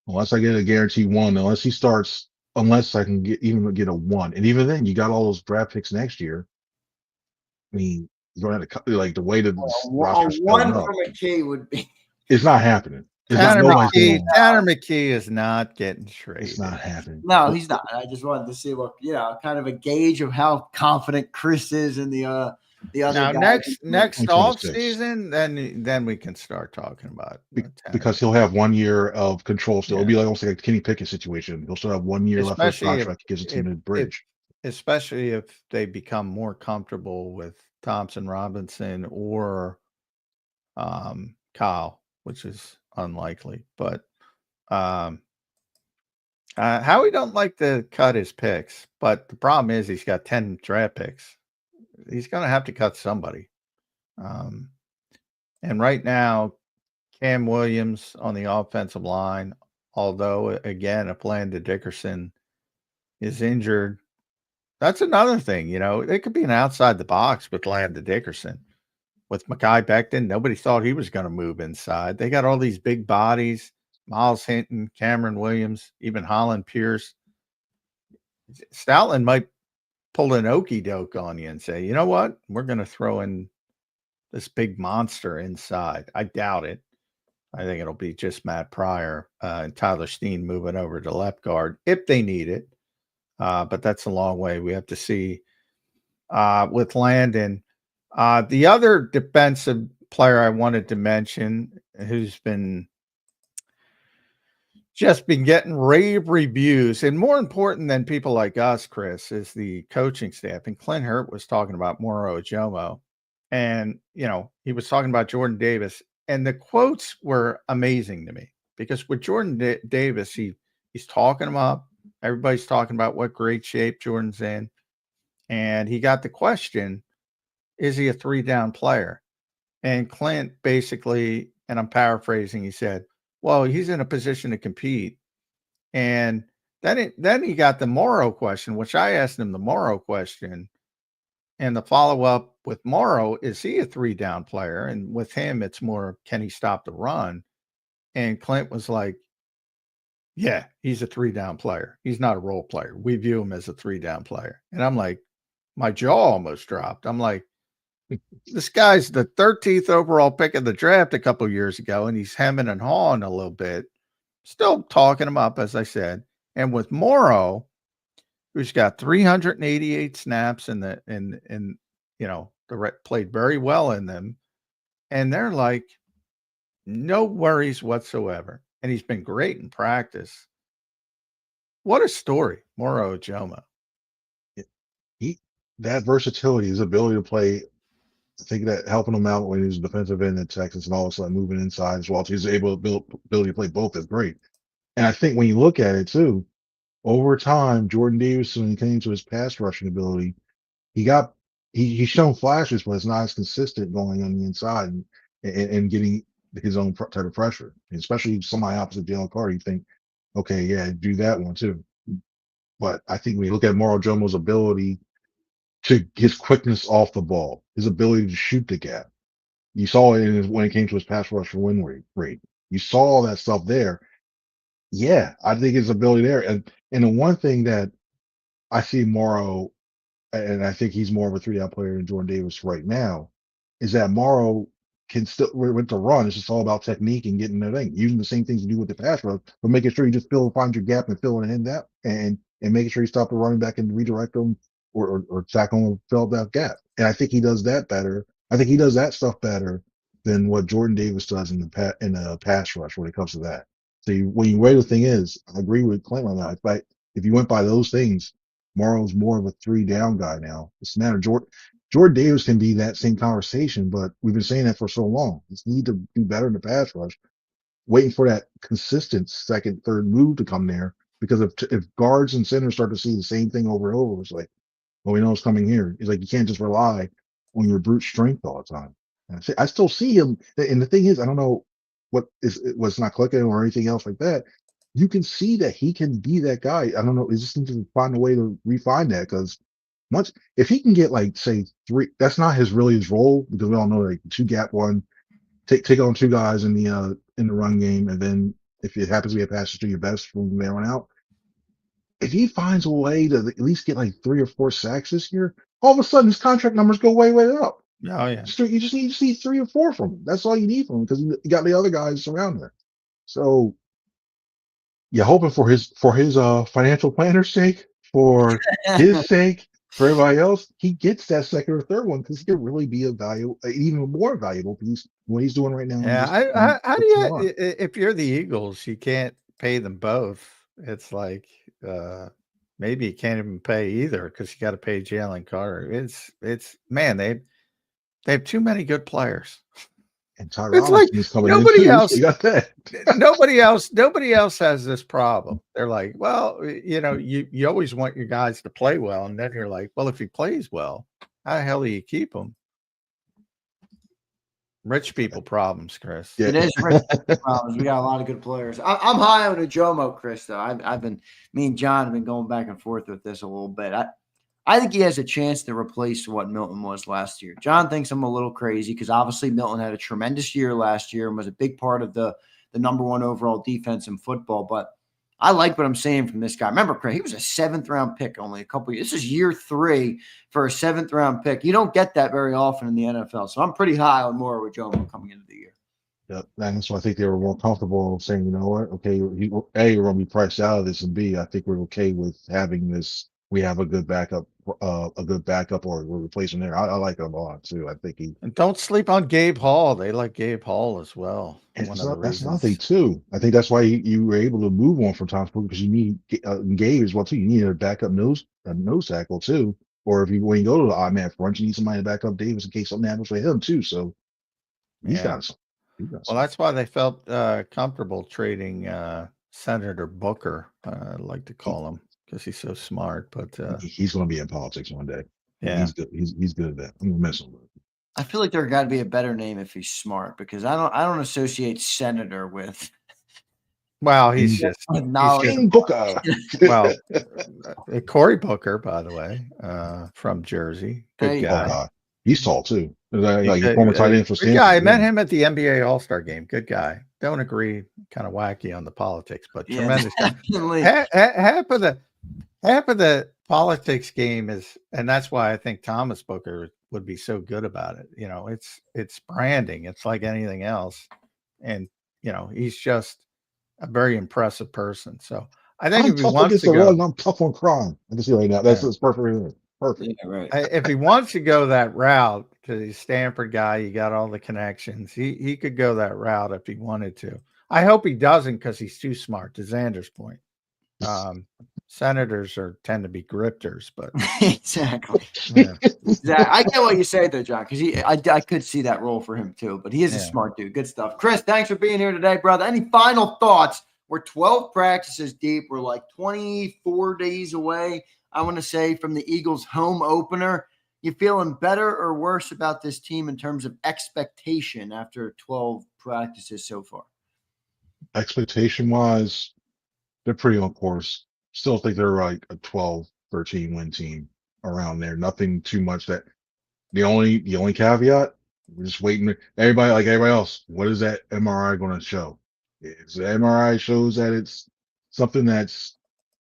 Unless I get a guarantee 1, unless I can get a 1, and even then, you got all those draft picks next year. I mean, you're going to have to like the way that this roster's filling up. 1 for McKay would be. It's not happening. Tanner McKee is not getting traded. It's not happening. No, he's not. I just wanted to see what kind of a gauge of how confident Chris is in the other. Now next off season, then we can start talking about because he'll have 1 year of control still. It'll be almost like a Kenny Pickett situation. He'll still have 1 year left of his contract. Gives it to him a bridge. Especially if they become more comfortable with Thompson Robinson or Kyle, which is unlikely. But Howie don't like to cut his picks, but the problem is he's got 10 draft picks. He's going to have to cut somebody. And right now, Cam Williams on the offensive line, although, again, if Landon Dickerson is injured, that's another thing. It could be an outside the box with Landon Dickerson. With Mekhi Becton, nobody thought he was going to move inside. They got all these big bodies, Miles Hinton, Cameron Williams, even Holland Pierce. Stoutland might pull an okey doke on you and say, you know what? We're going to throw in this big monster inside. I doubt it. I think it'll be just Matt Pryor and Tyler Steen moving over to left guard if they need it. But that's a long way. We have to see with Landon. The other defensive player I wanted to mention who's been getting rave reviews, and more important than people like us, Chris, is the coaching staff. And Clint Hurt was talking about Moro Ojomo, and he was talking about Jordan Davis, and the quotes were amazing to me because with Jordan Davis, he's talking him up. Everybody's talking about what great shape Jordan's in, and he got the question, is he a 3-down player? And Clint basically, and I'm paraphrasing, he said, well, he's in a position to compete. And then he got the Morrow question, which I asked him the Morrow question. And the follow-up with Morrow, is he a 3-down player? And with him, it's more, can he stop the run? And Clint was like, yeah, he's a 3-down player. He's not a role player. We view him as a 3-down player. And I'm like, my jaw almost dropped. I'm like, this guy's the 13th overall pick of the draft a couple of years ago, and he's hemming and hawing a little bit, still talking him up, as I said. And with Morrow, who's got 388 snaps played very well in them, and they're like, no worries whatsoever. And he's been great in practice. What a story, Moro Ojomo. That versatility, his ability to play. I think that helping him out when he was defensive end in Texas and all of a sudden moving inside as well. So he's able to ability to play both is great. And I think when you look at it too, over time, Jordan Davis, when it came to his pass rushing ability, he's shown flashes, but it's not as consistent going on the inside and getting his own type of pressure. And especially somebody opposite Jalen Carter, you think, okay, yeah, do that one too. But I think when you look at Mauro Jomo's ability to his quickness off the ball, his ability to shoot the gap, you saw it when it came to his pass rush for win rate. You saw all that stuff there. Yeah, I think his ability there. And the one thing that I see Mauro, and I think he's more of a 3-down player than Jordan Davis right now, is that Mauro can still, with the run, it's just all about technique and getting the thing, using the same things you do with the pass rush, but making sure you just find your gap and fill it in that, and making sure you stop the running back and redirect them or tackle them and fill that gap. And I think he does that better. I think he does that stuff better than what Jordan Davis does in the pass rush when it comes to that. So when you weigh the thing is, I agree with Clint on that. But if you went by those things, Mauro's more of a 3-down guy now. It's a matter of Jordan Davis can be that same conversation, but we've been saying that for so long. Just need to do better in the pass rush, waiting for that consistent second, third move to come there. Because if guards and centers start to see the same thing over and over, it's like, well, we know it's coming here. It's like you can't just rely on your brute strength all the time. And I still see him. And the thing is, I don't know what's not clicking or anything else like that. You can see that he can be that guy. I don't know. He just needs to find a way to refine that, because if he can get like say 3, that's not his role, because we all know like 2-gap one, take on 2 guys in the run game, and then if it happens to be a pass to your best from there on out. If he finds a way to at least get like 3 or 4 sacks this year, all of a sudden his contract numbers go way up. Oh yeah. You just need 3 or 4 from him. That's all you need from him, because you got the other guys around there. So you're hoping for his financial planner's sake, for his sake, for everybody else, he gets that second or third one, because he could really be even more valuable piece than what he's doing right now. Yeah. How do you, if you're the Eagles, you can't pay them both. It's like, maybe you can't even pay either, because you got to pay Jalen Carter. It's man, they have too many good players. And Tyrod like is coming nobody in too, else. So you got that. Nobody else has this problem. They're like, well, you always want your guys to play well, and then you're like, well, if he plays well, how the hell do you keep him? Rich people problems, Chris. Yeah. It is rich people problems. We got a lot of good players. I'm high on Jomo, Chris. Though me and John have been going back and forth with this a little bit. I think he has a chance to replace what Milton was last year. John thinks I'm a little crazy, because obviously Milton had a tremendous year last year and was a big part of the number 1 overall defense in football. But I like what I'm seeing from this guy. Remember, Craig, he was a 7th-round pick only a couple of years. This is year 3 for a 7th-round pick. You don't get that very often in the NFL. So I'm pretty high on Mauro Jomo coming into the year. Yep. And so I think they were more comfortable saying, you know what, okay, A, we're going to be priced out of this, and B, I think we're okay with having this. We have a good backup, or we're replacing there. I like him a lot too. I think and don't sleep on Gabe Hall. They like Gabe Hall as well. That's nothing too. I think that's why you were able to move on from Thomas Booker, because you need Gabe as well too. You need a backup nose tackle too, or when you go to the odd man front, you need somebody to back up Davis in case something happens with him too. So he's got some. Well, that's why they felt comfortable trading Senator Booker. I like to call him, because he's so smart. But he's going to be in politics one day. Yeah, he's good. He's good at that. I'm going to mess him with. I feel like there got to be a better name if he's smart, because I don't associate senator with. Well, he's just Booker. Well, Cory Booker, by the way, from Jersey, good guy. He's tall too. Like former tight end for Stanford. Yeah, I met him at the NBA All-Star game. Good guy. Don't agree, kind of wacky on the politics, but tremendous. Half of the politics game is, and that's why I think Thomas Booker would be so good about it. It's branding. It's like anything else, and he's just a very impressive person. So I think if he wants to go, I'm tough on crime. I can see right now. That's perfect. Perfect. Yeah, right. If he wants to go that route, because he's a Stanford guy, you got all the connections. He could go that route if he wanted to. I hope he doesn't, because he's too smart. To Xander's point, senators tend to be grifters, but exactly. Yeah. I get what you say though, John, because I could see that role for him too. But he is a smart dude. Good stuff, Chris. Thanks for being here today, brother. Any final thoughts We're 12 practices deep. We're like 24 days away, I want to say, from the Eagles' home opener. You feeling better or worse about this team in terms of expectation after 12 practices so far? Expectation wise, they're pretty on course. Still think they're like a 12, 13 win team around there. Nothing too much that the only caveat, we're just waiting. Everybody, like everybody else, what is that MRI going to show? If the MRI shows that it's something that's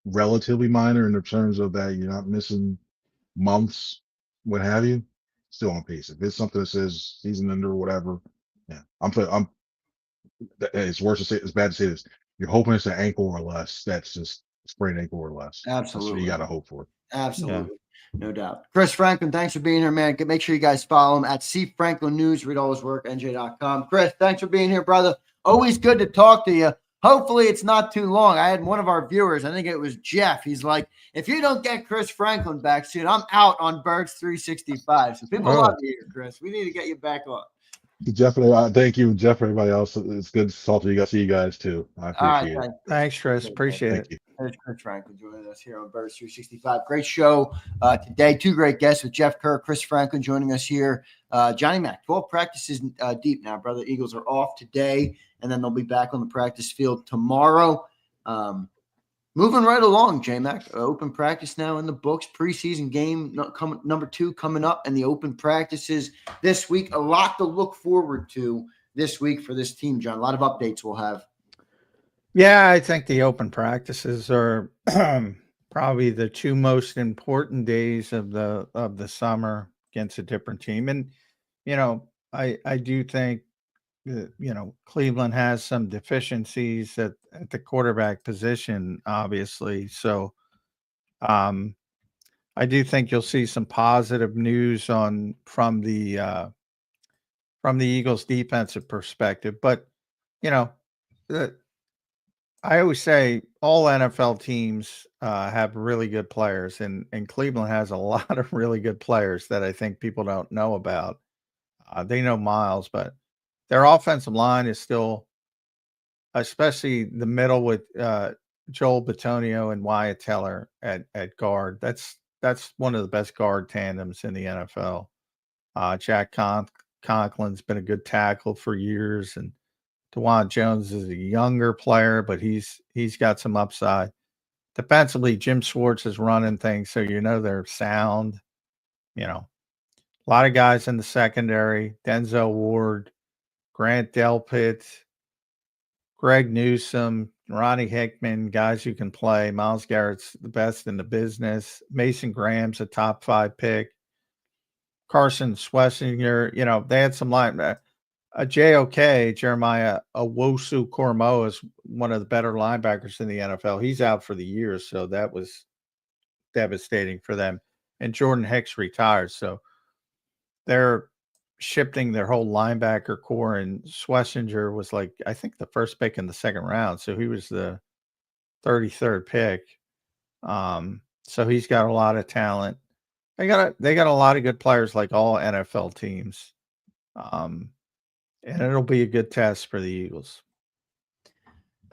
relatively minor in the terms of that you're not missing months, what have you, still on pace. If it's something that says season under or whatever, yeah, it's worse to say, it's bad to say this. You're hoping it's an ankle or less. That's just sprained ankle or less. That's what Absolutely. you got to hope for. Absolutely. No doubt. Chris Franklin, thanks for being here, man. Make sure you guys follow him at C Franklin News. Read all his work, NJ.com. Chris, thanks for being here, brother. Always good to talk to you. Hopefully it's not too long. I had one of our viewers, I think it was Jeff. He's like, if you don't get Chris Franklin back soon, I'm out on Birds 365. So people love you here, Chris. We need to get you back on. Definitely. Thank you, Jeff, for everybody else. It's good to talk to you guys. See you guys too. I appreciate it. Thanks, Chris. Appreciate it. You. There's Chris Franklin joining us here on Birds 365. Great show today. Two great guests with Jeff Kerr, Chris Franklin joining us here. Johnny Mac, 12 practices deep now, brother. Eagles are off today, and then they'll be back on the practice field tomorrow. Moving right along, J-Mac. Open practice now in the books. Preseason game number 2 coming up, and the open practices this week. A lot to look forward to this week for this team, John. A lot of updates we'll have. Yeah, I think the open practices are probably the 2 most important days of the summer against a different team. And, I do think Cleveland has some deficiencies at the quarterback position, obviously. So I do think you'll see some positive news from the Eagles defensive perspective. But, I always say all NFL teams have really good players, and Cleveland has a lot of really good players that I think people don't know about. They know Miles, but their offensive line is still, especially the middle with Joel Bitonio and Wyatt Teller at guard. That's one of the best guard tandems in the NFL. Jack Conklin's been a good tackle for years, and DeJuan Jones is a younger player, but he's got some upside. Defensively, Jim Schwartz is running things, so they're sound. A lot of guys in the secondary: Denzel Ward, Grant Delpit, Greg Newsome, Ronnie Hickman, guys who can play. Myles Garrett's the best in the business. Mason Graham's a top 5 pick. Carson Schlesinger, they had some line. JOK, Jeremiah Owusu-Koramoah, is one of the better linebackers in the NFL. He's out for the year, so that was devastating for them. And Jordan Hicks retired, so they're shifting their whole linebacker core. And Schlesinger was I think the first pick in the second round, so he was the 33rd pick. So he's got a lot of talent. They got a lot of good players, like all NFL teams. And it'll be a good test for the Eagles.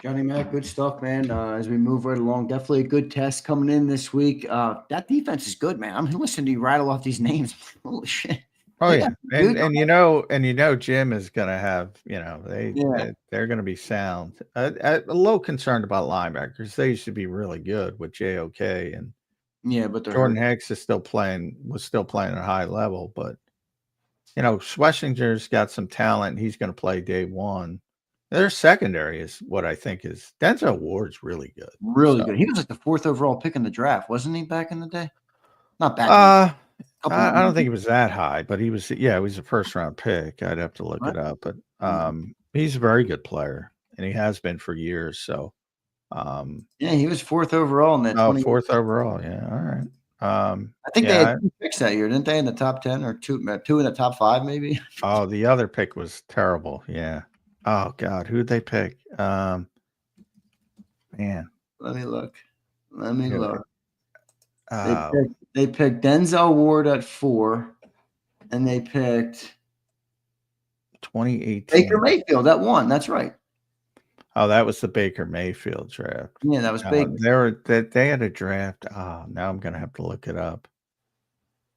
Johnny Mac, good stuff, man. As we move right along, definitely a good test coming in this week. That defense is good, man. I'm listening to you rattle off these names. Holy shit. Oh yeah, and Jim is gonna have they're gonna be sound. I'm a little concerned about linebackers. They used to be really good with JOK, and but Jordan Hicks was still playing at a high level, but. Schlesinger's got some talent. He's going to play day one. Their secondary is what I think is Denzel Ward's really good. Really good. He was the 4th overall pick in the draft, wasn't he, back in the day? Not back. I don't think he was that high, but he was. Yeah, he was a first-round pick. I'd have to look it up, but he's a very good player, and he has been for years. So, he was 4th overall in that. 4th overall. Yeah, all right. I think they had 2 picks that year, didn't they? In the top 10 or 2 in the top 5, maybe. Oh, the other pick was terrible. Yeah. Oh God, who'd they pick? Man, let me look. They picked Denzel Ward at 4, and they picked 2018 Baker Mayfield at 1. That's right. Oh, that was the Baker Mayfield draft. Yeah, that was big. They had a draft. Oh, now I'm gonna have to look it up.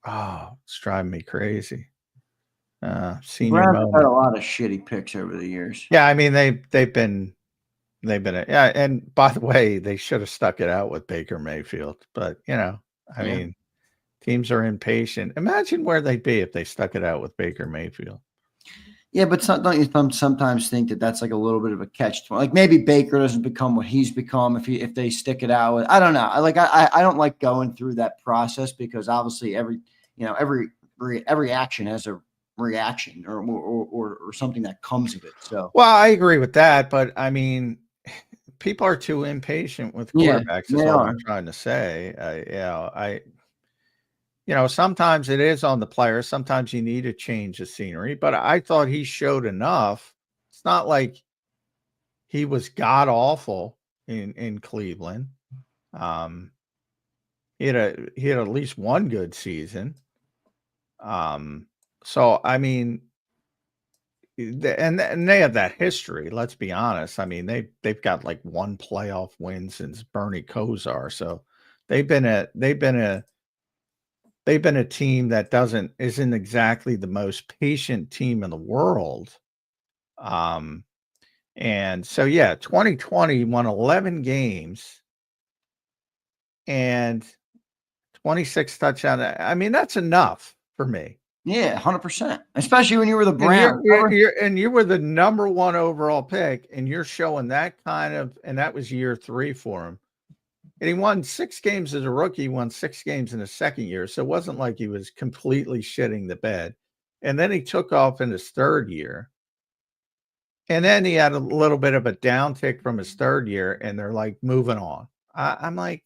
Oh, it's driving me crazy. Senior Browns have had a moment. lot of shitty picks over the years. Yeah, I mean they've been yeah, and by the way, they should have stuck it out with Baker Mayfield. But I mean, teams are impatient. Imagine where they'd be if they stuck it out with Baker Mayfield. Yeah, but don't you sometimes think that that's like a little bit of a catch? Like maybe Baker doesn't become what he's become if they stick it out with. I don't know. I don't like going through that process because obviously every action has a reaction or something that comes of it. So well, I agree with that, but I mean, people are too impatient with quarterbacks. Is all I'm trying to say. Sometimes it is on the player. Sometimes you need to change the scenery. But I thought he showed enough. It's not like he was god awful in Cleveland. He had at least one good season. So I mean, and they have that history. Let's be honest. I mean, they've got like one playoff win since Bernie Kosar. So they've been a team that isn't exactly the most patient team in the world. And so 2020 won 11 games and 26 touchdowns. I mean, that's enough for me. Yeah, 100%. Especially when you were the Browns. And you were the number 1 overall pick, and you're showing that kind of, and that was year 3 for him. And he won 6 games as a rookie, won 6 games in his second year. So it wasn't like he was completely shitting the bed. And then he took off in his third year. And then he had a little bit of a downtick from his third year, and they're like moving on. I'm like,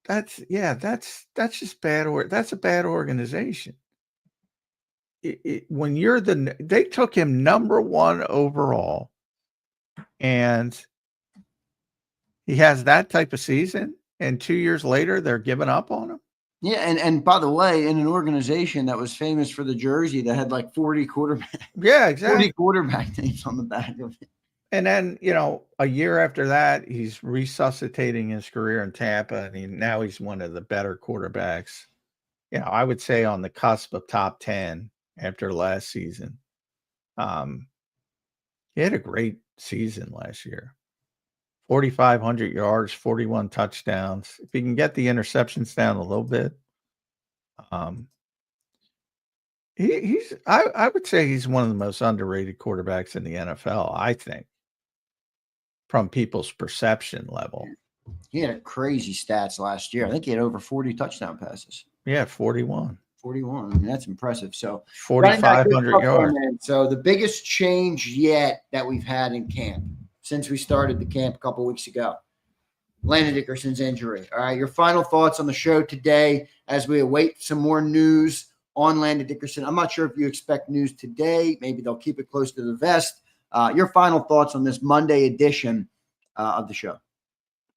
that's just bad. That's a bad organization. When they took him number 1 overall, and he has that type of season, and 2 years later they're giving up on him. Yeah, and by the way, in an organization that was famous for the jersey that had like 40 quarterbacks. Yeah, exactly. 40 quarterback names on the back of it. And then, a year after that, he's resuscitating his career in Tampa, and now he's one of the better quarterbacks. I would say on the cusp of top 10 after last season. He had a great season last year. 4,500 yards, 41 touchdowns. If he can get the interceptions down a little bit, I would say he's one of the most underrated quarterbacks in the NFL, I think, from people's perception level. He had crazy stats last year. I think he had over 40 touchdown passes. Yeah, 41. 41. I mean, that's impressive. So 4,500 yards. So the biggest change yet that we've had in camp since we started the camp a couple weeks ago, Landon Dickerson's injury. All right, your final thoughts on the show today as we await some more news on Landon Dickerson. I'm not sure if you expect news today. Maybe they'll keep it close to the vest. Your final thoughts on this Monday edition of the show.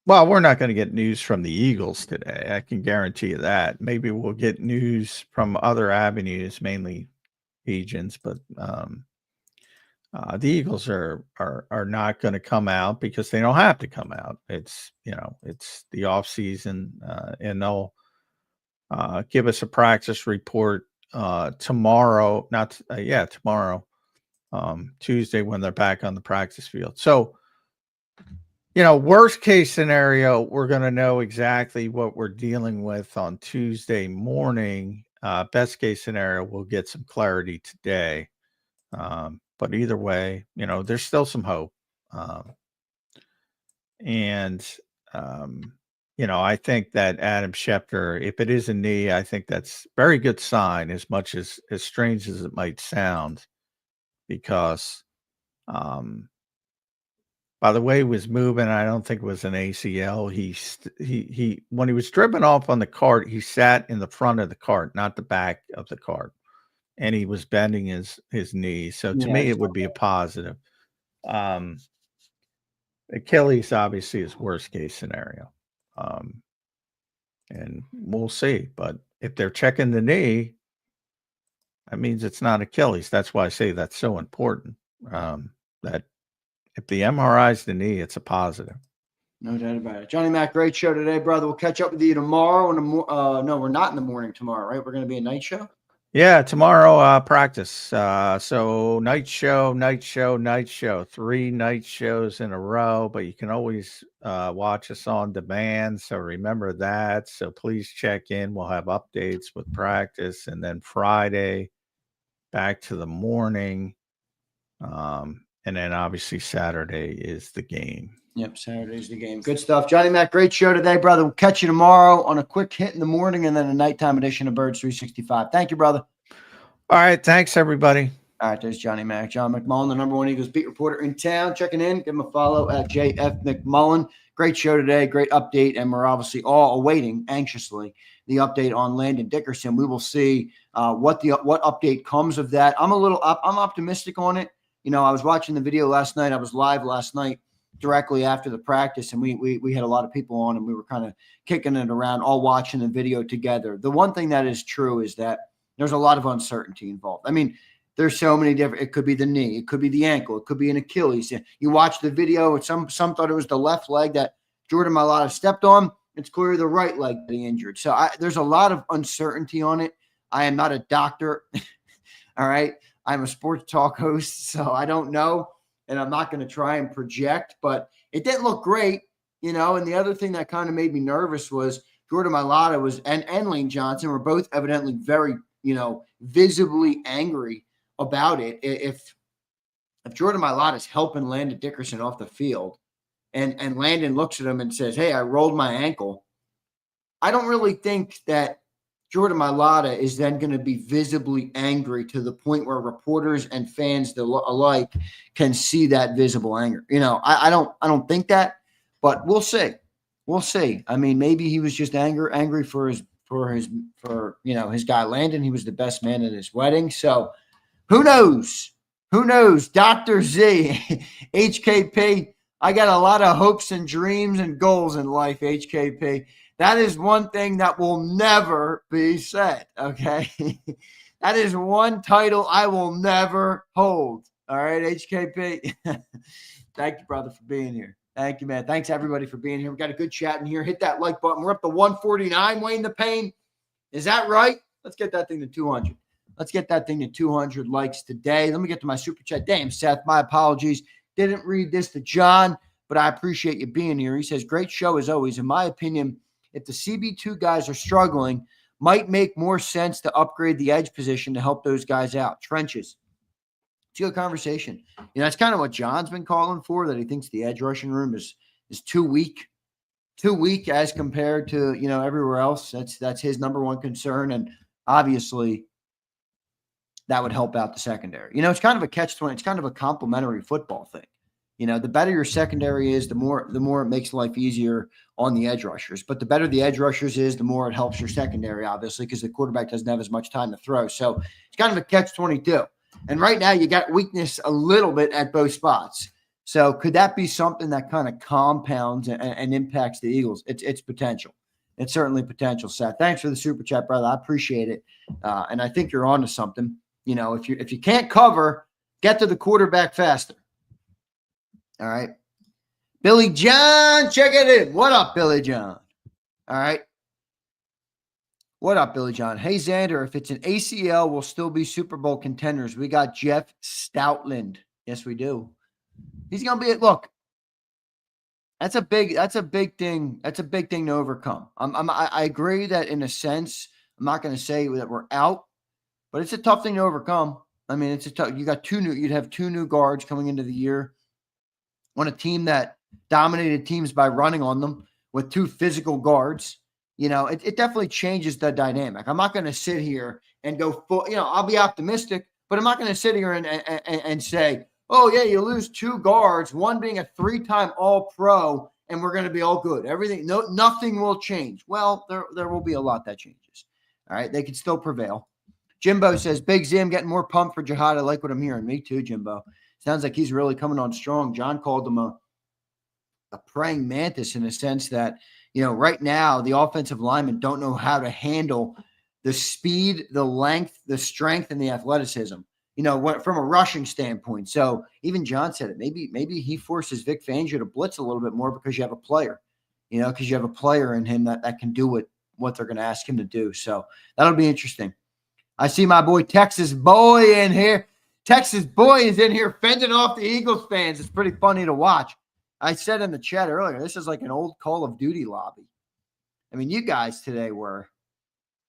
Well, we're not going to get news from the Eagles today. I can guarantee you that. Maybe we'll get news from other avenues, mainly agents, but the Eagles are not going to come out because they don't have to come out. It's it's the off season, and they'll give us a practice report tomorrow. Tomorrow, Tuesday, when they're back on the practice field. So, worst case scenario, we're going to know exactly what we're dealing with on Tuesday morning. Best case scenario, we'll get some clarity today. But either way, there's still some hope. I think that Adam Schefter, if it is a knee, I think that's very good sign, as much as strange as it might sound, because by the way he was moving, I don't think it was an ACL. He when he was driven off on the cart, he sat in the front of the cart, not the back of the cart. And he was bending his knee. So to me, it would be a positive. Achilles obviously is worst case scenario. And we'll see. But if they're checking the knee, that means it's not Achilles. That's why I say that's so important. That If the MRI's the knee, it's a positive. No doubt about it. Johnny Mac, great show today, brother. We'll catch up with you tomorrow. No, we're not in the morning tomorrow, right? We're going to be a night show. Yeah, tomorrow practice. So night show, 3 night shows in a row, but you can always watch us on demand. So remember that. So please check in. We'll have updates with practice, and then Friday back to the morning. And then obviously Saturday is the game. Yep, Saturday's the game. Good stuff. Johnny Mac, great show today, brother. We'll catch you tomorrow on a quick hit in the morning and then a nighttime edition of Birds 365. Thank you, brother. All right. Thanks, everybody. All right, there's Johnny Mac. John McMullen, the #1 Eagles beat reporter in town, checking in. Give him a follow at JF McMullen. Great show today, great update, and we're obviously all awaiting anxiously the update on Landon Dickerson. We will see what update comes of that. I'm optimistic on it. You know, I was watching the video last night. I was live last night directly after the practice, and we had a lot of people on, and we were kind of kicking it around, all watching the video together. The one thing that is true is that there's a lot of uncertainty involved. I mean, there's so many different. It could be the knee, it could be the ankle, it could be an Achilles. You watch the video, and some thought it was the left leg that Jordan Mailata stepped on. It's clearly the right leg that he injured. So there's a lot of uncertainty on it. I am not a doctor. All right. I'm a sports talk host, so I don't know, and I'm not going to try and project, but it didn't look great, you know. And the other thing that kind of made me nervous was Jordan Mailata and Lane Johnson were both evidently very, you know, visibly angry about it. If Jordan Mailata is helping Landon Dickerson off the field, and Landon looks at him and says, "Hey, I rolled my ankle," I don't really think that Jordan Mailata is then going to be visibly angry to the point where reporters and fans alike can see that visible anger. You know, I don't think that, but we'll see. We'll see. I mean, maybe he was just angry for you know, his guy Landon. He was the best man at his wedding. So who knows? Who knows? Dr. Z, HKP. I got a lot of hopes and dreams and goals in life, HKP. That is one thing that will never be said, okay? That is one title I will never hold. All right, HKP? Thank you, brother, for being here. Thank you, man. Thanks, everybody, for being here. We got a good chat in here. Hit that like button. We're up to 149, Wayne the Pain. Is that right? Let's get that thing to 200. Let's get that thing to 200 likes today. Let me get to my super chat. Damn, Seth, my apologies. Didn't read this to John, but I appreciate you being here. He says, great show as always. In my opinion, if the CB2 guys are struggling, might make more sense to upgrade the edge position to help those guys out. Trenches. It's a good conversation. You know, that's kind of what John's been calling for, that he thinks the edge rushing room is too weak. Too weak as compared to, you know, everywhere else. That's his #1 concern. And obviously that would help out the secondary. You know, it's kind of a catch-22. It's kind of a complementary football thing. You know, the better your secondary is, the more it makes life easier on the edge rushers. But the better the edge rushers is, the more it helps your secondary, obviously, because the quarterback doesn't have as much time to throw. So it's kind of a catch-22. And right now you got weakness a little bit at both spots. So could that be something that kind of compounds and impacts the Eagles? It's potential. It's certainly potential, Seth. Thanks for the super chat, brother. I appreciate it. And I think you're on to something. You know, if you can't cover, get to the quarterback faster. All right. Billy John, check it in. What up, Billy John? All right. What up, Billy John? Hey, Zander, if it's an ACL, we'll still be Super Bowl contenders. We got Jeff Stoutland. Yes, we do. He's going to be – look, that's a big thing. That's a big thing to overcome. I agree that in a sense, I'm not going to say that we're out, but it's a tough thing to overcome. I mean, it's a tough – you'd have 2 new guards coming into the year on a team that dominated teams by running on them with 2 physical guards. You know, it definitely changes the dynamic. I'm not going to sit here and go full, you know, I'll be optimistic, but I'm not going to sit here and say, oh, yeah, you lose 2 guards, one being a 3-time All-Pro, and we're going to be all good. Nothing will change. Well, there will be a lot that changes. All right, they can still prevail. Jimbo says, Big Z, I'm getting more pumped for Jihad. I like what I'm hearing. Me too, Jimbo. Sounds like he's really coming on strong. John called him a praying mantis in a sense that, you know, right now the offensive linemen don't know how to handle the speed, the length, the strength, and the athleticism. from a rushing standpoint. So even John said it. Maybe he forces Vic Fangio to blitz a little bit more because you have a player, because you have a player in him that can do what they're going to ask him to do. So that'll be interesting. I see my boy Texas Boy in here. Texas Boy is in here fending off the Eagles fans. It's pretty funny to watch. I said in the chat earlier, this is like an old Call of Duty lobby. I mean, you guys were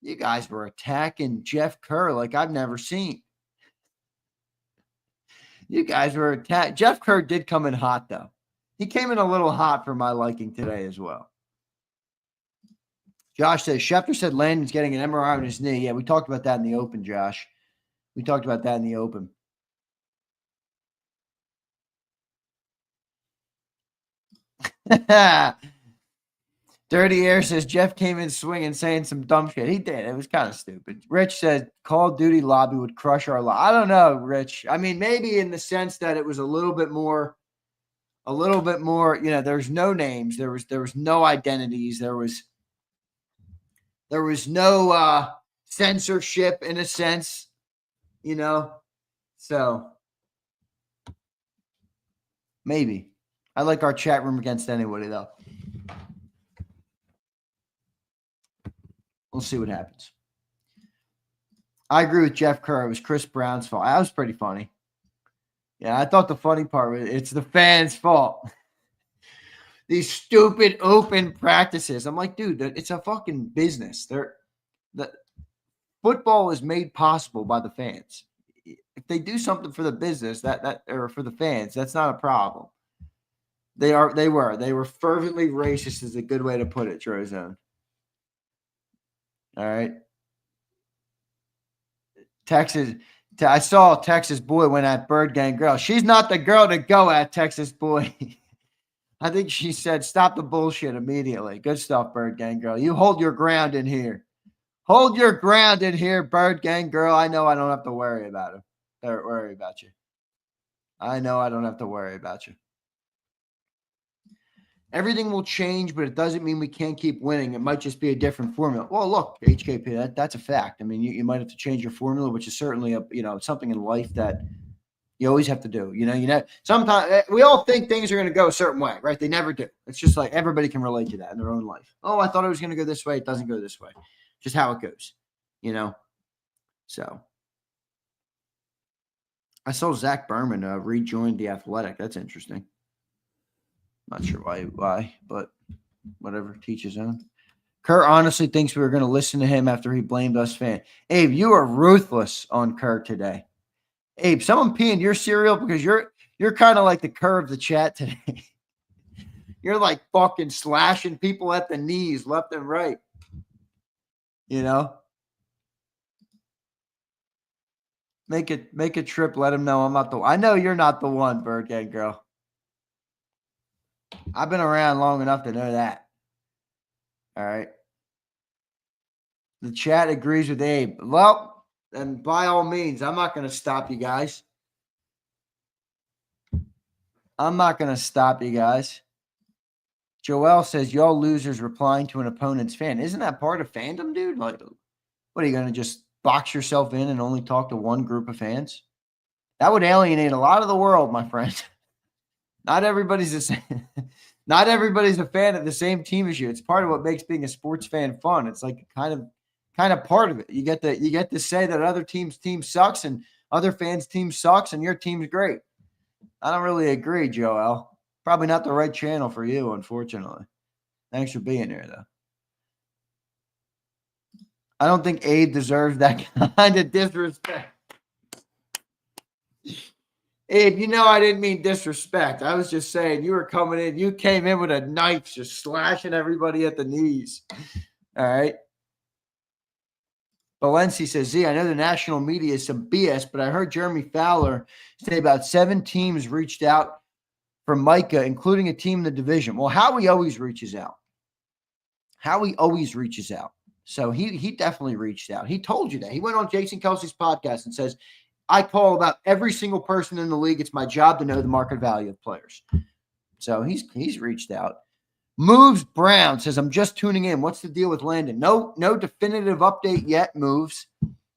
attacking Jeff Kerr like I've never seen. You guys were attacked. Jeff Kerr did come in hot, though. He came in a little hot for my liking today as well. Josh says, Schefter said Landon's getting an MRI on his knee. Yeah, we talked about that in the open, Josh. We talked about that in the open. Dirty Air says, Jeff came in swinging, saying some dumb shit. He did. It was kind of stupid. Rich said, Call of Duty lobby would crush our lobby. I don't know, Rich. I mean, maybe in the sense that it was a little bit more, there's no names. There was no identities. There was no censorship in a sense, so maybe. I like our chat room against anybody, though. We'll see what happens. I agree with Jeff Kerr. It was Chris Brown's fault. That was pretty funny. Yeah, I thought the funny part was it's the fans' fault. These stupid open practices. I'm like, dude, it's a fucking business. The football is made possible by the fans. If they do something for the business or for the fans, that's not a problem. They were fervently racist is a good way to put it, Trozone. All right. Texas. I saw Texas Boy went at Bird Gang Girl. She's not the girl to go at, Texas Boy. I think she said, stop the bullshit immediately. Good stuff, Bird Gang Girl. You hold your ground in here. Hold your ground in here, Bird Gang Girl. I know I don't have to worry about it. Worry about you. I know I don't have to worry about you. Everything will change, but it doesn't mean we can't keep winning. It might just be a different formula. Well, look, HKP, that's a fact. I mean, you might have to change your formula, which is certainly something in life that you always have to do. Sometimes we all think things are going to go a certain way, right? They never do. It's just like everybody can relate to that in their own life. Oh, I thought it was going to go this way. It doesn't go this way. Just how it goes, So I saw Zach Berman rejoined the Athletic. That's interesting. Not sure why, but whatever, teach his own. Kerr honestly thinks we were going to listen to him after he blamed us fans. Abe, you are ruthless on Kerr today. Abe, someone peeing your cereal because you're kind of like the Kerr of the chat today. You're like fucking slashing people at the knees left and right. Make a trip. Let him know I'm not the one. I know you're not the one, Bird Gang Girl. I've been around long enough to know that. All right. The chat agrees with Abe. Well, then by all means, I'm not going to stop you guys. Joel says, y'all losers replying to an opponent's fan. Isn't that part of fandom, dude? Like, what are you going to just box yourself in and only talk to one group of fans? That would alienate a lot of the world, my friend. Not everybody's a fan of the same team as you. It's part of what makes being a sports fan fun. It's like kind of part of it. You get to say that other team's team sucks and other fans' team sucks and your team's great. I don't really agree, Joel. Probably not the right channel for you, unfortunately. Thanks for being here, though. I don't think Abe deserves that kind of disrespect. Abe, I didn't mean disrespect. I was just saying you were coming in. You came in with a knife just slashing everybody at the knees. All right. Valenci says, Z, I know the national media is some BS, but I heard Jeremy Fowler say about 7 teams reached out for Micah, including a team in the division. Well, Howie always reaches out. So he definitely reached out. He told you that. He went on Jason Kelsey's podcast and says, I call about every single person in the league. It's my job to know the market value of players. So he's reached out. Moves Brown says, I'm just tuning in. What's the deal with Landon? No definitive update yet, Moves.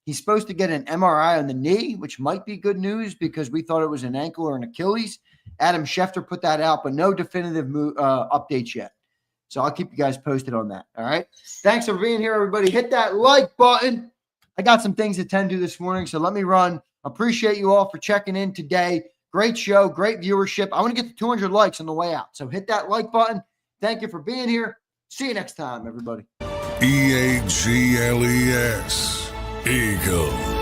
He's supposed to get an MRI on the knee, which might be good news because we thought it was an ankle or an Achilles. Adam Schefter put that out, but no definitive updates yet. So I'll keep you guys posted on that. All right. Thanks for being here, everybody. Hit that like button. I got some things to tend to this morning, so let me run. Appreciate you all for checking in today. Great show, great viewership. I want to get to 200 likes on the way out. So hit that like button. Thank you for being here. See you next time, everybody. EAGLES, Eagles.